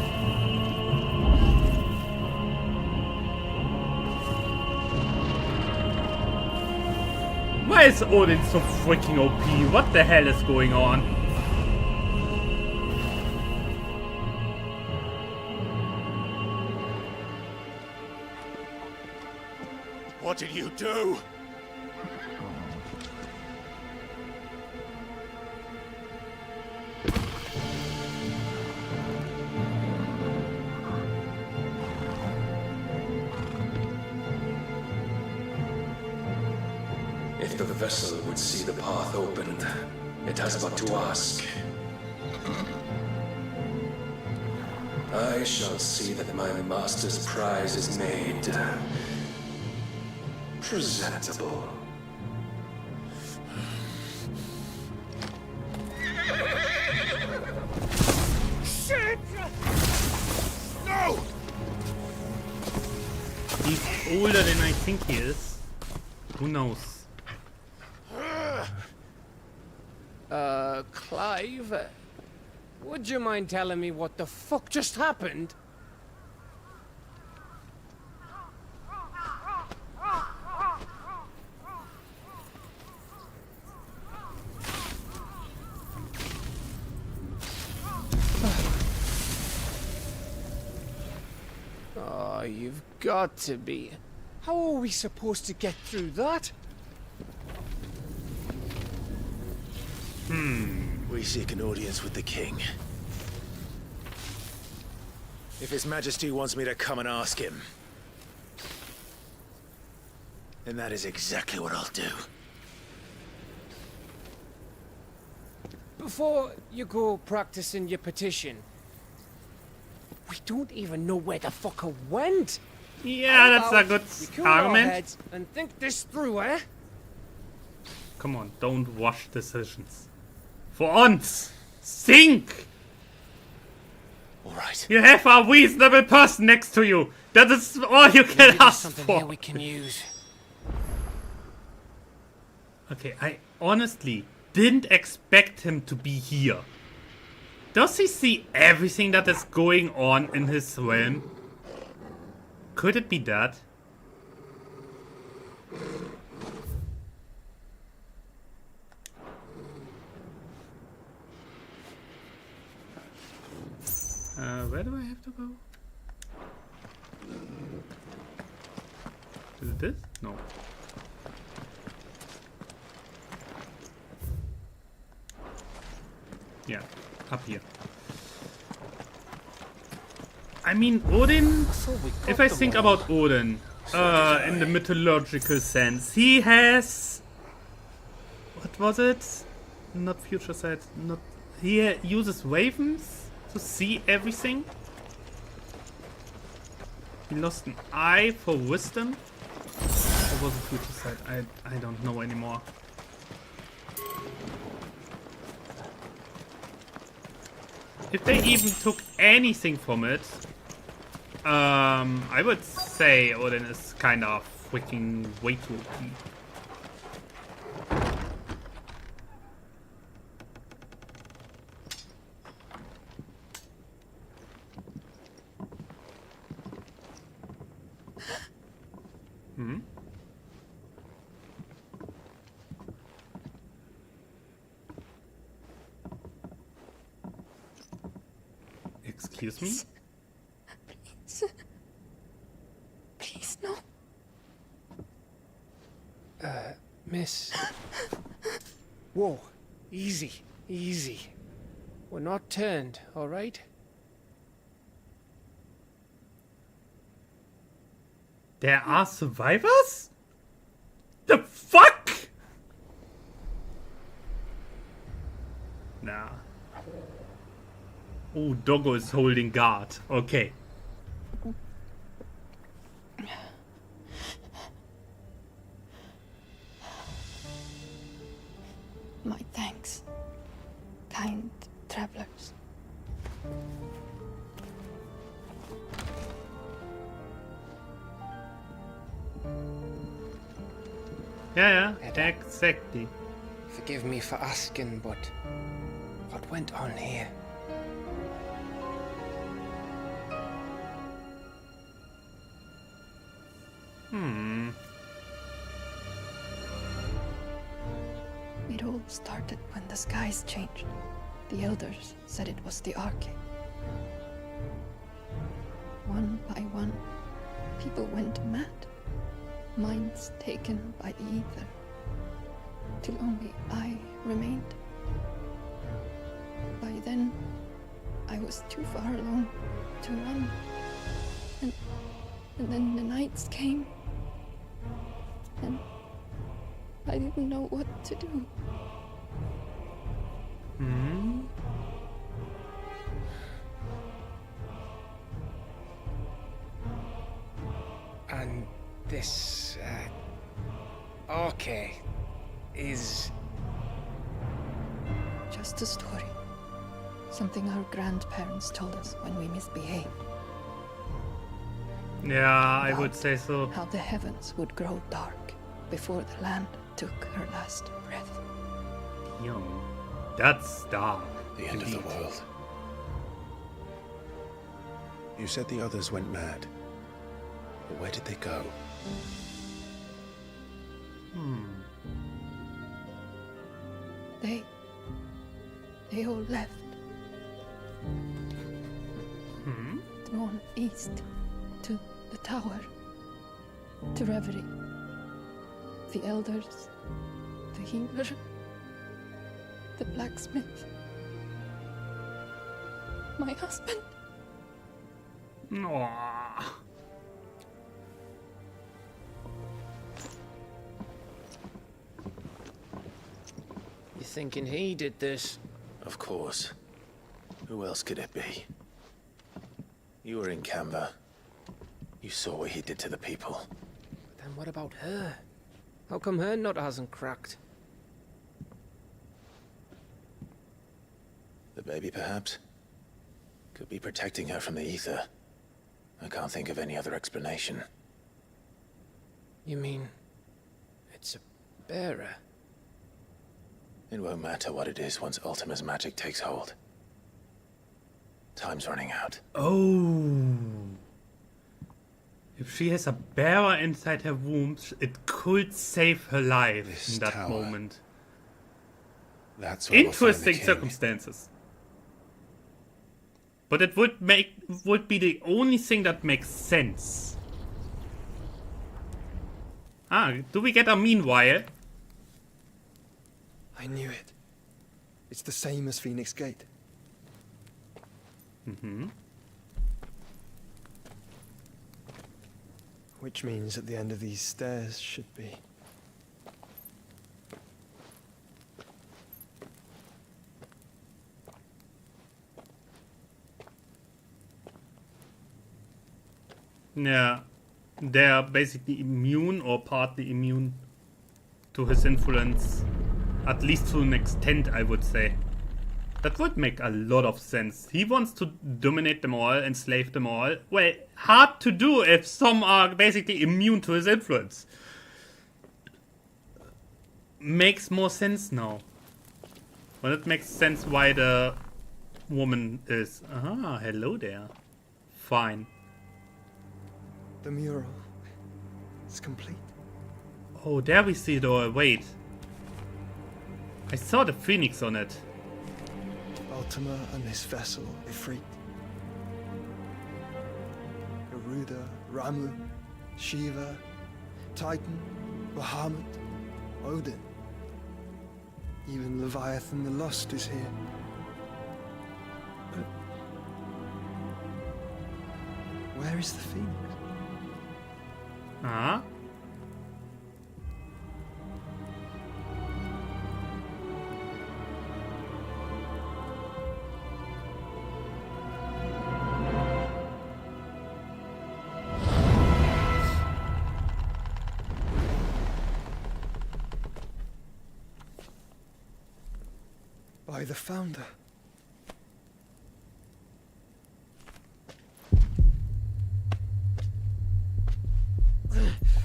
Why is Odin so freaking OP? What the hell is going on? What did you do? If the vessel would see the path opened, it has but to ask. I shall see that my master's prize is made presentable. Shit! No! He's older than I think he is. Who knows? Clive? Would you mind telling me what the fuck just happened? Oh, you've got to be. How are we supposed to get through that? We seek an audience with the king. If His Majesty wants me to come and ask him, then that is exactly what I'll do. Before you go practicing your petition, we don't even know where the fucker went. Yeah, that's a good we cool our argument. heads and think this through, eh? Come on, don't rush decisions. For once, think! Alright. You have a reasonable person next to you. That is all you can Maybe there's ask something for. here we can use. Okay, I honestly didn't expect him to be here. Does he see everything that is going on in his realm? Could it be that? Where do I have to go? Is it this? No. Yeah, up here. I mean, Odin, if I think about Odin, in the mythological sense, he has... What was it? Not future sight, not... He uses ravens to see everything. He lost an eye for wisdom. Or was it future sight? I don't know anymore. If they even took anything from it, I would say Odin is kind of freaking way too OP. Hmm? Excuse me? Please. Please, no. Miss. Whoa. Easy. Easy. We're not turned, alright? There are survivors? The fuck? Nah. Oh, Doggo is holding guard. Okay. My thanks, kind travelers. Yeah, exactly. Forgive me for asking, but what went on here? It all started when the skies changed. The elders said it was the Arche. One by one, people went mad. Minds taken by the ether. Till only I remained. By then, I was too far along to run. And then the nights came. And I didn't know what to do. Hmm? And this, Arche is... Just a story. Something our grandparents told us when we misbehaved. Yeah, I would say so. How the heavens would grow dark before the land took her last breath. Young. That's dark. The end of the world. You said the others went mad. But where did they go? They all left. Drawn east to the tower. To Reverie. The elders. The healer. The blacksmith. My husband. Aww. You thinking he did this? Of course. Who else could it be? You were in Canva. You saw what he did to the people. Then what about her? How come her nut hasn't cracked? The baby, perhaps? Could be protecting her from the ether. I can't think of any other explanation. You mean... it's a bearer? It won't matter what it is once Ultima's magic takes hold. Time's running out. Oh. If she has a bearer inside her womb, it could save her life in that moment. That's where we'll find the Interesting king. circumstances. But it would be the only thing that makes sense. Ah, do we get a meanwhile? I knew it. It's the same as Phoenix Gate. Which means at the end of these stairs should be... Yeah, they're basically immune or partly immune to his influence. At least to an extent, I would say. That would make a lot of sense. He wants to dominate them all, enslave them all. Well, hard to do if some are basically immune to his influence. Makes more sense now. Well, it makes sense why the woman is... Ah, hello there. Fine. The mural It's complete. Oh, there we see the door. Wait. I saw the phoenix on it. Ultima and this vessel, Ifrit. Garuda, Ramu, Shiva, Titan, Bahamut, Odin. Even Leviathan the Lost is here. But where is the phoenix? Ah. By the Founder.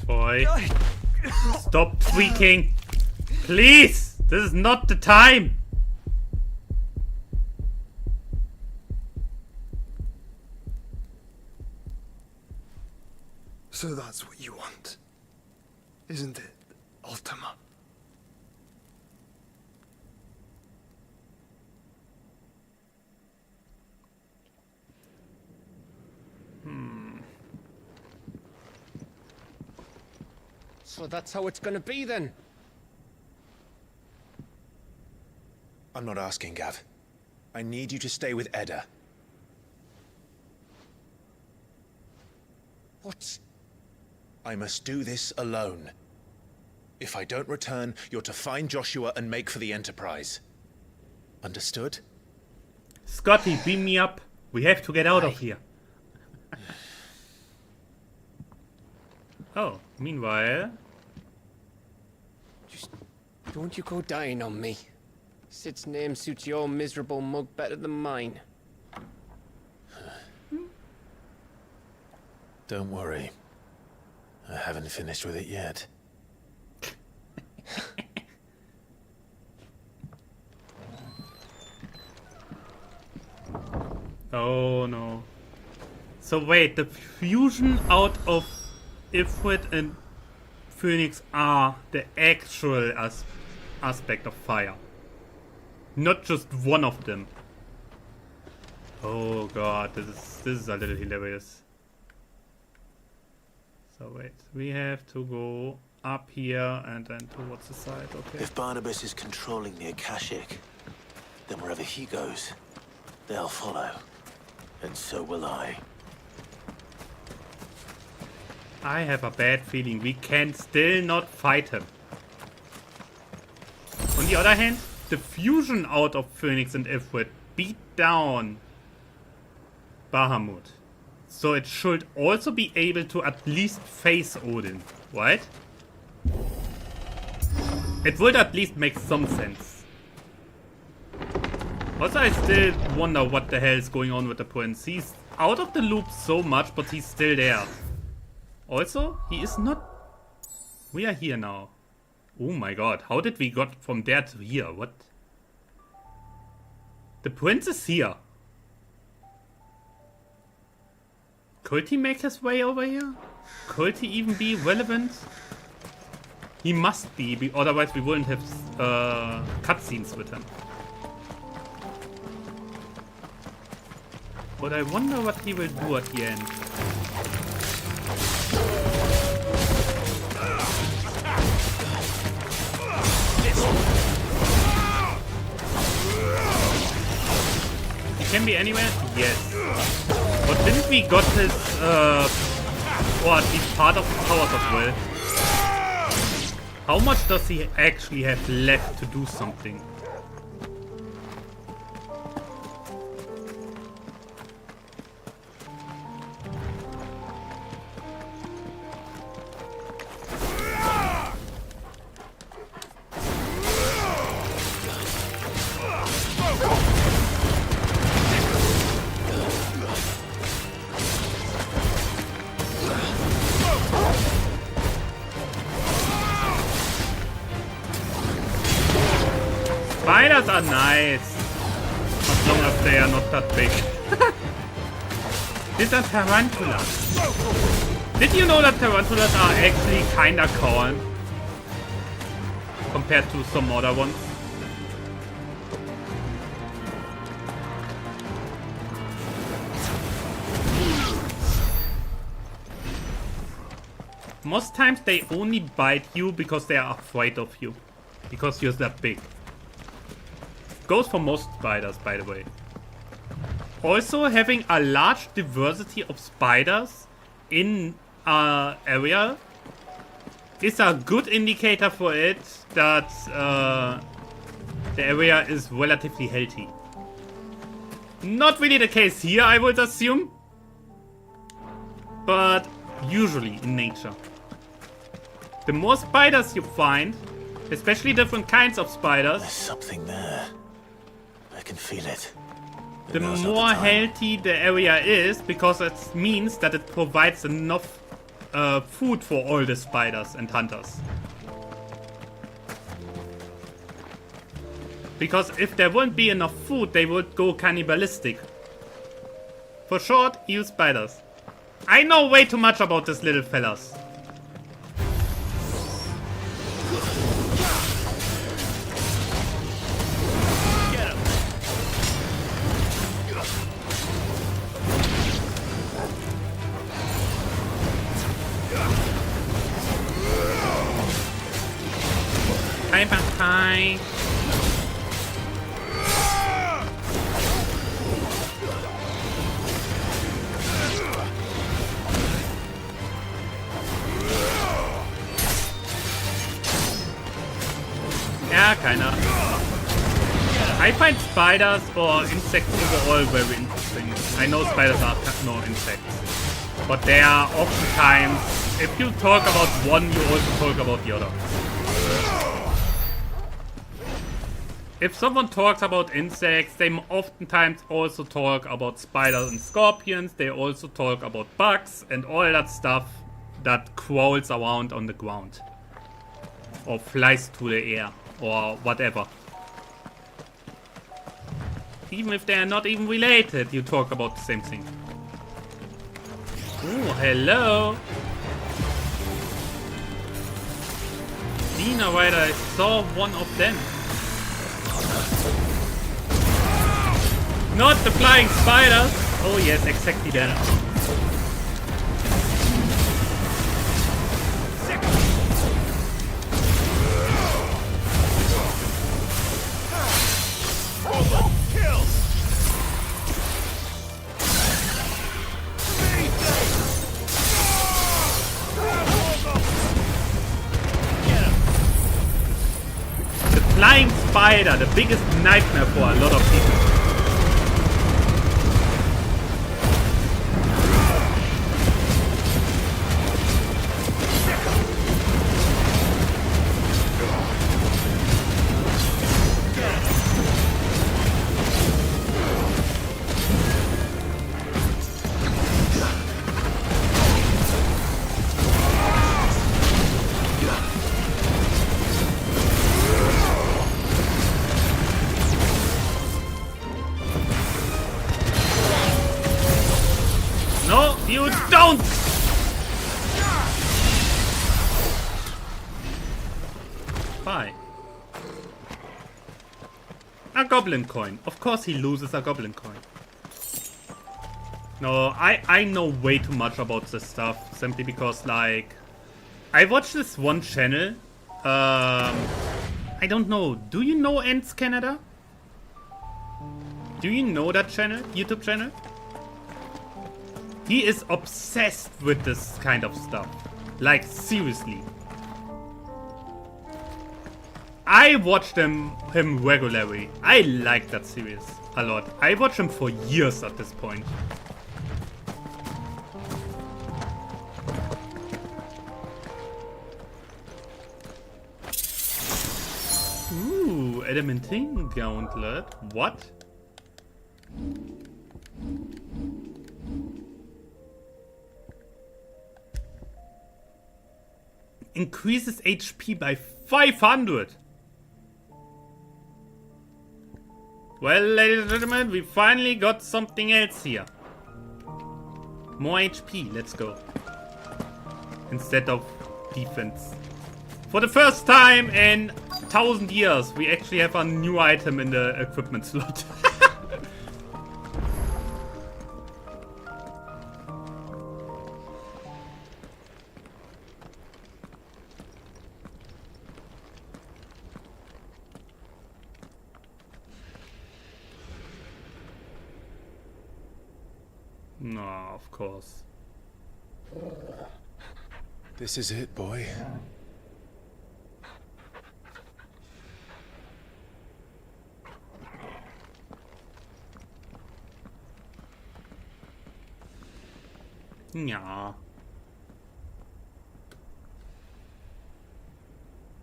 Boy. Stop tweaking. Please! This is not the time! So that's what you want, isn't it, Ultima? So that's how it's gonna be then? I'm not asking, Gav. I need you to stay with Edda. What? I must do this alone. If I don't return, you're to find Joshua and make for the Enterprise. Understood? Scotty, beam me up. We have to get out of here. Oh, meanwhile... Just don't you go dying on me. Sid's name suits your miserable mug better than mine. Don't worry. I haven't finished with it yet. Oh no. So wait, the fusion out of Ifrit and Phoenix are the actual aspect of fire. Not just one of them. Oh god, this is a little hilarious. So wait, we have to go up here and then towards the side, okay. If Barnabas is controlling the Akashic, then wherever he goes, they'll follow. And so will I. I have a bad feeling we can still not fight him. On the other hand, the fusion out of Phoenix and Ifrit beat down Bahamut. So it should also be able to at least face Odin, right? It would at least make some sense. Also, I still wonder what the hell is going on with the prince. He's out of the loop so much, but he's still there. Also, he is not... We are here now. Oh my god, how did we got from there to here? What? The prince is here. Could he make his way over here? Could he even be relevant? He must be, otherwise we wouldn't have cutscenes with him. But I wonder what he will do at the end. He can be anywhere? Yes. But didn't we got his, or at least part of his powers as well? How much does he actually have left to do something? Spiders are nice, as long as they are not that big. These are tarantulas. Did you know that tarantulas are actually kinda calm compared to some other ones? Most times they only bite you because they are afraid of you. Because you're that big. Goes for most spiders, by the way. Also, having a large diversity of spiders in an area is a good indicator for it that the area is relatively healthy. Not really the case here, I would assume. But usually in nature. The more spiders you find, especially different kinds of spiders, There's something there. I can feel it. the more healthy the area is, because it means that it provides enough food for all the spiders and hunters. Because if there won't be enough food, they would go cannibalistic. For short, use spiders. I know way too much about these little fellas. Hi. Ja, keiner. I find spiders or insects overall very interesting. I know spiders are no insects. But they are oftentimes, if you talk about one, you also talk about the other. If someone talks about insects, they oftentimes also talk about spiders and scorpions. They also talk about bugs and all that stuff that crawls around on the ground. Or flies through the air. Or whatever. Even if they are not even related, you talk about the same thing. Oh, hello. Dina, right, I saw one of them. Not the flying spiders! Oh yes, exactly that. The flying spider, the biggest nightmare for a lot of people. No, you don't! Bye. A goblin coin. Of course he loses a goblin coin. No, I know way too much about this stuff. Simply because, like... I watched this one channel. I don't know. Do you know Ents Canada? Do you know that channel? YouTube channel? He is obsessed with this kind of stuff. Like, seriously. I watched him regularly. I like that series a lot. I watched him for years at this point. Ooh, adamantine gauntlet. What? Increases HP by 500. Well, ladies and gentlemen, we finally got something else here. More HP, let's go. instead of defense. For the first time in 1,000 years, we actually have a new item in the equipment slot. No, of course. This is it, boy. Ja.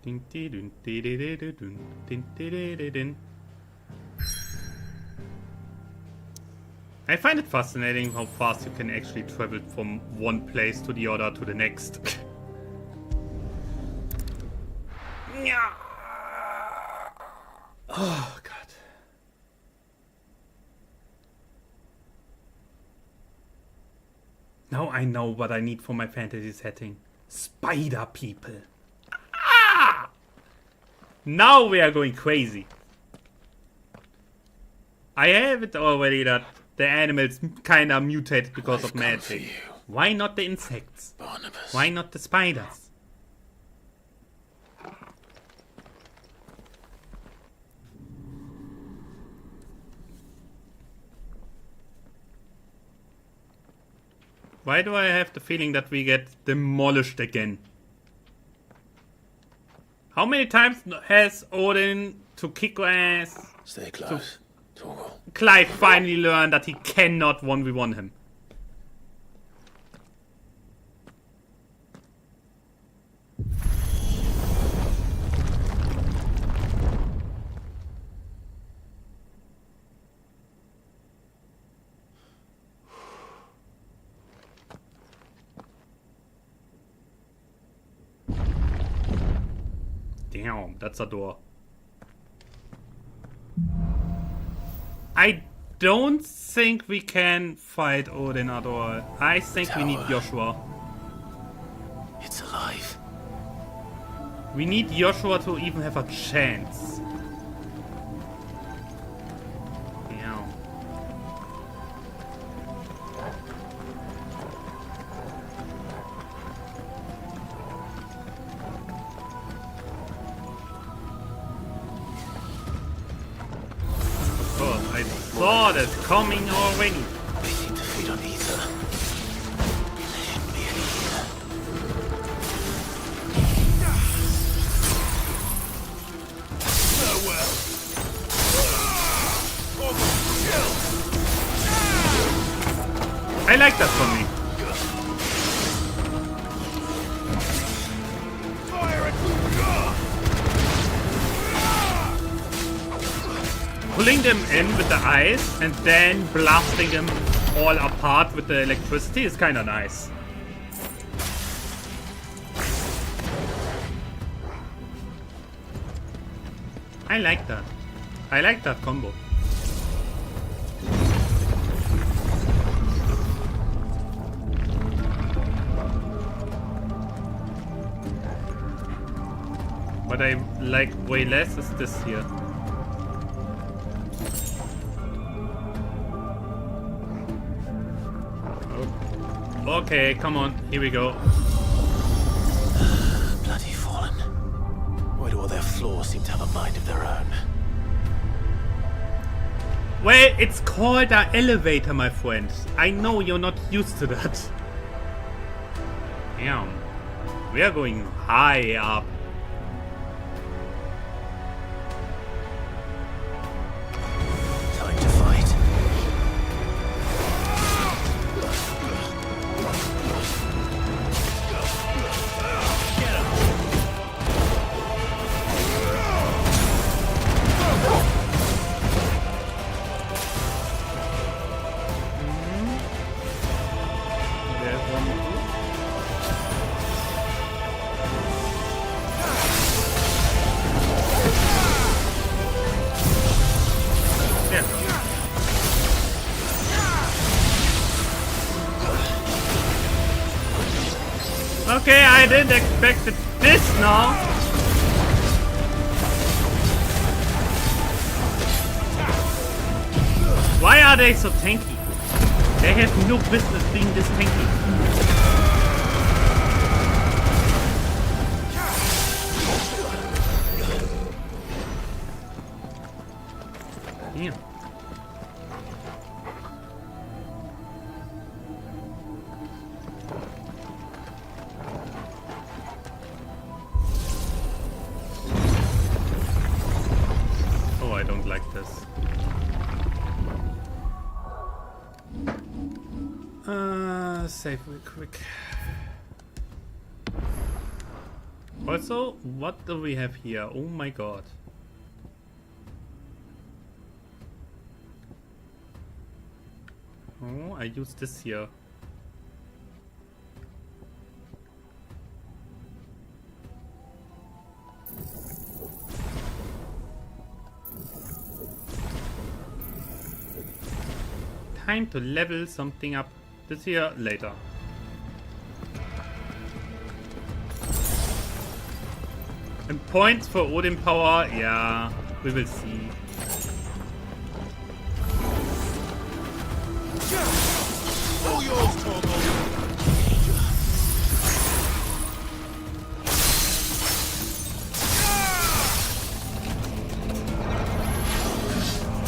Din, di, dun, di, di, di, di, dun, din, di, di, di, din. I find it fascinating how fast you can actually travel from one place to the other to the next. Oh, God. Now I know what I need for my fantasy setting. Spider people. Ah! Now we are going crazy. I have it already that the animals kinda mutate because of magic. Why not the insects? Barnabas. Why not the spiders? Why do I have the feeling that we get demolished again? How many times has Odin to kick ass? Stay close. Clive finally learned that he cannot 1v1 him. Damn, that's a door. I don't think we can fight Odin at all. I think we need Joshua. It's alive. We need Joshua to even have a chance. Yeah. I saw that coming already. They seem to feed on ether. There shouldn't be any here. Farewell. I like that for me. Pulling them in with the ice and then blasting them all apart with the electricity is kind of nice. I like that. I like that combo. What I like way less is this here. Okay, come on, here we go. Bloody fallen. Why do all their flaws seem to have a mind of their own? Well, it's called an elevator, my friend. I know you're not used to that. Damn. We are going high up. Time to fight. Okay, I didn't expect this now. Why are they so tanky? They have no business being this tanky. Damn. Oh, I don't like this. Save real quick. Also, what do we have here? Oh my god. Oh, I use this here. Time to level something up. This here later. And points for Odin power, yeah, we will see. All yours, Torgal.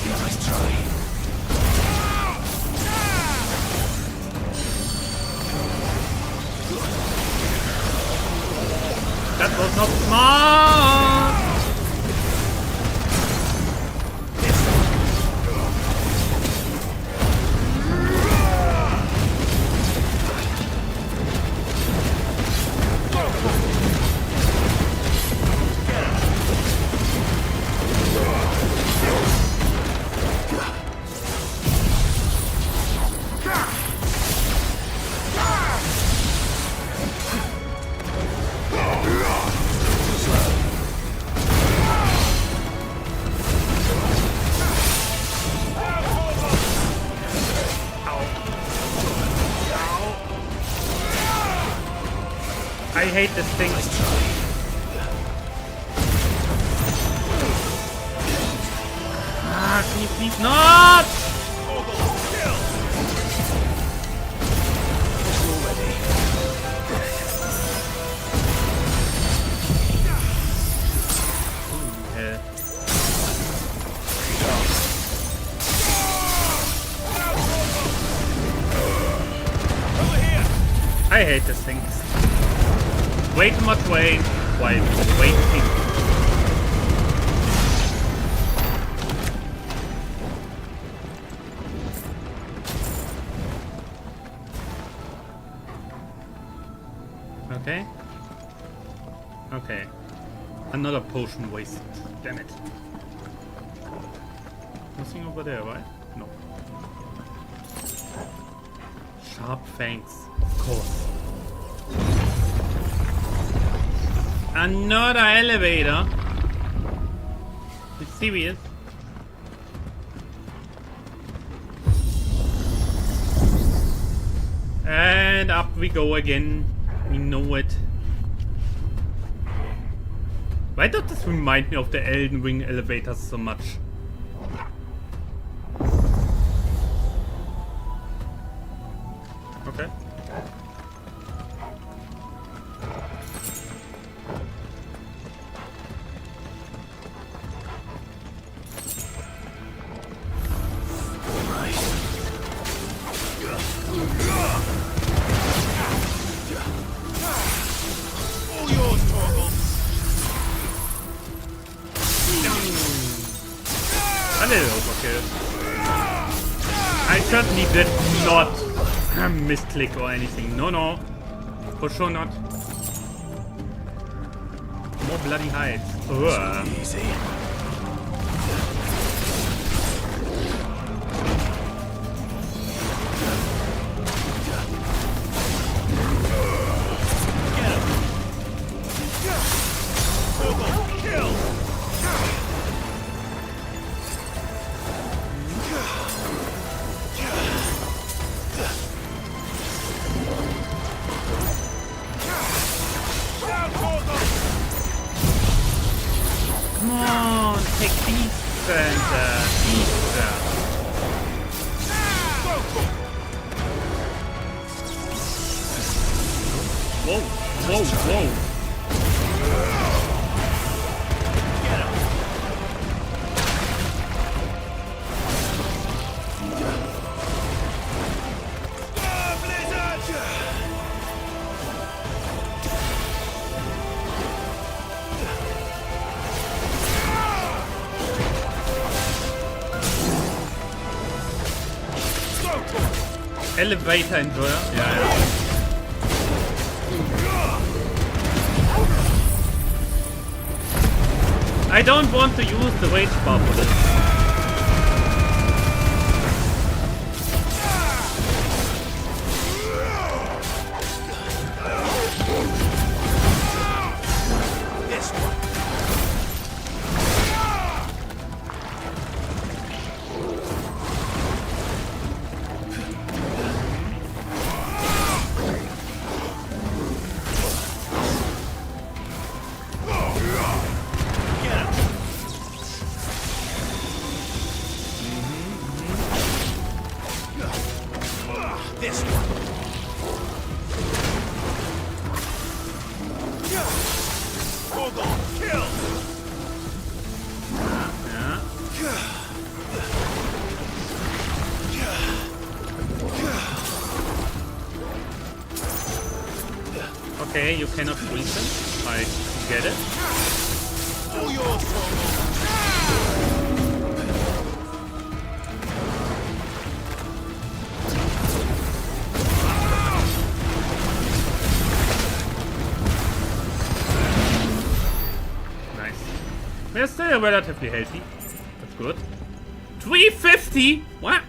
Nice try. That was not smart! I hate this thing. Ah, can you please not? I hate this thing. Way too much weight while waiting. Okay. Okay. Another potion wasted. Damn it. Nothing over there, right? No. Sharp fangs. Of course. Another elevator? You serious? And up we go again. We know it. Why does this remind me of the Elden Ring elevators so much? Okay. I certainly did not misclick or anything. No, no. For sure not. More bloody hides. Ugh. Easy. take these and these. Whoa, whoa, whoa. Elevator Enjoyer? Ja. I don't want to use the rage bar for this. Okay, you cannot freeze them. I get it. Nice. We're still relatively healthy. That's good. 350? What?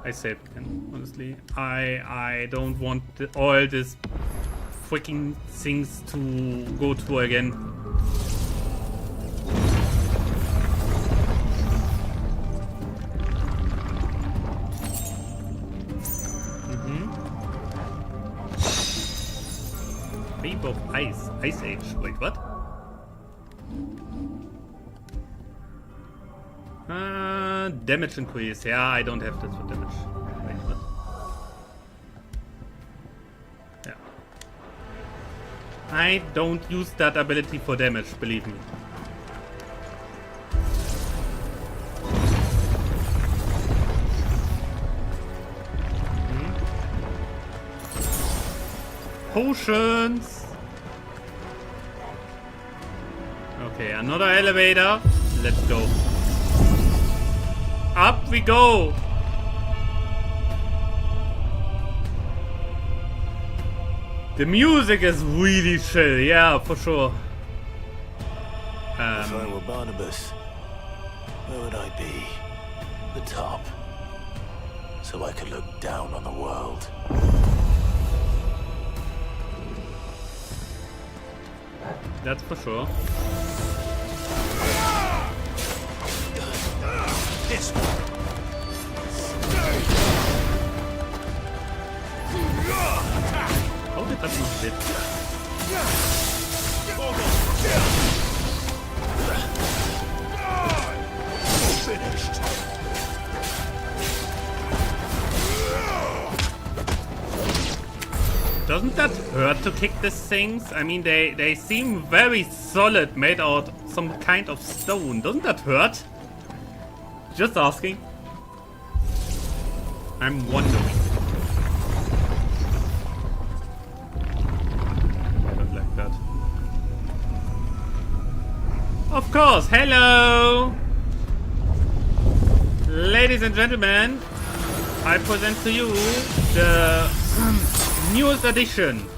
I saved again, honestly. I don't want all these freaking things to go through again. Wave of Ice. Ice Age. Wait, what? Damage increase. Yeah, I don't have that for damage. Wait, what? Yeah. I don't use that ability for damage, believe me. Potions! Okay, another elevator. Let's go. Up we go! The music is really chill, yeah, for sure. If I were Barnabas, where would I be? The top. So I could look down on the world. That's for sure. This How did that not hit? Finished. Doesn't that hurt to kick these things? I mean, they seem very solid, made out some kind of stone. Doesn't that hurt? Just asking. I'm wondering. I don't like that. Of course, hello! Ladies and gentlemen, I present to you the newest edition.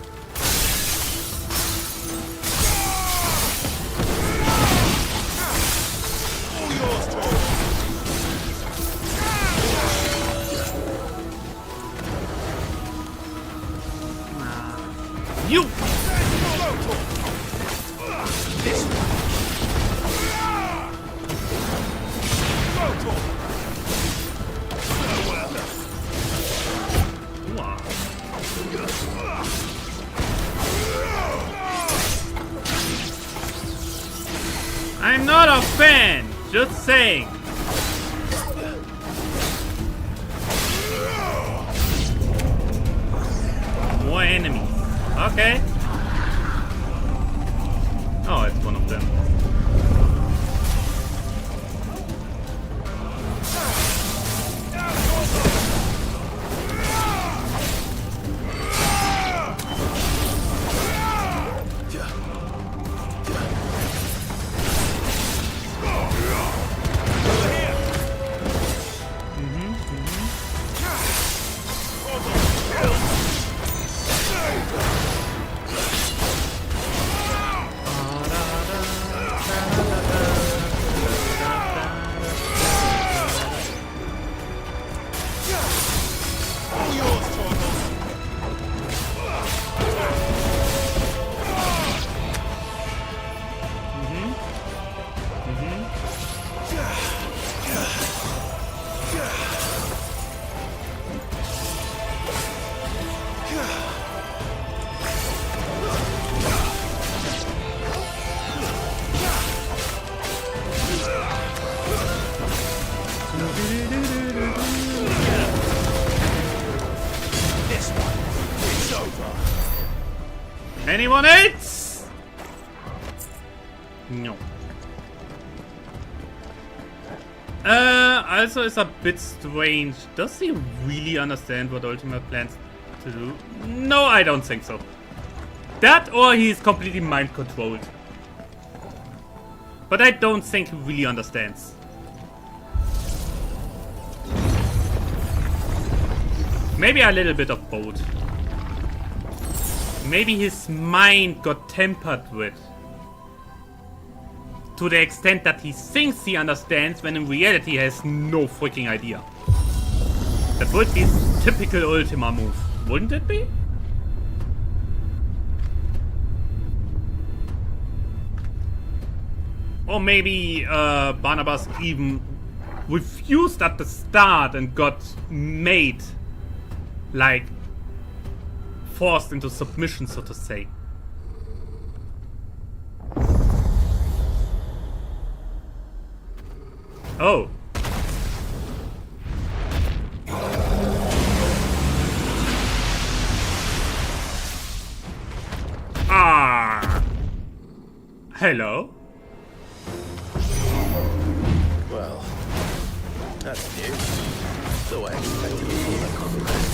You! I'm not a fan, just saying. More enemies. Okay. Oh, it's one of them. Anyone else? No. Also it's a bit strange. Does he really understand what Ultima plans to do? No, I don't think so. That or he's completely mind controlled. But I don't think he really understands. Maybe a little bit of both. Maybe his mind got tampered with. To the extent that he thinks he understands when in reality he has no freaking idea. That would be his typical Ultima move, wouldn't it be? Or maybe Barnabas even refused at the start and got made, like, forced into submission, so to say. Oh. Ah. Hello. Well, that's new. So I expected to see that compliment.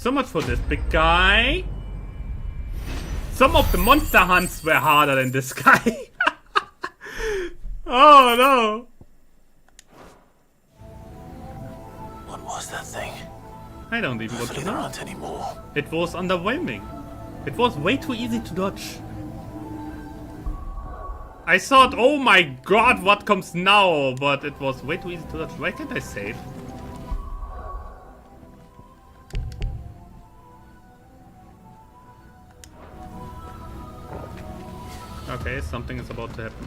So much for this big guy. Some of the monster hunts were harder than this guy. Oh no. What was that thing? I don't even want to Hopefully there know. aren't any more. It was underwhelming. It was way too easy to dodge. I thought, oh my god, what comes now? But it was way too easy to dodge. Why can't I save? Okay, something is about to happen.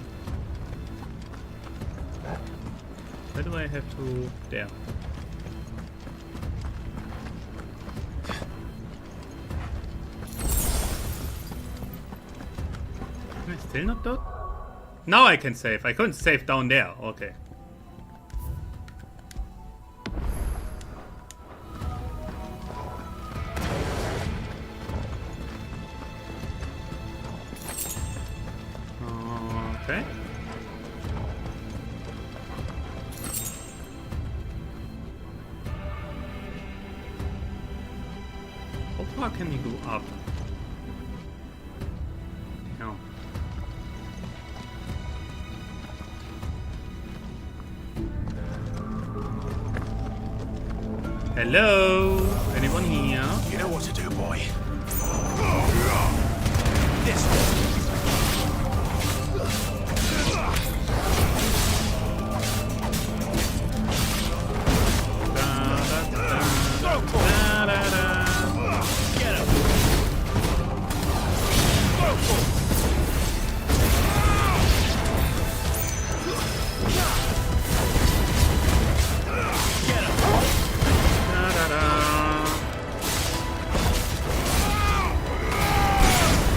Where do I have to... There. Am I still not dead? Now I can save. I couldn't save down there. Okay. Okay. How far can we go up? No. Hello? Anyone here? You know what to do, boy. This way.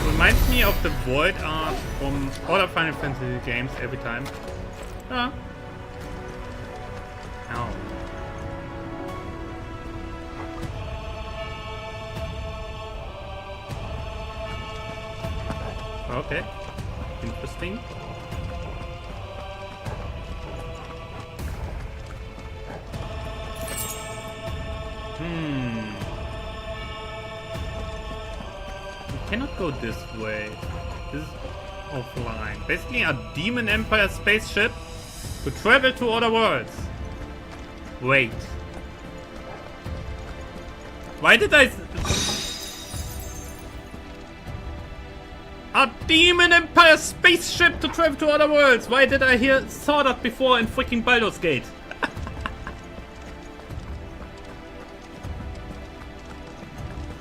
Reminds me of the Void art from other Final Fantasy games every time. Ah. Ow. Okay. Interesting. We cannot go this way. This is offline. Basically a Demon Empire spaceship to travel to other worlds. Wait. Why did I... A Demon Empire spaceship to travel to other worlds! Why did I saw that before in freaking Baldur's Gate?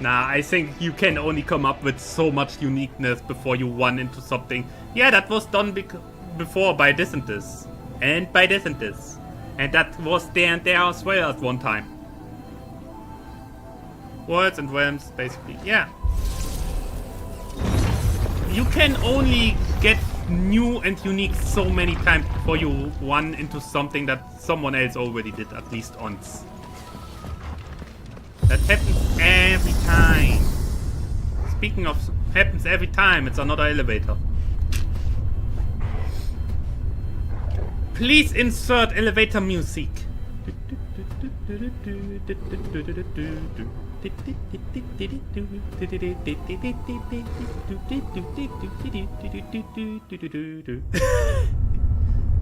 Nah, I think you can only come up with so much uniqueness before you run into something. Yeah, that was done before by this and this. And by this and this. And that was there and there as well at one time. Worlds and realms, basically. Yeah. You can only get new and unique so many times before you run into something that someone else already did at least once. That happens every time. Speaking of happens every time, it's another elevator. Please insert elevator music.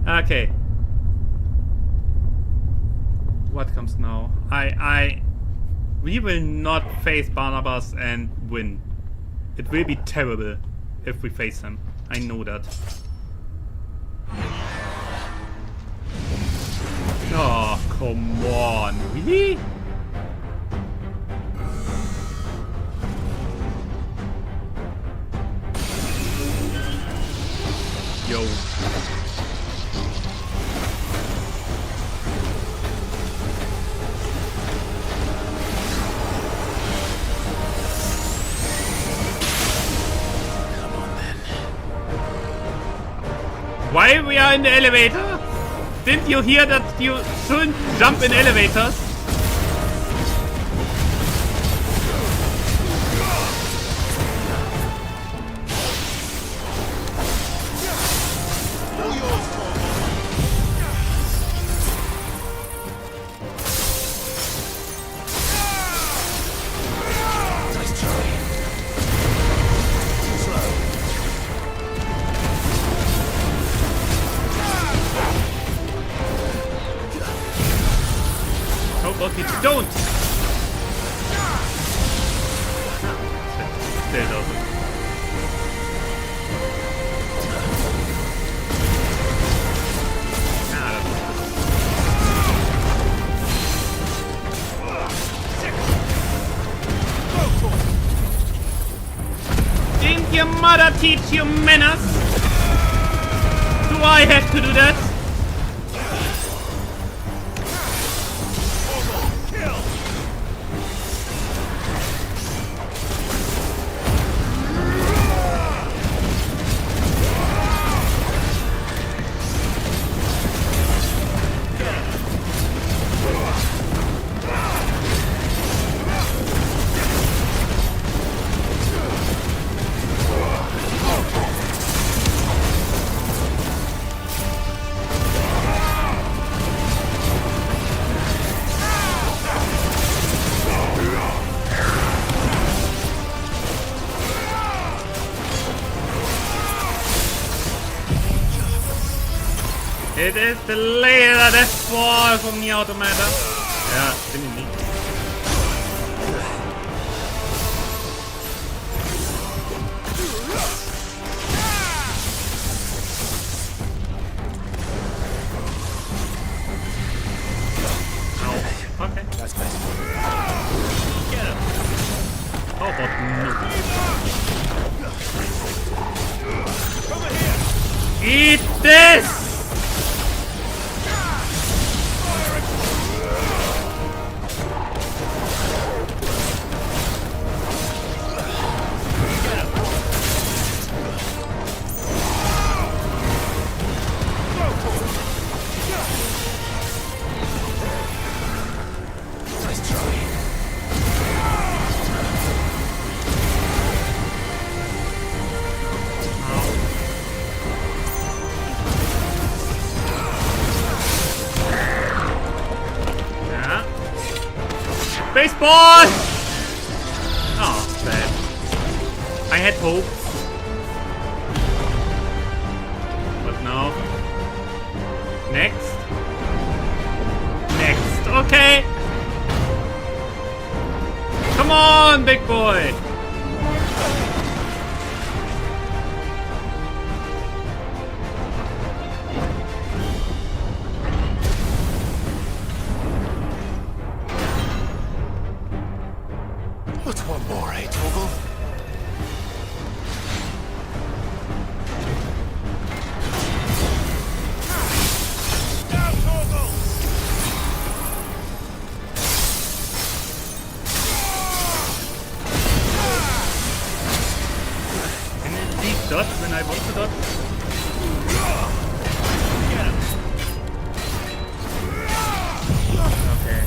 Okay. What comes now? We will not face Barnabas and win. It will be terrible if we face him. I know that. Oh, come on. Really? Yo. Why we are in the elevator? Didn't you hear that you shouldn't jump in elevators? Don't! Still doesn't. Didn't your mother teach you manners? I had to do that? It is the laser death ball from the Automata. Ja, bin ich nicht. Oh, okay. That's best. Get him. How about no? Eat this! Baseball! Oh, bad. I had hope. But no. Next. Next. Okay. Come on, big boy. What's one more, eh, Torgal? Can it leave dot when I want to dot? Okay.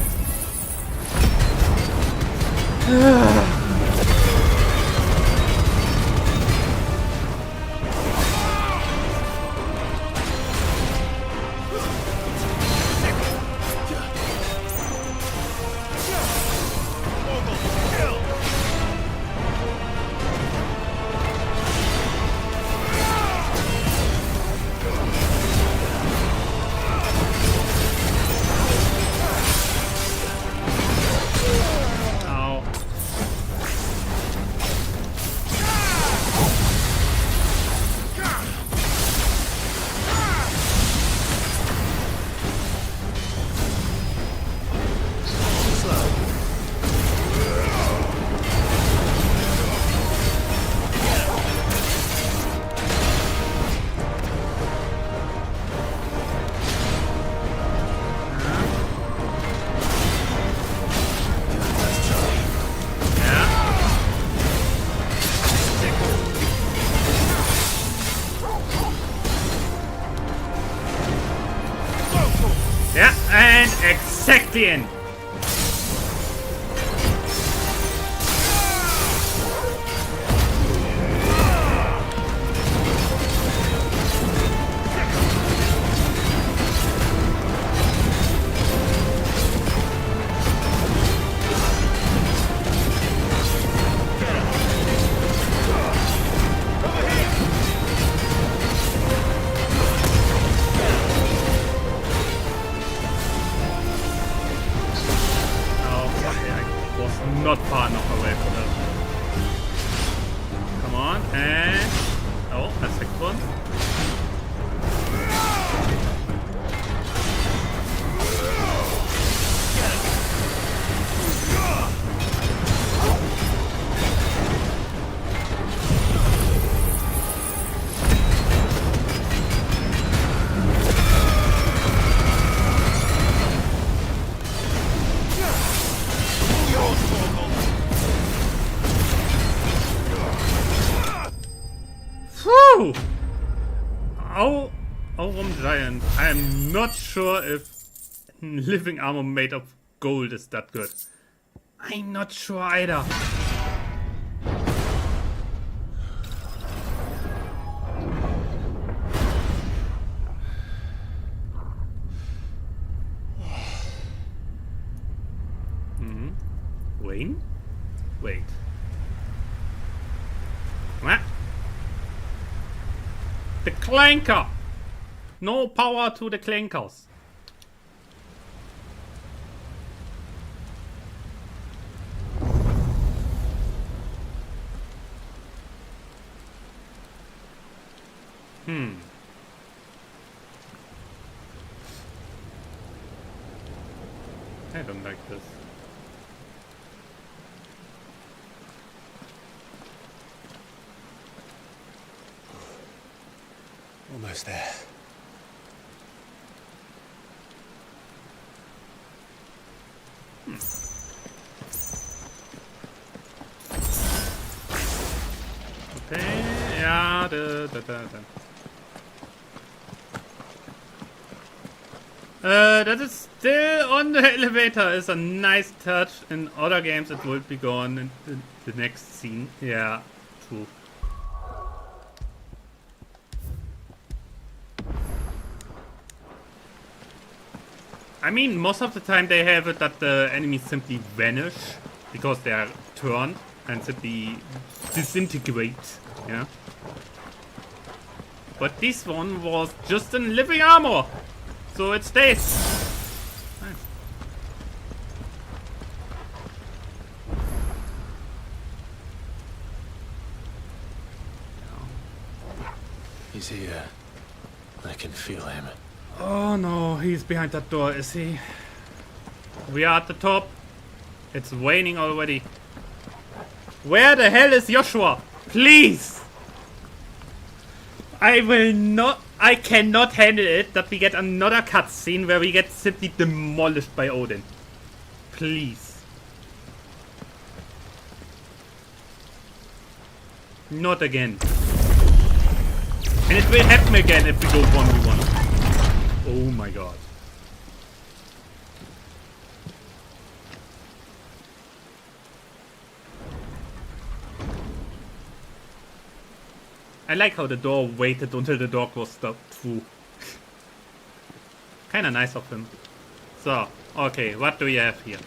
Yeah, and exactly in. Aurum Giant. I am not sure if living armor made of gold is that good. I'm not sure either. Wayne? Wait. What? The clanker! No power to the clankers. I don't like this. Almost there. Okay, yeah, that is still on the elevator. Is a nice touch. In other games it would be gone in the next scene. Yeah, true. I mean, most of the time they have it that the enemies simply vanish because they are turned and simply disintegrate, yeah. But this one was just in living armor, so it stays. Nice. He's here. I can feel him. Oh no, he's behind that door, is he? We are at the top. It's waning already. Where the hell is Joshua? Please! I cannot handle it that we get another cutscene where we get simply demolished by Odin. Please. Not again. And it will happen again if we go 1v1. Oh my god. I like how the door waited until the dog was stopped through. Kinda nice of him. So, okay, what do we have here?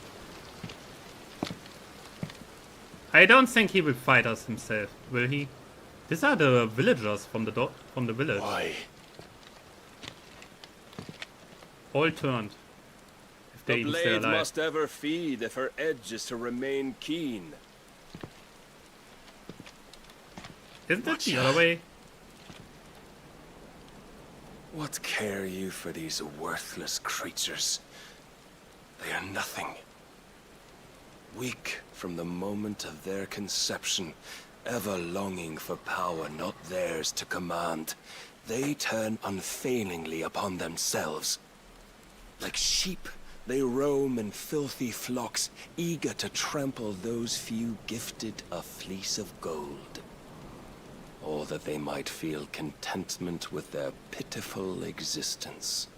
I don't think he will fight us himself, will he? These are the villagers from the village. Why? All turned. If they The stay blade alive. must ever feed if her edge is to remain keen. Isn't it the other way? What care you for these worthless creatures? They are nothing. Weak from the moment of their conception, ever longing for power not theirs to command, they turn unfailingly upon themselves. Like sheep, they roam in filthy flocks, eager to trample those few gifted a fleece of gold. Or that they might feel contentment with their pitiful existence.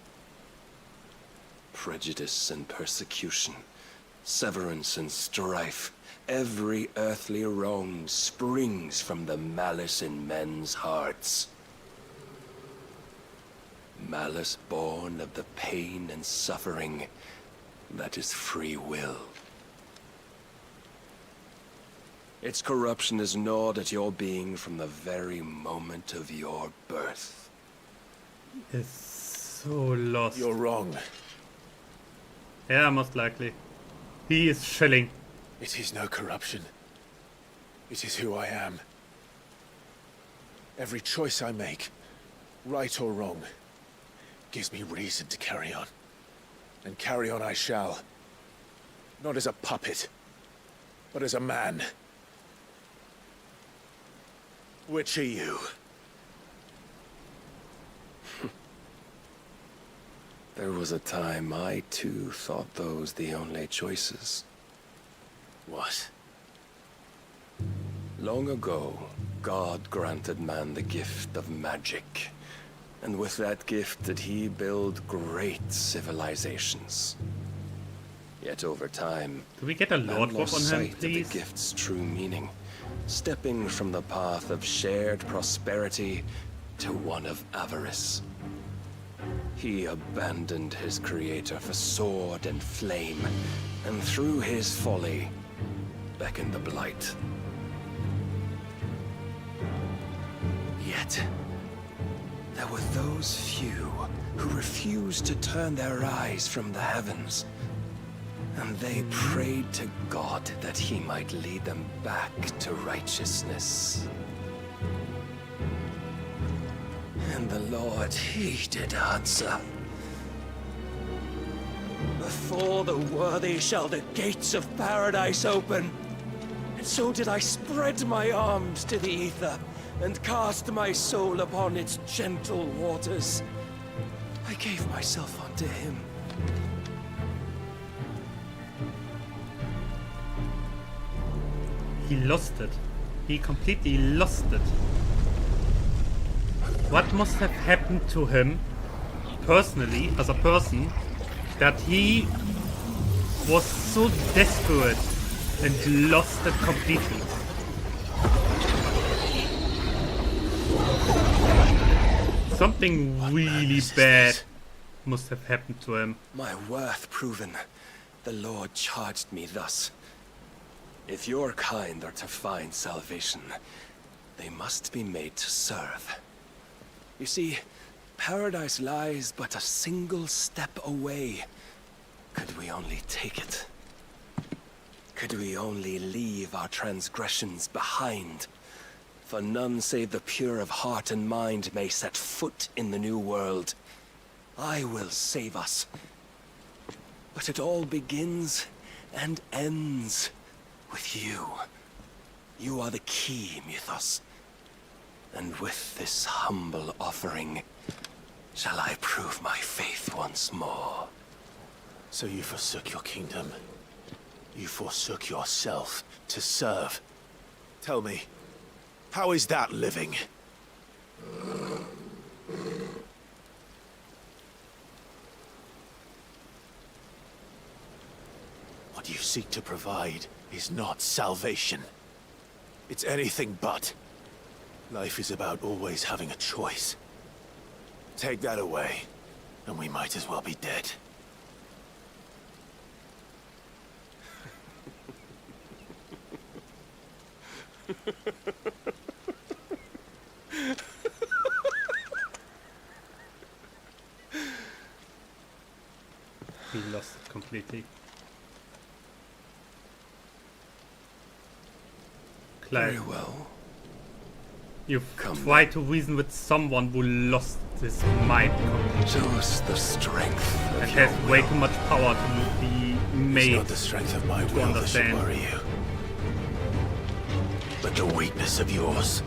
Prejudice and persecution, severance and strife, every earthly wrong springs from the malice in men's hearts. Malice born of the pain and suffering that is free will. Its corruption is gnawed at your being from the very moment of your birth. Is so lost. You're wrong. Yeah, most likely. He is chilling. It is no corruption. It is who I am. Every choice I make, right or wrong, gives me reason to carry on. And carry on I shall. Not as a puppet, but as a man. Which are you? There was a time I too thought those the only choices. What? Long ago, God granted man the gift of magic. And with that gift did he build great civilizations. Yet over time, do we get a man Lord book lost on him, sight of please? the gift's true meaning, stepping from the path of shared prosperity to one of avarice. He abandoned his creator for sword and flame, and through his folly, beckoned the blight. Yet, there were those few who refused to turn their eyes from the heavens, and they prayed to God that he might lead them back to righteousness. And the Lord, he did answer. Before the worthy shall the gates of paradise open. And so did I spread my arms to the ether, and cast my soul upon its gentle waters. I gave myself unto him. He lost it. He completely lost it. What must have happened to him, personally, as a person, that he was so desperate and lost it completely? Something really bad must have happened to him. My worth proven, the Lord charged me thus. If your kind are to find salvation, they must be made to serve. You see, paradise lies but a single step away. Could we only take it? Could we only leave our transgressions behind? For none save the pure of heart and mind may set foot in the new world. I will save us. But it all begins and ends with you. You are the key, Mythos. And with this humble offering, shall I prove my faith once more. So you forsook your kingdom. You forsook yourself to serve. Tell me, how is that living? What you seek to provide is not salvation. It's anything but. Life is about always having a choice. Take that away, and we might as well be dead. He lost it completely. Clive, Very well. You've tried to reason with someone who lost his mind completely. Just the strength of and your has way will. too much power to be made It's not the strength of my to will that should understand. worry you, but the weakness of yours.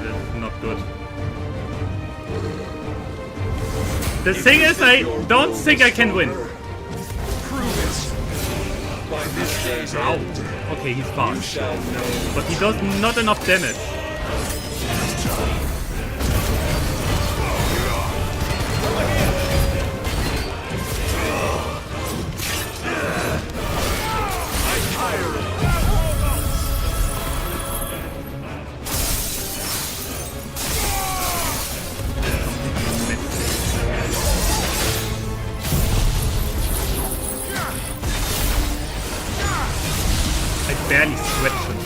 That's not good. The thing is, I don't think I can win. Ow. Okay, he's fast. But he does not enough damage. I barely stretched him.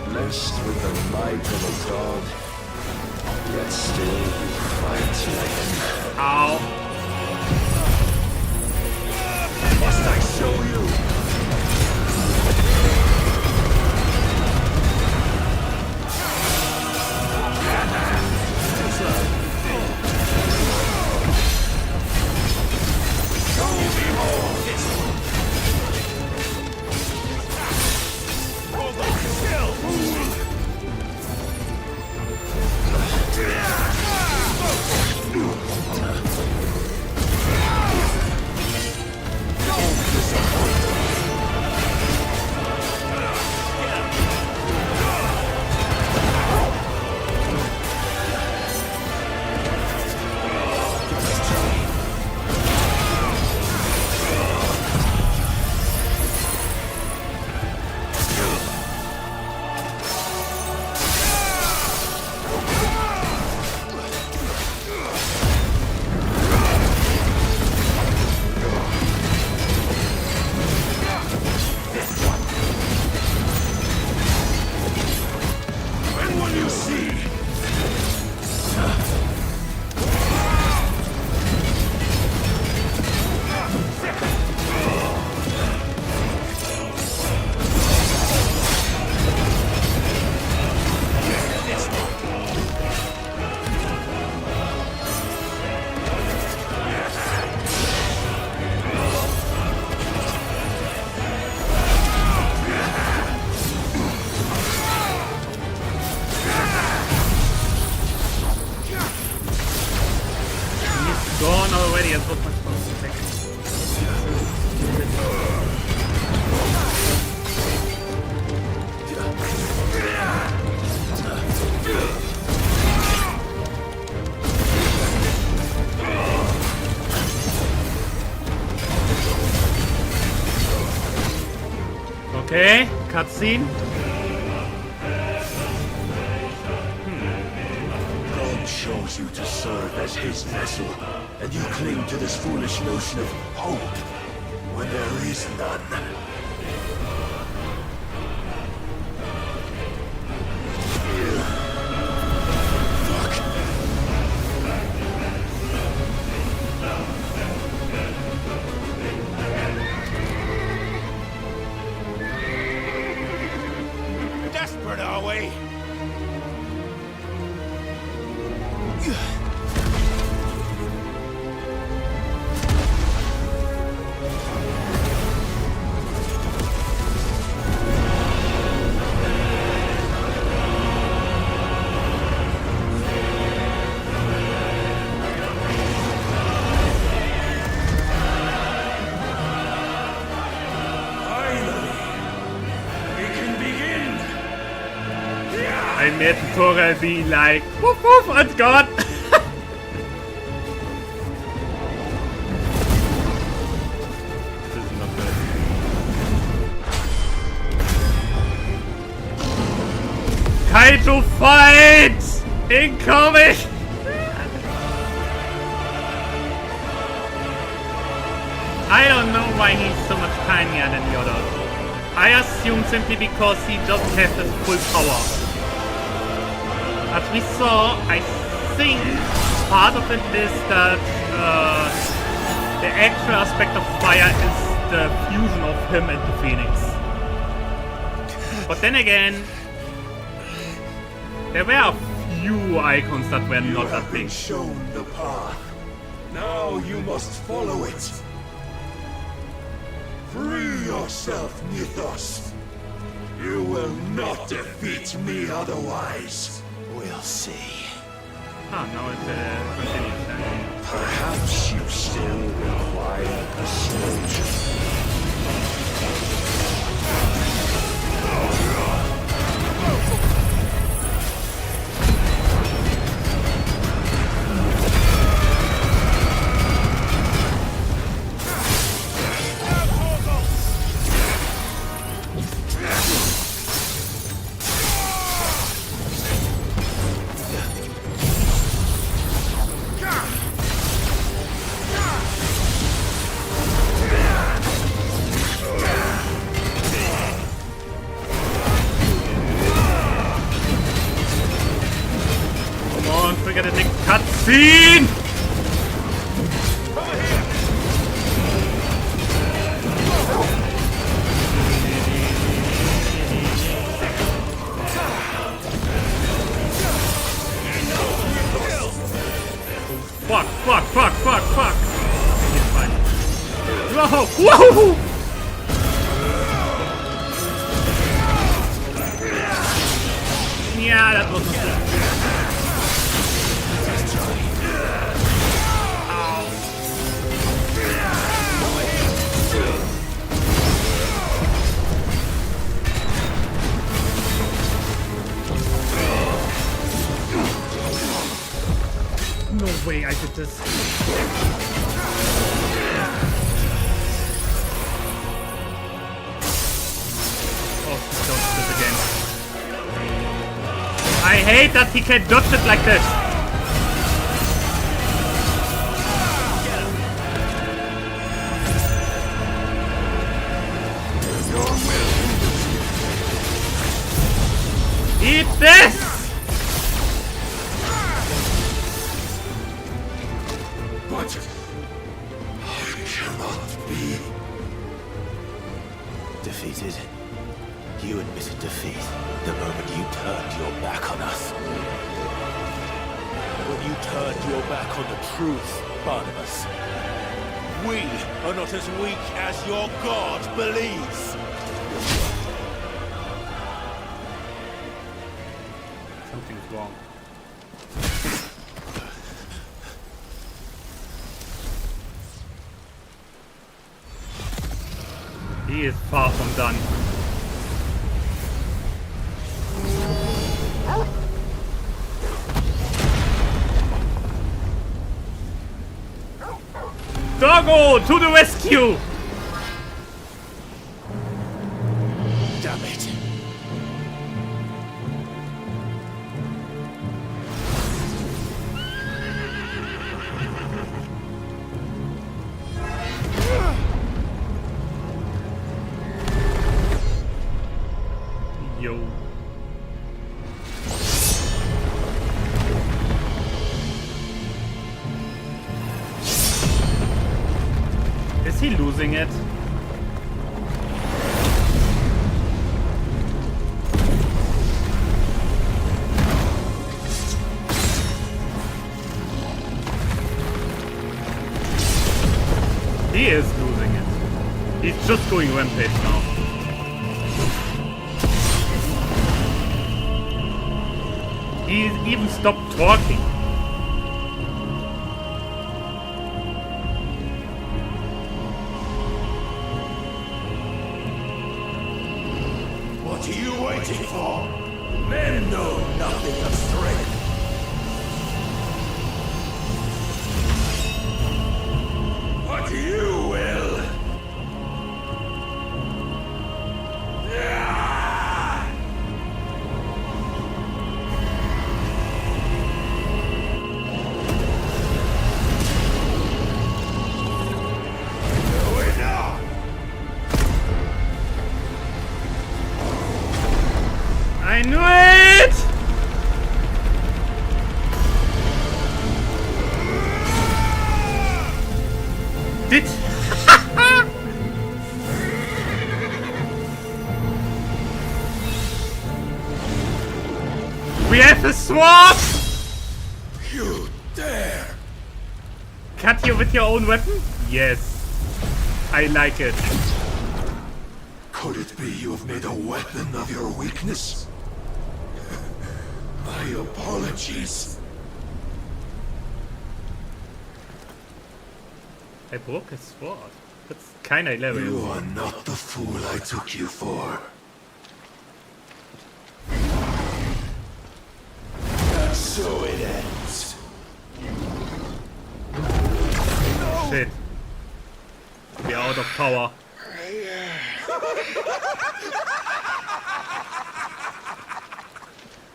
Blessed with the might of a god, yet still you fight like a man. Ow. Must I show you? gone already. That was much more effective. Okay, cutscene. God chose you to serve as his vessel, and you cling to this foolish notion of hope when there is none. Desperate, are we? I made Tora be like, woof woof, it's gone. This is not good. Kaito fight! Incoming! I don't know why he's so much tinier than the others. I assume simply because he doesn't have his full power. As we saw, I think part of it is that the actual aspect of fire is the fusion of him and the Phoenix. But then again, there were a few icons that were not that big. Shown the path. Now you must follow it. Free yourself, Mythos. You will not defeat me otherwise. We'll see. Ah, now it continues then. Perhaps you still require persuasion. Get a next cutscene! Fuck, fuck, fuck, fuck, fuck! It's fine. Whoa! Whoa! Yeah, that was not good. No way I did this. Oh, he dodged it again. I hate that he can dodge it like this. Eat this! But I cannot be defeated. You admitted defeat the moment you turned your back on us. When you turned your back on the truth, Barnabas. We are not as weak as your God believes. Something's wrong. He is far from done. Doggo, to the rescue! Damn it. Yo. Is he losing it? He is losing it. He's just going rampage now. He's even stopped talking. What are you waiting for? Men know nothing of strength. But you will. I knew it! Did... We have a sword! You dare! Cut you with your own weapon? Yes. I like it. Could it be you have made a weapon of your weakness? My apologies. I broke his sword. That's kinda hilarious. You are not the fool I took you for. And so it ends. Shit. We are out of power.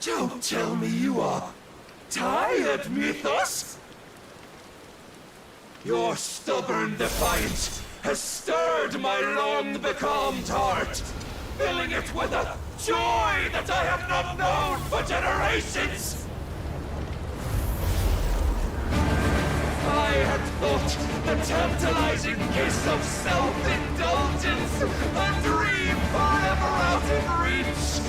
Don't tell me you are tired, Mythos! Your stubborn defiance has stirred my long-becalmed heart, filling it with a joy that I have not known for generations! I had thought the tantalizing kiss of self-indulgence a dream forever out of reach.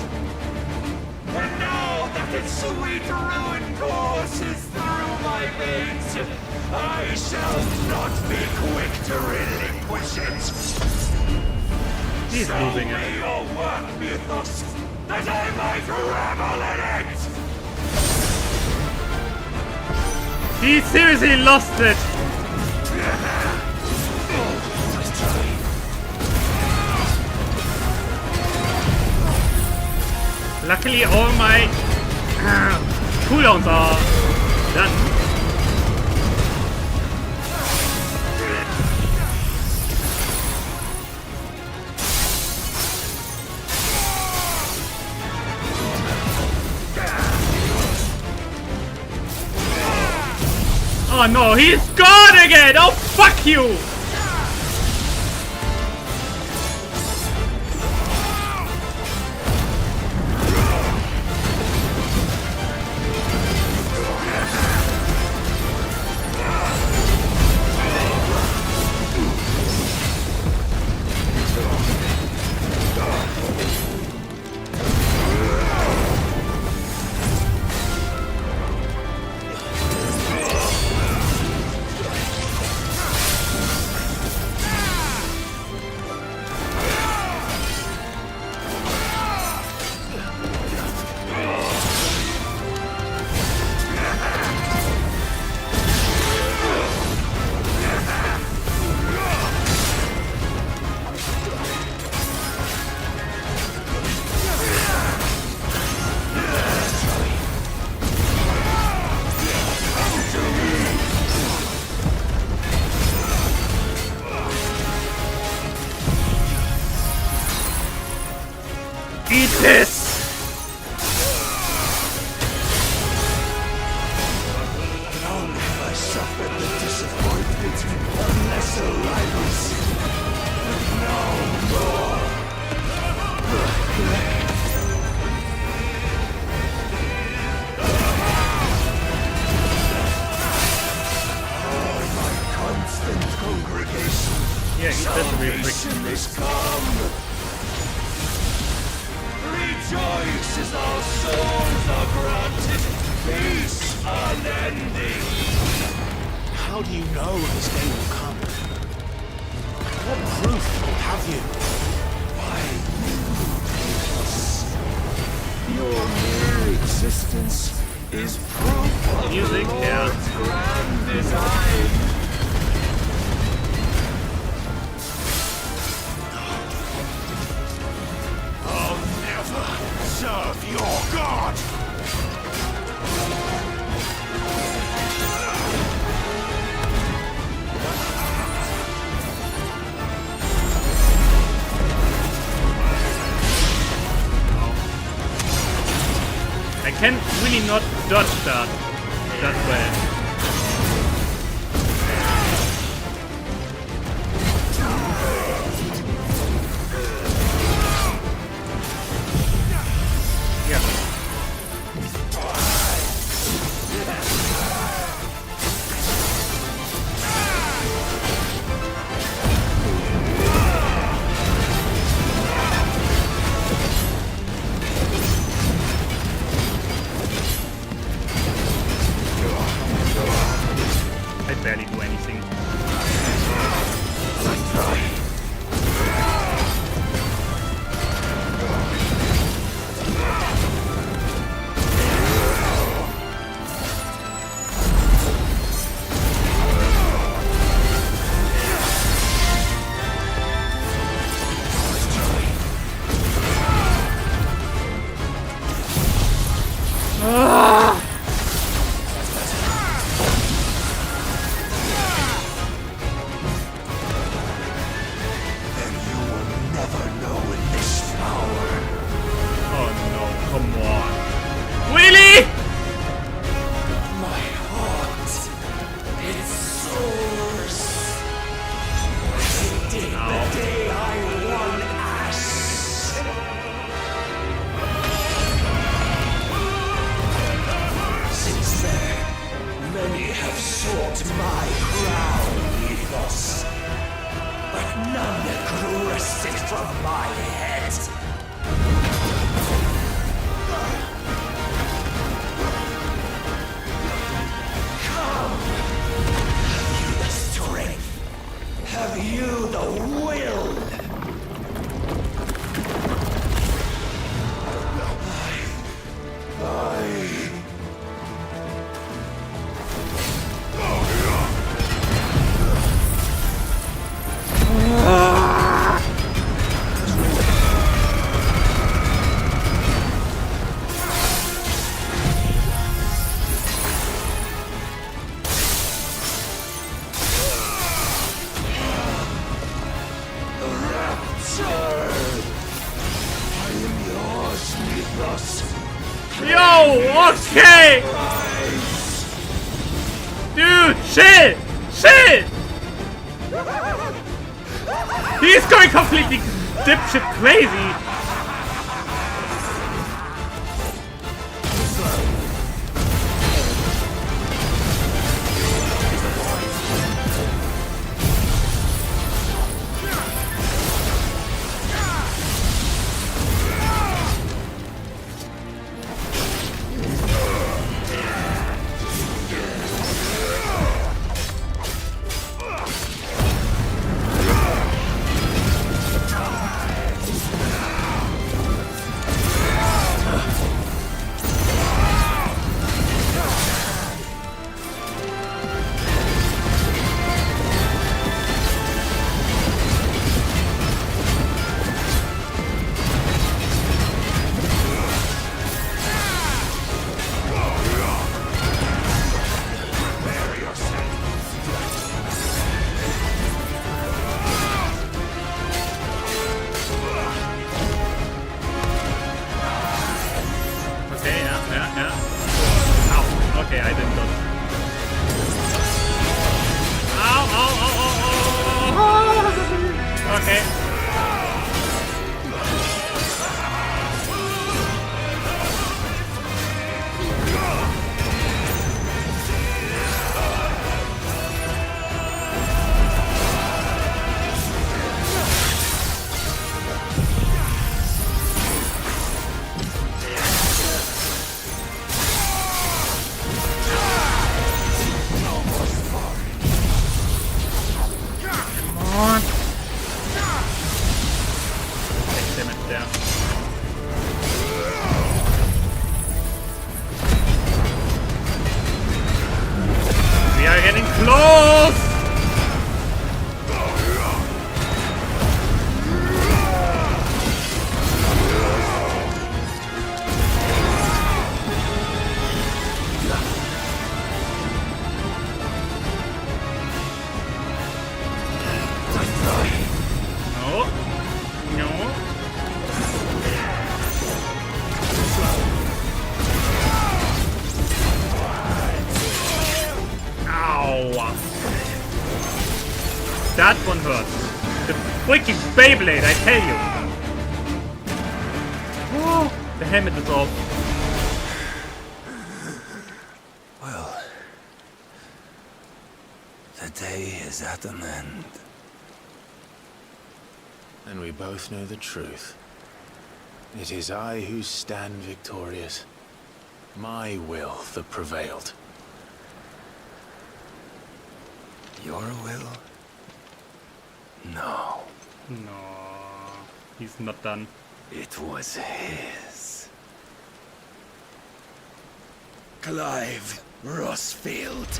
And now that its sweet ruin courses through my veins, I shall not be quick to relinquish it. He's losing it. Show me your work, Mythos, that I might revel in it! He seriously lost it! Luckily all my cooldowns are done. Oh no, he's gone again! Oh fuck you! suffered the disappointment of lesser rivals. No more. My constant congregation. Yeah, he's just a real prick. Salvation is come. Rejoice as our souls are granted peace unending. How do you know this day will come? What proof have you? Why, your mere existence is proof of Music, the yeah. Lord's grand design. I'll never serve your god! I can really not dodge that well. I barely do anything. My crown ethos, but none can wrest it from my head. Come, have you the strength? Have you the will? Yo, okay! Dude, shit! Shit! He's going completely dipshit crazy! close! No. No. Ow. That one hurt. The freaking Beyblade, I tell you. Oh, the helmet is off. Well, the day is at an end. And we both know the truth. It is I who stand victorious. My will that prevailed. Your will? No. No, he's not done. It was his. Clive Rossfield.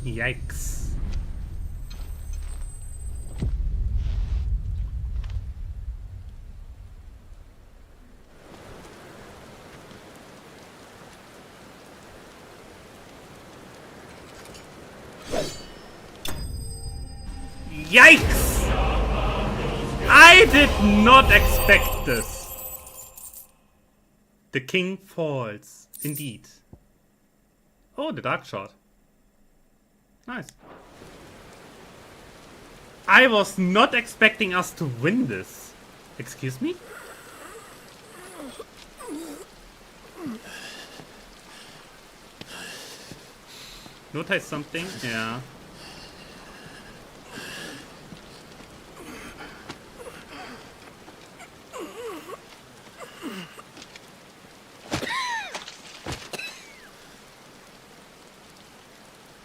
Yikes. Yikes! I did not expect this. The king falls, indeed. Oh, the dark shot. Nice. I was not expecting us to win this. Excuse me? Notice something? Yeah.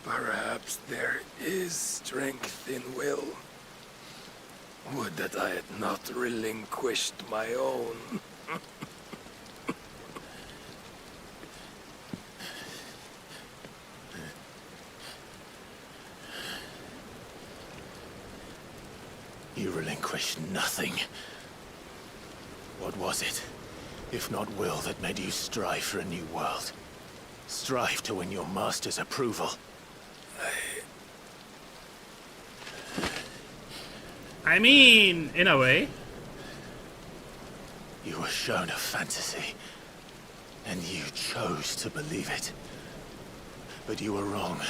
Perhaps there is strength in will. Would that I had not relinquished my own. You relinquished nothing. What was it, if not will, that made you strive for a new world? Strive to win your master's approval? I mean, in a way. You were shown a fantasy, and you chose to believe it. But you were wrong.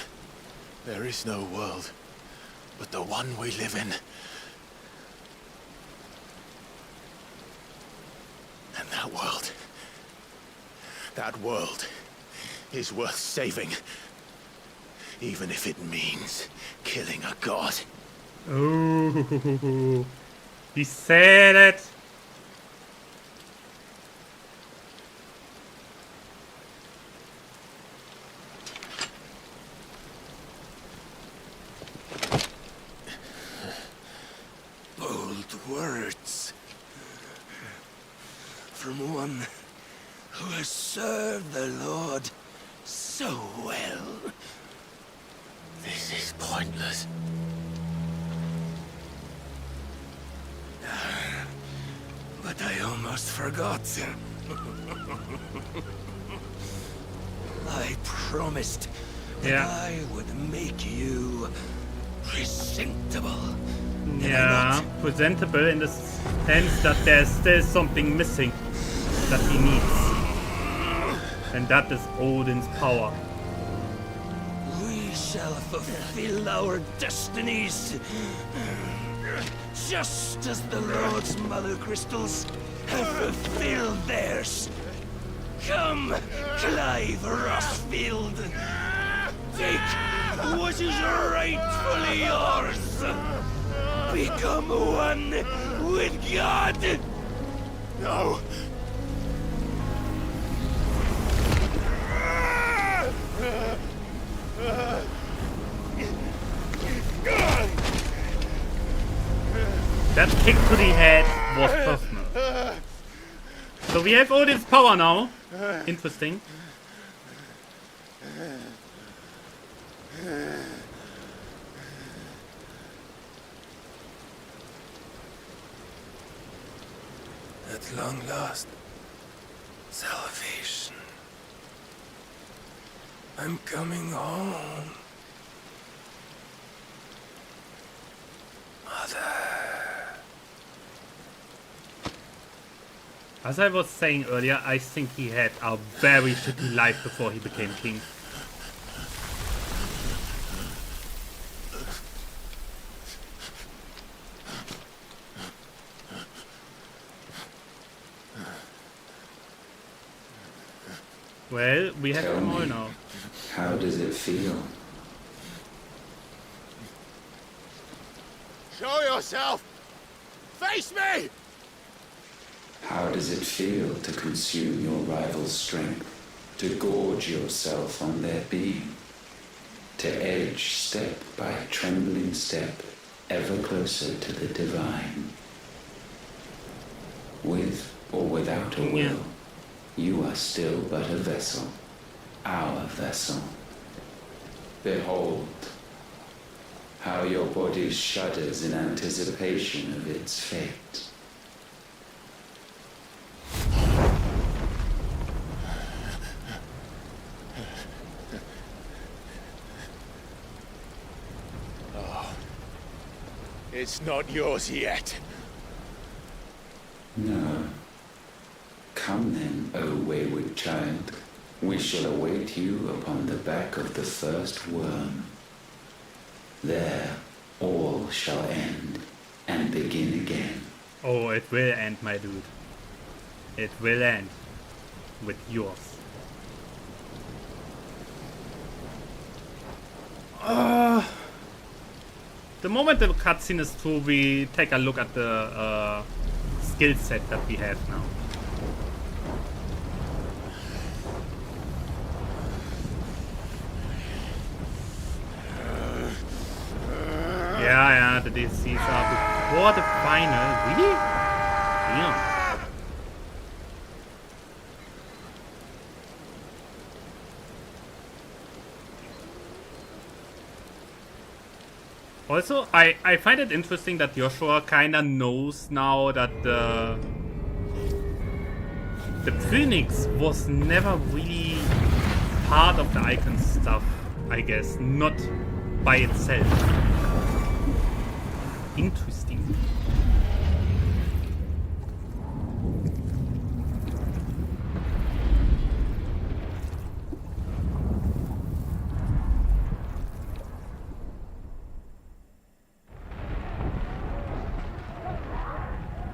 There is no world, but the one we live in. And that world is worth saving. Even if it means killing a god. Oh, he said it. Bold words. From one who has served the Lord so well. This is pointless. But I almost forgot. I promised that I would make you presentable. Yeah, presentable in the sense that there's still something missing that he needs. And that is Odin's power. We shall fulfill our destinies. Just as the Lord's Mother Crystals have fulfilled theirs. Come, Clive Rossfield. Take what is rightfully yours. Become one with God. No. That kick to the head was personal. So we have all this power now. Interesting. At long last, salvation. I'm coming home. Mother. As I was saying earlier, I think he had a very shitty life before he became king. Well, we have them all now. How does it feel? Show yourself! Face me! How does it feel to consume your rival's strength? To gorge yourself on their being? To edge step by trembling step ever closer to the divine? With or without a will, you are still but a vessel, our vessel. Behold, how your body shudders in anticipation of its fate. It's not yours yet. No. Come then, O wayward child. We shall await you upon the back of the first worm. There, all shall end and begin again. Oh, it will end, my dude. It will end with yours. The moment the cutscene is through, we take a look at the skill set that we have now. Yeah, the DCs are before the final. Really? Yeah. Also, I find it interesting that Joshua kinda knows now that the Phoenix was never really part of the Icon stuff, I guess, not by itself. Interesting.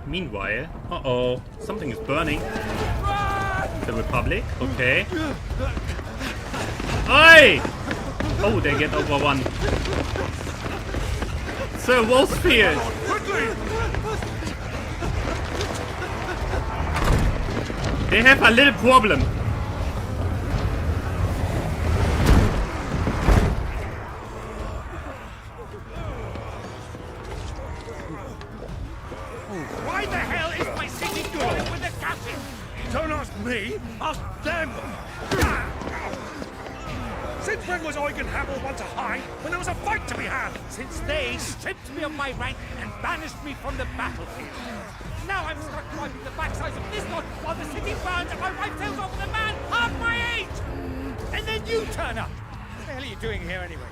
Meanwhile, uh-oh, something is burning. The Republic, okay. Oi! Oh, they get over one. Sir Wolfsfield! They have a little problem. Why the hell is my city going with the captain? Don't ask me, ask them! Since when was Eugen Hamel want to hide when there was a fight to be had? Since they stripped me of my rank and banished me from the battlefield. Now I'm stuck wiping the backsides of this lot while the city burns and my wife tells off the man half my age! And then you turn up! What the hell are you doing here anyway?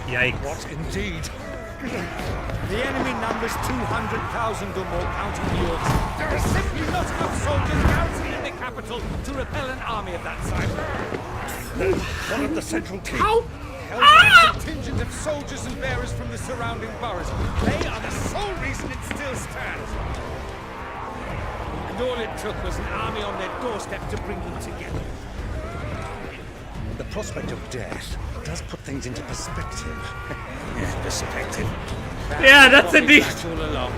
Yikes. What indeed? The enemy numbers 200,000 or more, counting the orcs. There are simply not enough soldiers garrisoned in the capital to repel an army of that size. One of the central team held a contingent of soldiers and bearers from the surrounding boroughs. They are the sole reason it still stands. And all it took was an army on their doorstep to bring them together. The prospect of death does put things into perspective. Yeah, perspective. Yeah, that's indeed. All along.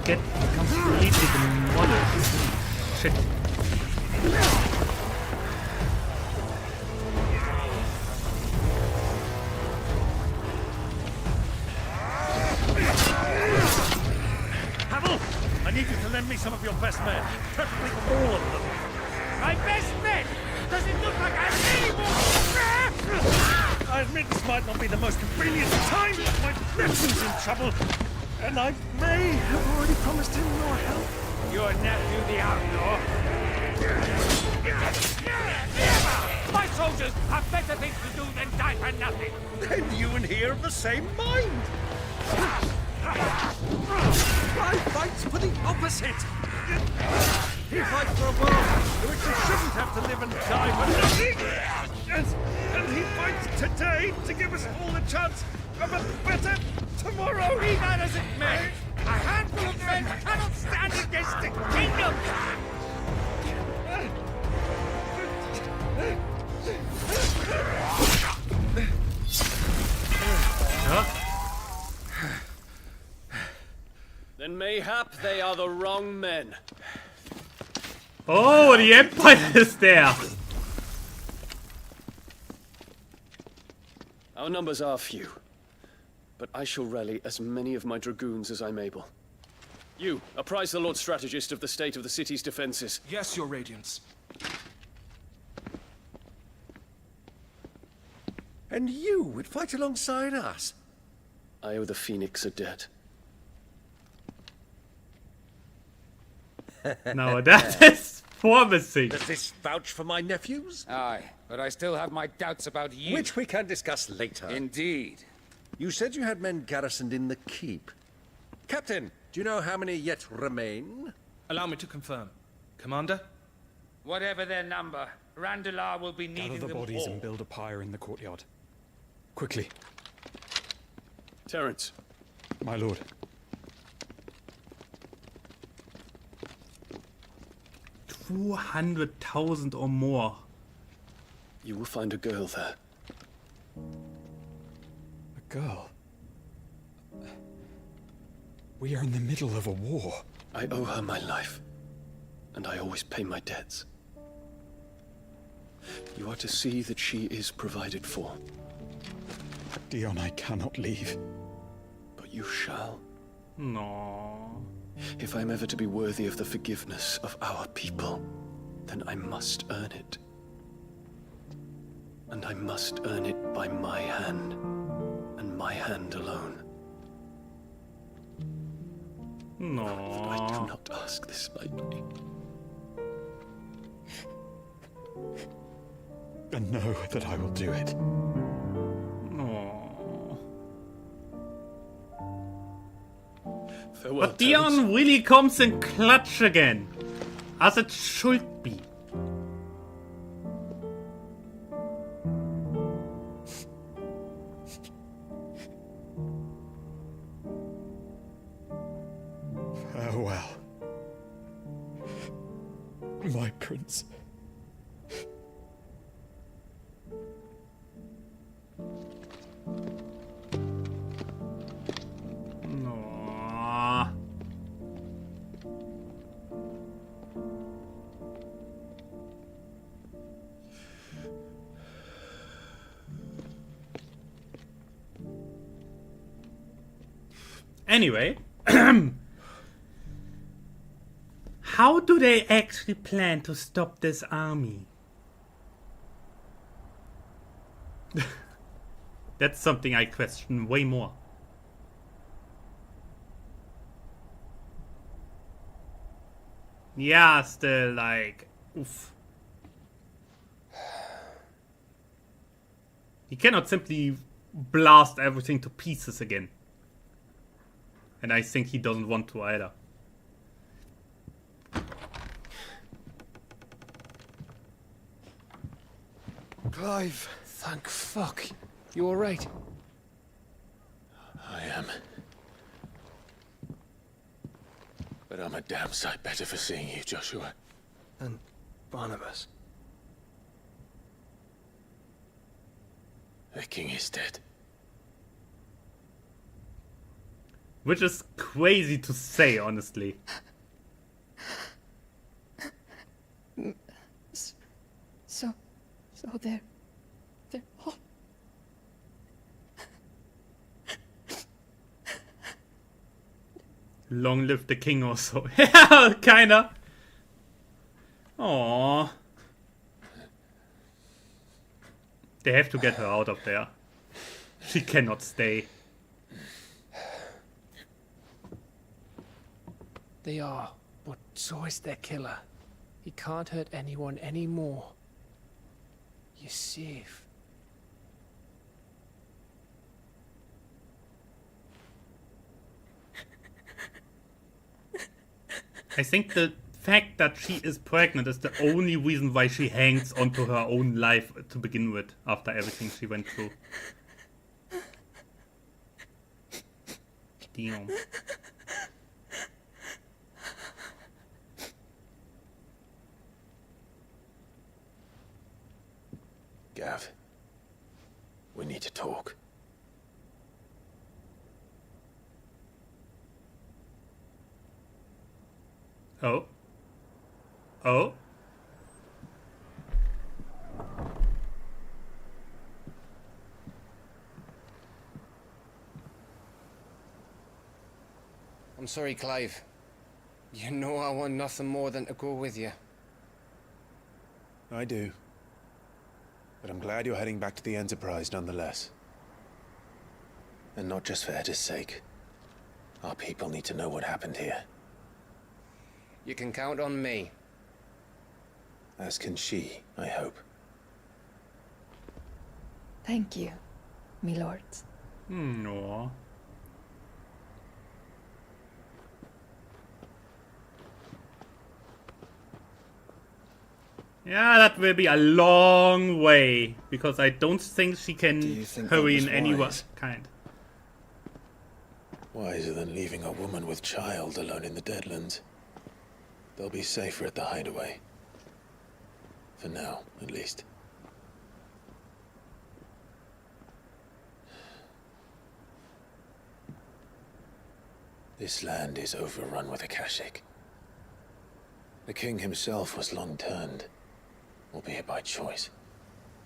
get completely demolished. Shit. Havel, I need you to lend me some of your best men. Preferably all of them. My best men! Does it look like I'm able? I admit this might not be the most convenient time, but my nephew's in trouble. And I may have already promised him your help. Your nephew, the outlaw? My soldiers have better things to do than die for nothing. Then you and he are of the same mind. I fight for the opposite. He fights for a world in which you shouldn't have to live and die for nothing. And he fights today to give us all a chance of a better tomorrow. Be that as it may, a handful of men cannot stand against the kingdom. Then mayhap they are the wrong men. Oh, the Empire is there! Our numbers are few, but I shall rally as many of my dragoons as I'm able. You, apprise the Lord Strategist of the state of the city's defenses. Yes, Your Radiance. And you would fight alongside us? I owe the Phoenix a debt. No, that is promising. Does this vouch for my nephews? Aye, but I still have my doubts about you. Which we can discuss later. Indeed. You said you had men garrisoned in the keep. Captain, do you know how many yet remain? Allow me to confirm. Commander? Whatever their number, Randalar will be needing Gather the them bodies all. and build a pyre in the courtyard. Quickly. Terence. My lord. $200,000 or more. You will find a girl there. A girl? We are in the middle of a war. I owe her my life, and I always pay my debts. You are to see that she is provided for. Dion, I cannot leave. But you shall. No. If I'm ever to be worthy of the forgiveness of our people, then I must earn it. And I must earn it by my hand, and my hand alone. No. I do not ask this lightly. And know that I will do it. No. Farewell, But Dion really comes in clutch again. As it should be. Farewell. My prince. No. Anyway, how do they actually plan to stop this army? That's something I question way more. Yeah, still like, oof. He cannot simply blast everything to pieces again. And I think he doesn't want to either. Clive. Thank fuck. You alright? I am. But I'm a damn sight better for seeing you, Joshua. And Barnabas. The king is dead. Which is crazy to say, honestly. So they're all... Long live the king also. Yeah, kinda. Aww. They have to get her out of there. She cannot stay. They are, but so is their killer. He can't hurt anyone anymore. You're safe. I think the fact that she is pregnant is the only reason why she hangs onto her own life to begin with, after everything she went through. Damn. Gav, we need to talk. Oh. Oh. I'm sorry, Clive. You know I want nothing more than to go with you. I do. But I'm glad you're heading back to the Enterprise nonetheless. And not just for Edda's sake. Our people need to know what happened here. You can count on me. As can she, I hope. Thank you, me lords. No. Yeah, that will be a long way, because I don't think she can hurry in any kind. Wiser than leaving a woman with child alone in the Deadlands. They'll be safer at the hideaway. For now, at least. This land is overrun with Akashic. The king himself was long turned, albeit by choice,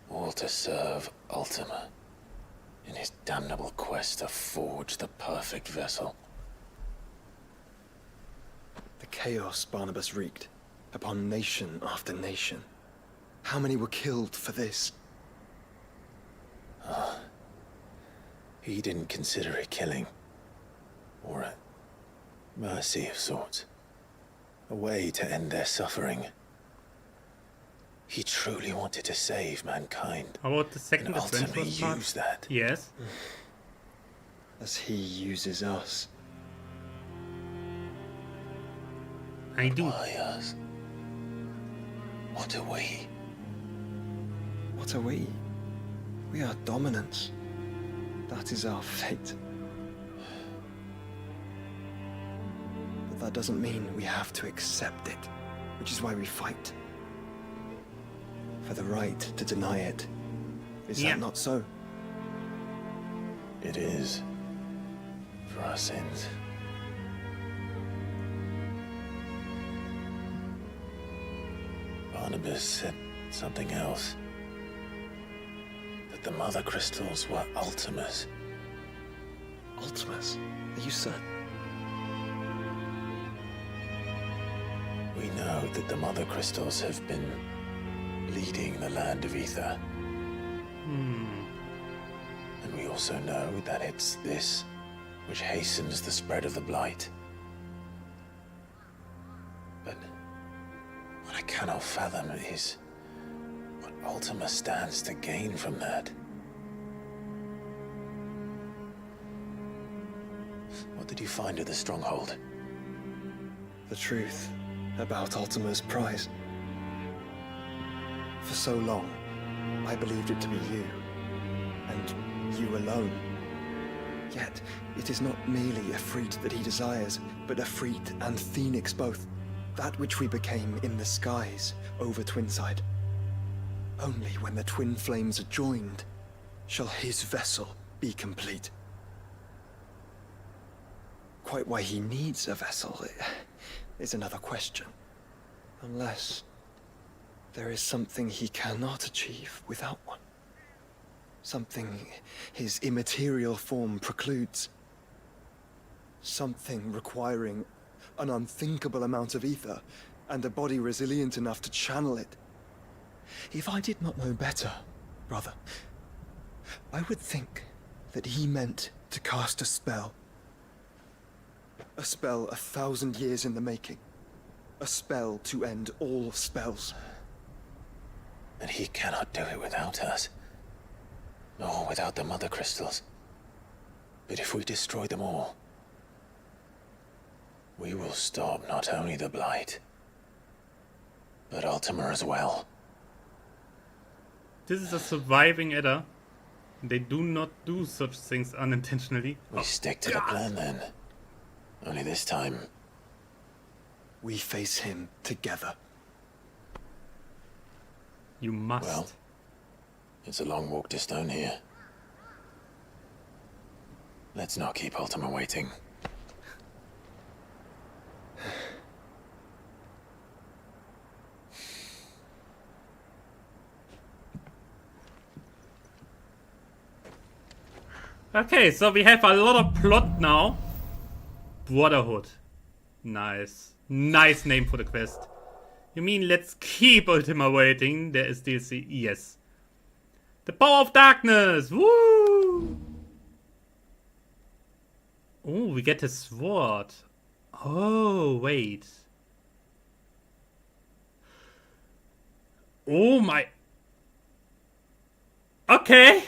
all to serve Ultima in his damnable quest to forge the perfect vessel. The chaos Barnabas wreaked upon nation after nation. How many were killed for this? He didn't consider it killing, or a mercy of sorts. A way to end their suffering. He truly wanted to save mankind. How about the second and ultimately adventurous part? use that. Yes. As he uses us. I do. Why us? What are we? What are we? We are dominance. That is our fate. But that doesn't mean we have to accept it, which is why we fight. For the right to deny it. Is that not so? It is. For our sins. Barnabas said something else. That the Mother Crystals were Ultimas. Ultimas? Are you certain? We know that the Mother Crystals have been leading the land of Ether. And we also know that it's this which hastens the spread of the Blight. But what I cannot fathom is what Ultima stands to gain from that. What did you find at the Stronghold? The truth about Ultima's prize. For so long, I believed it to be you, and you alone. Yet, it is not merely Ifrit that he desires, but Ifrit and Phoenix both. That which we became in the skies over Twinside. Only when the twin flames are joined shall his vessel be complete. Quite why he needs a vessel is another question. Unless there is something he cannot achieve without one. Something his immaterial form precludes. Something requiring an unthinkable amount of ether and a body resilient enough to channel it. If I did not know better, brother, I would think that he meant to cast a spell. A spell 1,000 years in the making. A spell to end all spells. And he cannot do it without us. Nor without the Mother Crystals. But if we destroy them all, we will stop not only the Blight, but Ultima as well. This is a surviving Edda. They do not do such things unintentionally. We stick to the plan then. Only this time, we face him together. You must. Well, it's a long walk to Stone here. Let's not keep Ultima waiting. Okay, so we have a lot of plot now. Brotherhood. Nice. Nice name for the quest. You mean let's keep Ultima waiting? There is DLC. Yes. The Power of Darkness! Woo! Oh, we get a sword. Oh, wait. Oh my... Okay.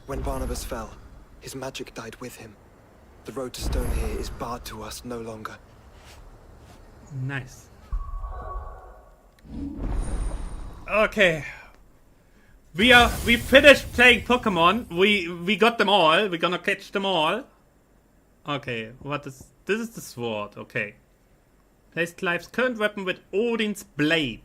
When Barnabas fell, his magic died with him. The road to Stone here is barred to us no longer. Nice. Okay. We finished playing Pokemon. We got them all. We're gonna catch them all. Okay, what is... This is the sword, okay. Place Clive's current weapon with Odin's blade.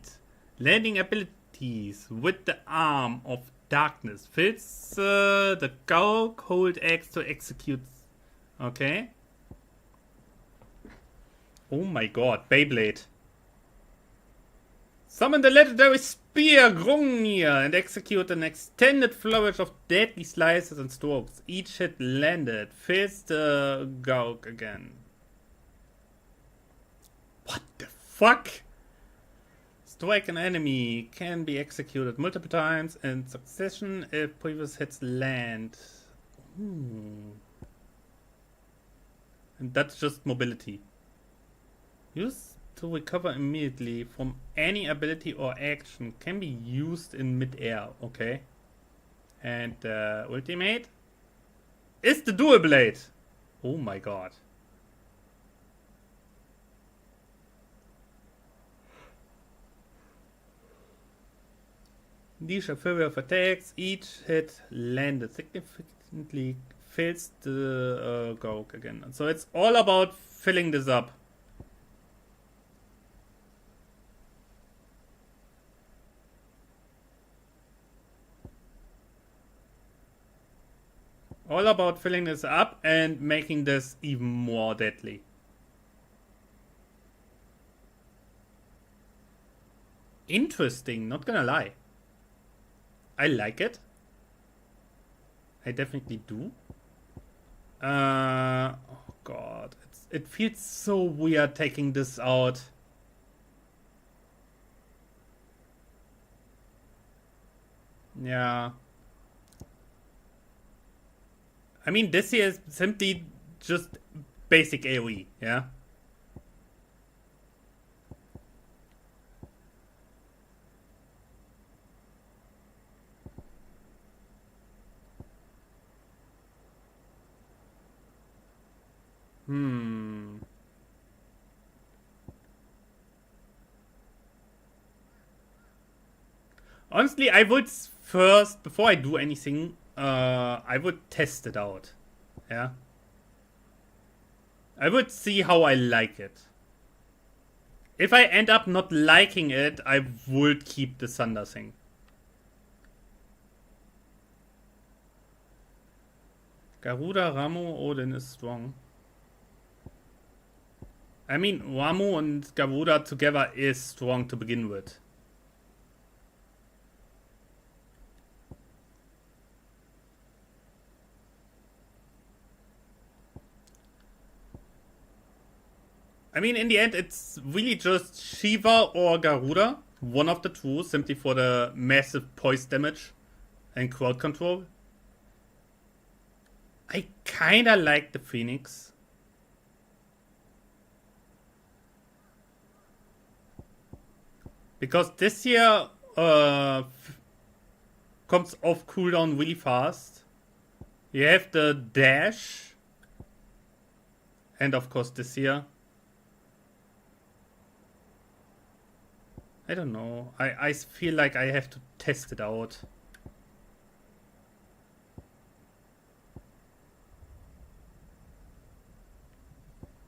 Landing abilities with the Arm of Darkness. Fills the Gauk hold X to execute. Okay. Oh my god, Beyblade. Summon the legendary Spear Grungnir and execute an extended flourish of deadly slices and strokes. Each hit landed. Fills the Gauk again. What the fuck? Strike an enemy can be executed multiple times in succession if previous hits land. Ooh. And that's just mobility. Use to recover immediately from any ability or action can be used in mid-air. Okay. And ultimate is the dual blade. Oh my god. These are fury of attacks. Each hit landed significantly fills the Gauk again. So it's all about filling this up. All about filling this up and making this even more deadly. Interesting, not gonna lie. I like it. I definitely do. Oh god, it feels so weird taking this out. Yeah. I mean, this here is simply just basic AoE, yeah? Honestly, I would first, before I do anything, I would test it out. Yeah. I would see how I like it. If I end up not liking it, I would keep the Thunder thing. Garuda, Ramu, Odin is strong. I mean, Ramu and Garuda together is strong to begin with. I mean, in the end, it's really just Shiva or Garuda. One of the two, simply for the massive poise damage and crowd control. I kinda like the Phoenix. Because this here comes off cooldown really fast. You have the dash. And of course this here. I don't know. I feel like I have to test it out.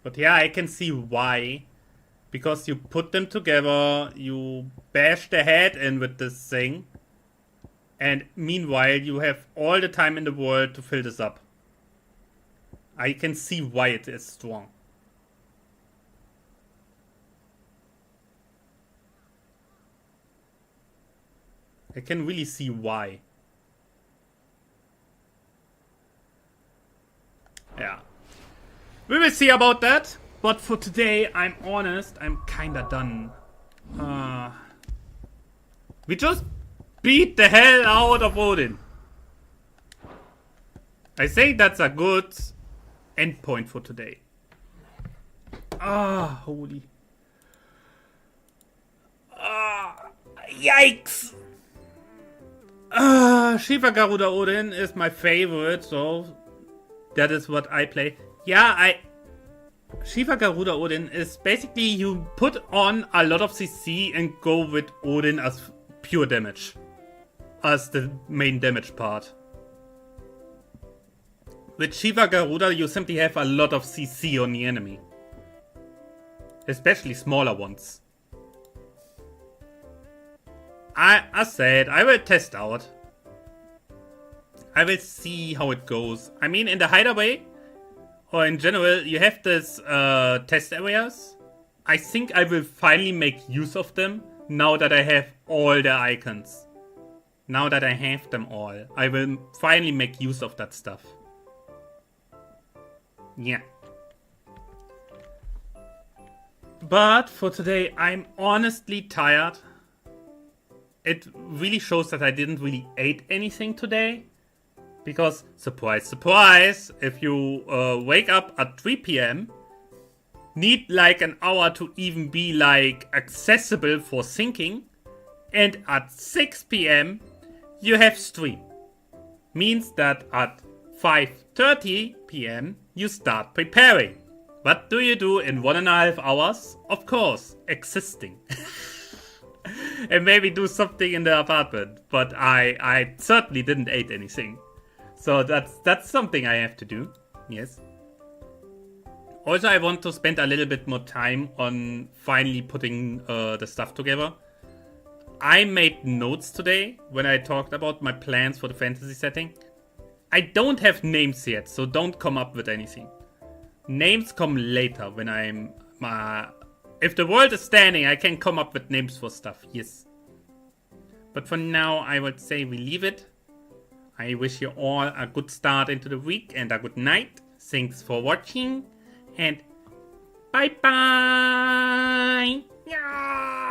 But yeah, I can see why. Because you put them together, you bash the head in with this thing. And meanwhile, you have all the time in the world to fill this up. I can see why it is strong. I can really see why. Yeah. We will see about that. But for today, I'm honest, I'm kinda done. We just beat the hell out of Odin. I think that's a good end point for today. Holy. Yikes! Shiva Garuda Odin is my favorite, so that is what I play. Yeah, Shiva Garuda Odin is basically you put on a lot of CC and go with Odin as pure damage. As the main damage part. With Shiva Garuda you simply have a lot of CC on the enemy. Especially smaller ones. I said, I will test out. I will see how it goes. I mean, in the hideaway, or in general, you have this test areas. I think I will finally make use of them now that I have all the icons. Now that I have them all, I will finally make use of that stuff. Yeah. But for today, I'm honestly tired. It really shows that I didn't really eat anything today. Because, surprise, surprise, if you wake up at 3 PM, need like an hour to even be like accessible for thinking, and at 6 PM, you have stream. Means that at 5:30 PM, you start preparing. What do you do in 1.5 hours? Of course, existing. And maybe do something in the apartment. But I certainly didn't eat anything. So that's something I have to do. Yes. Also, I want to spend a little bit more time on finally putting the stuff together. I made notes today when I talked about my plans for the fantasy setting. I don't have names yet, so don't come up with anything. Names come later when I'm... if the world is standing, I can come up with names for stuff, yes. But for now, I would say we leave it. I wish you all a good start into the week and a good night. Thanks for watching and bye bye! Yeah.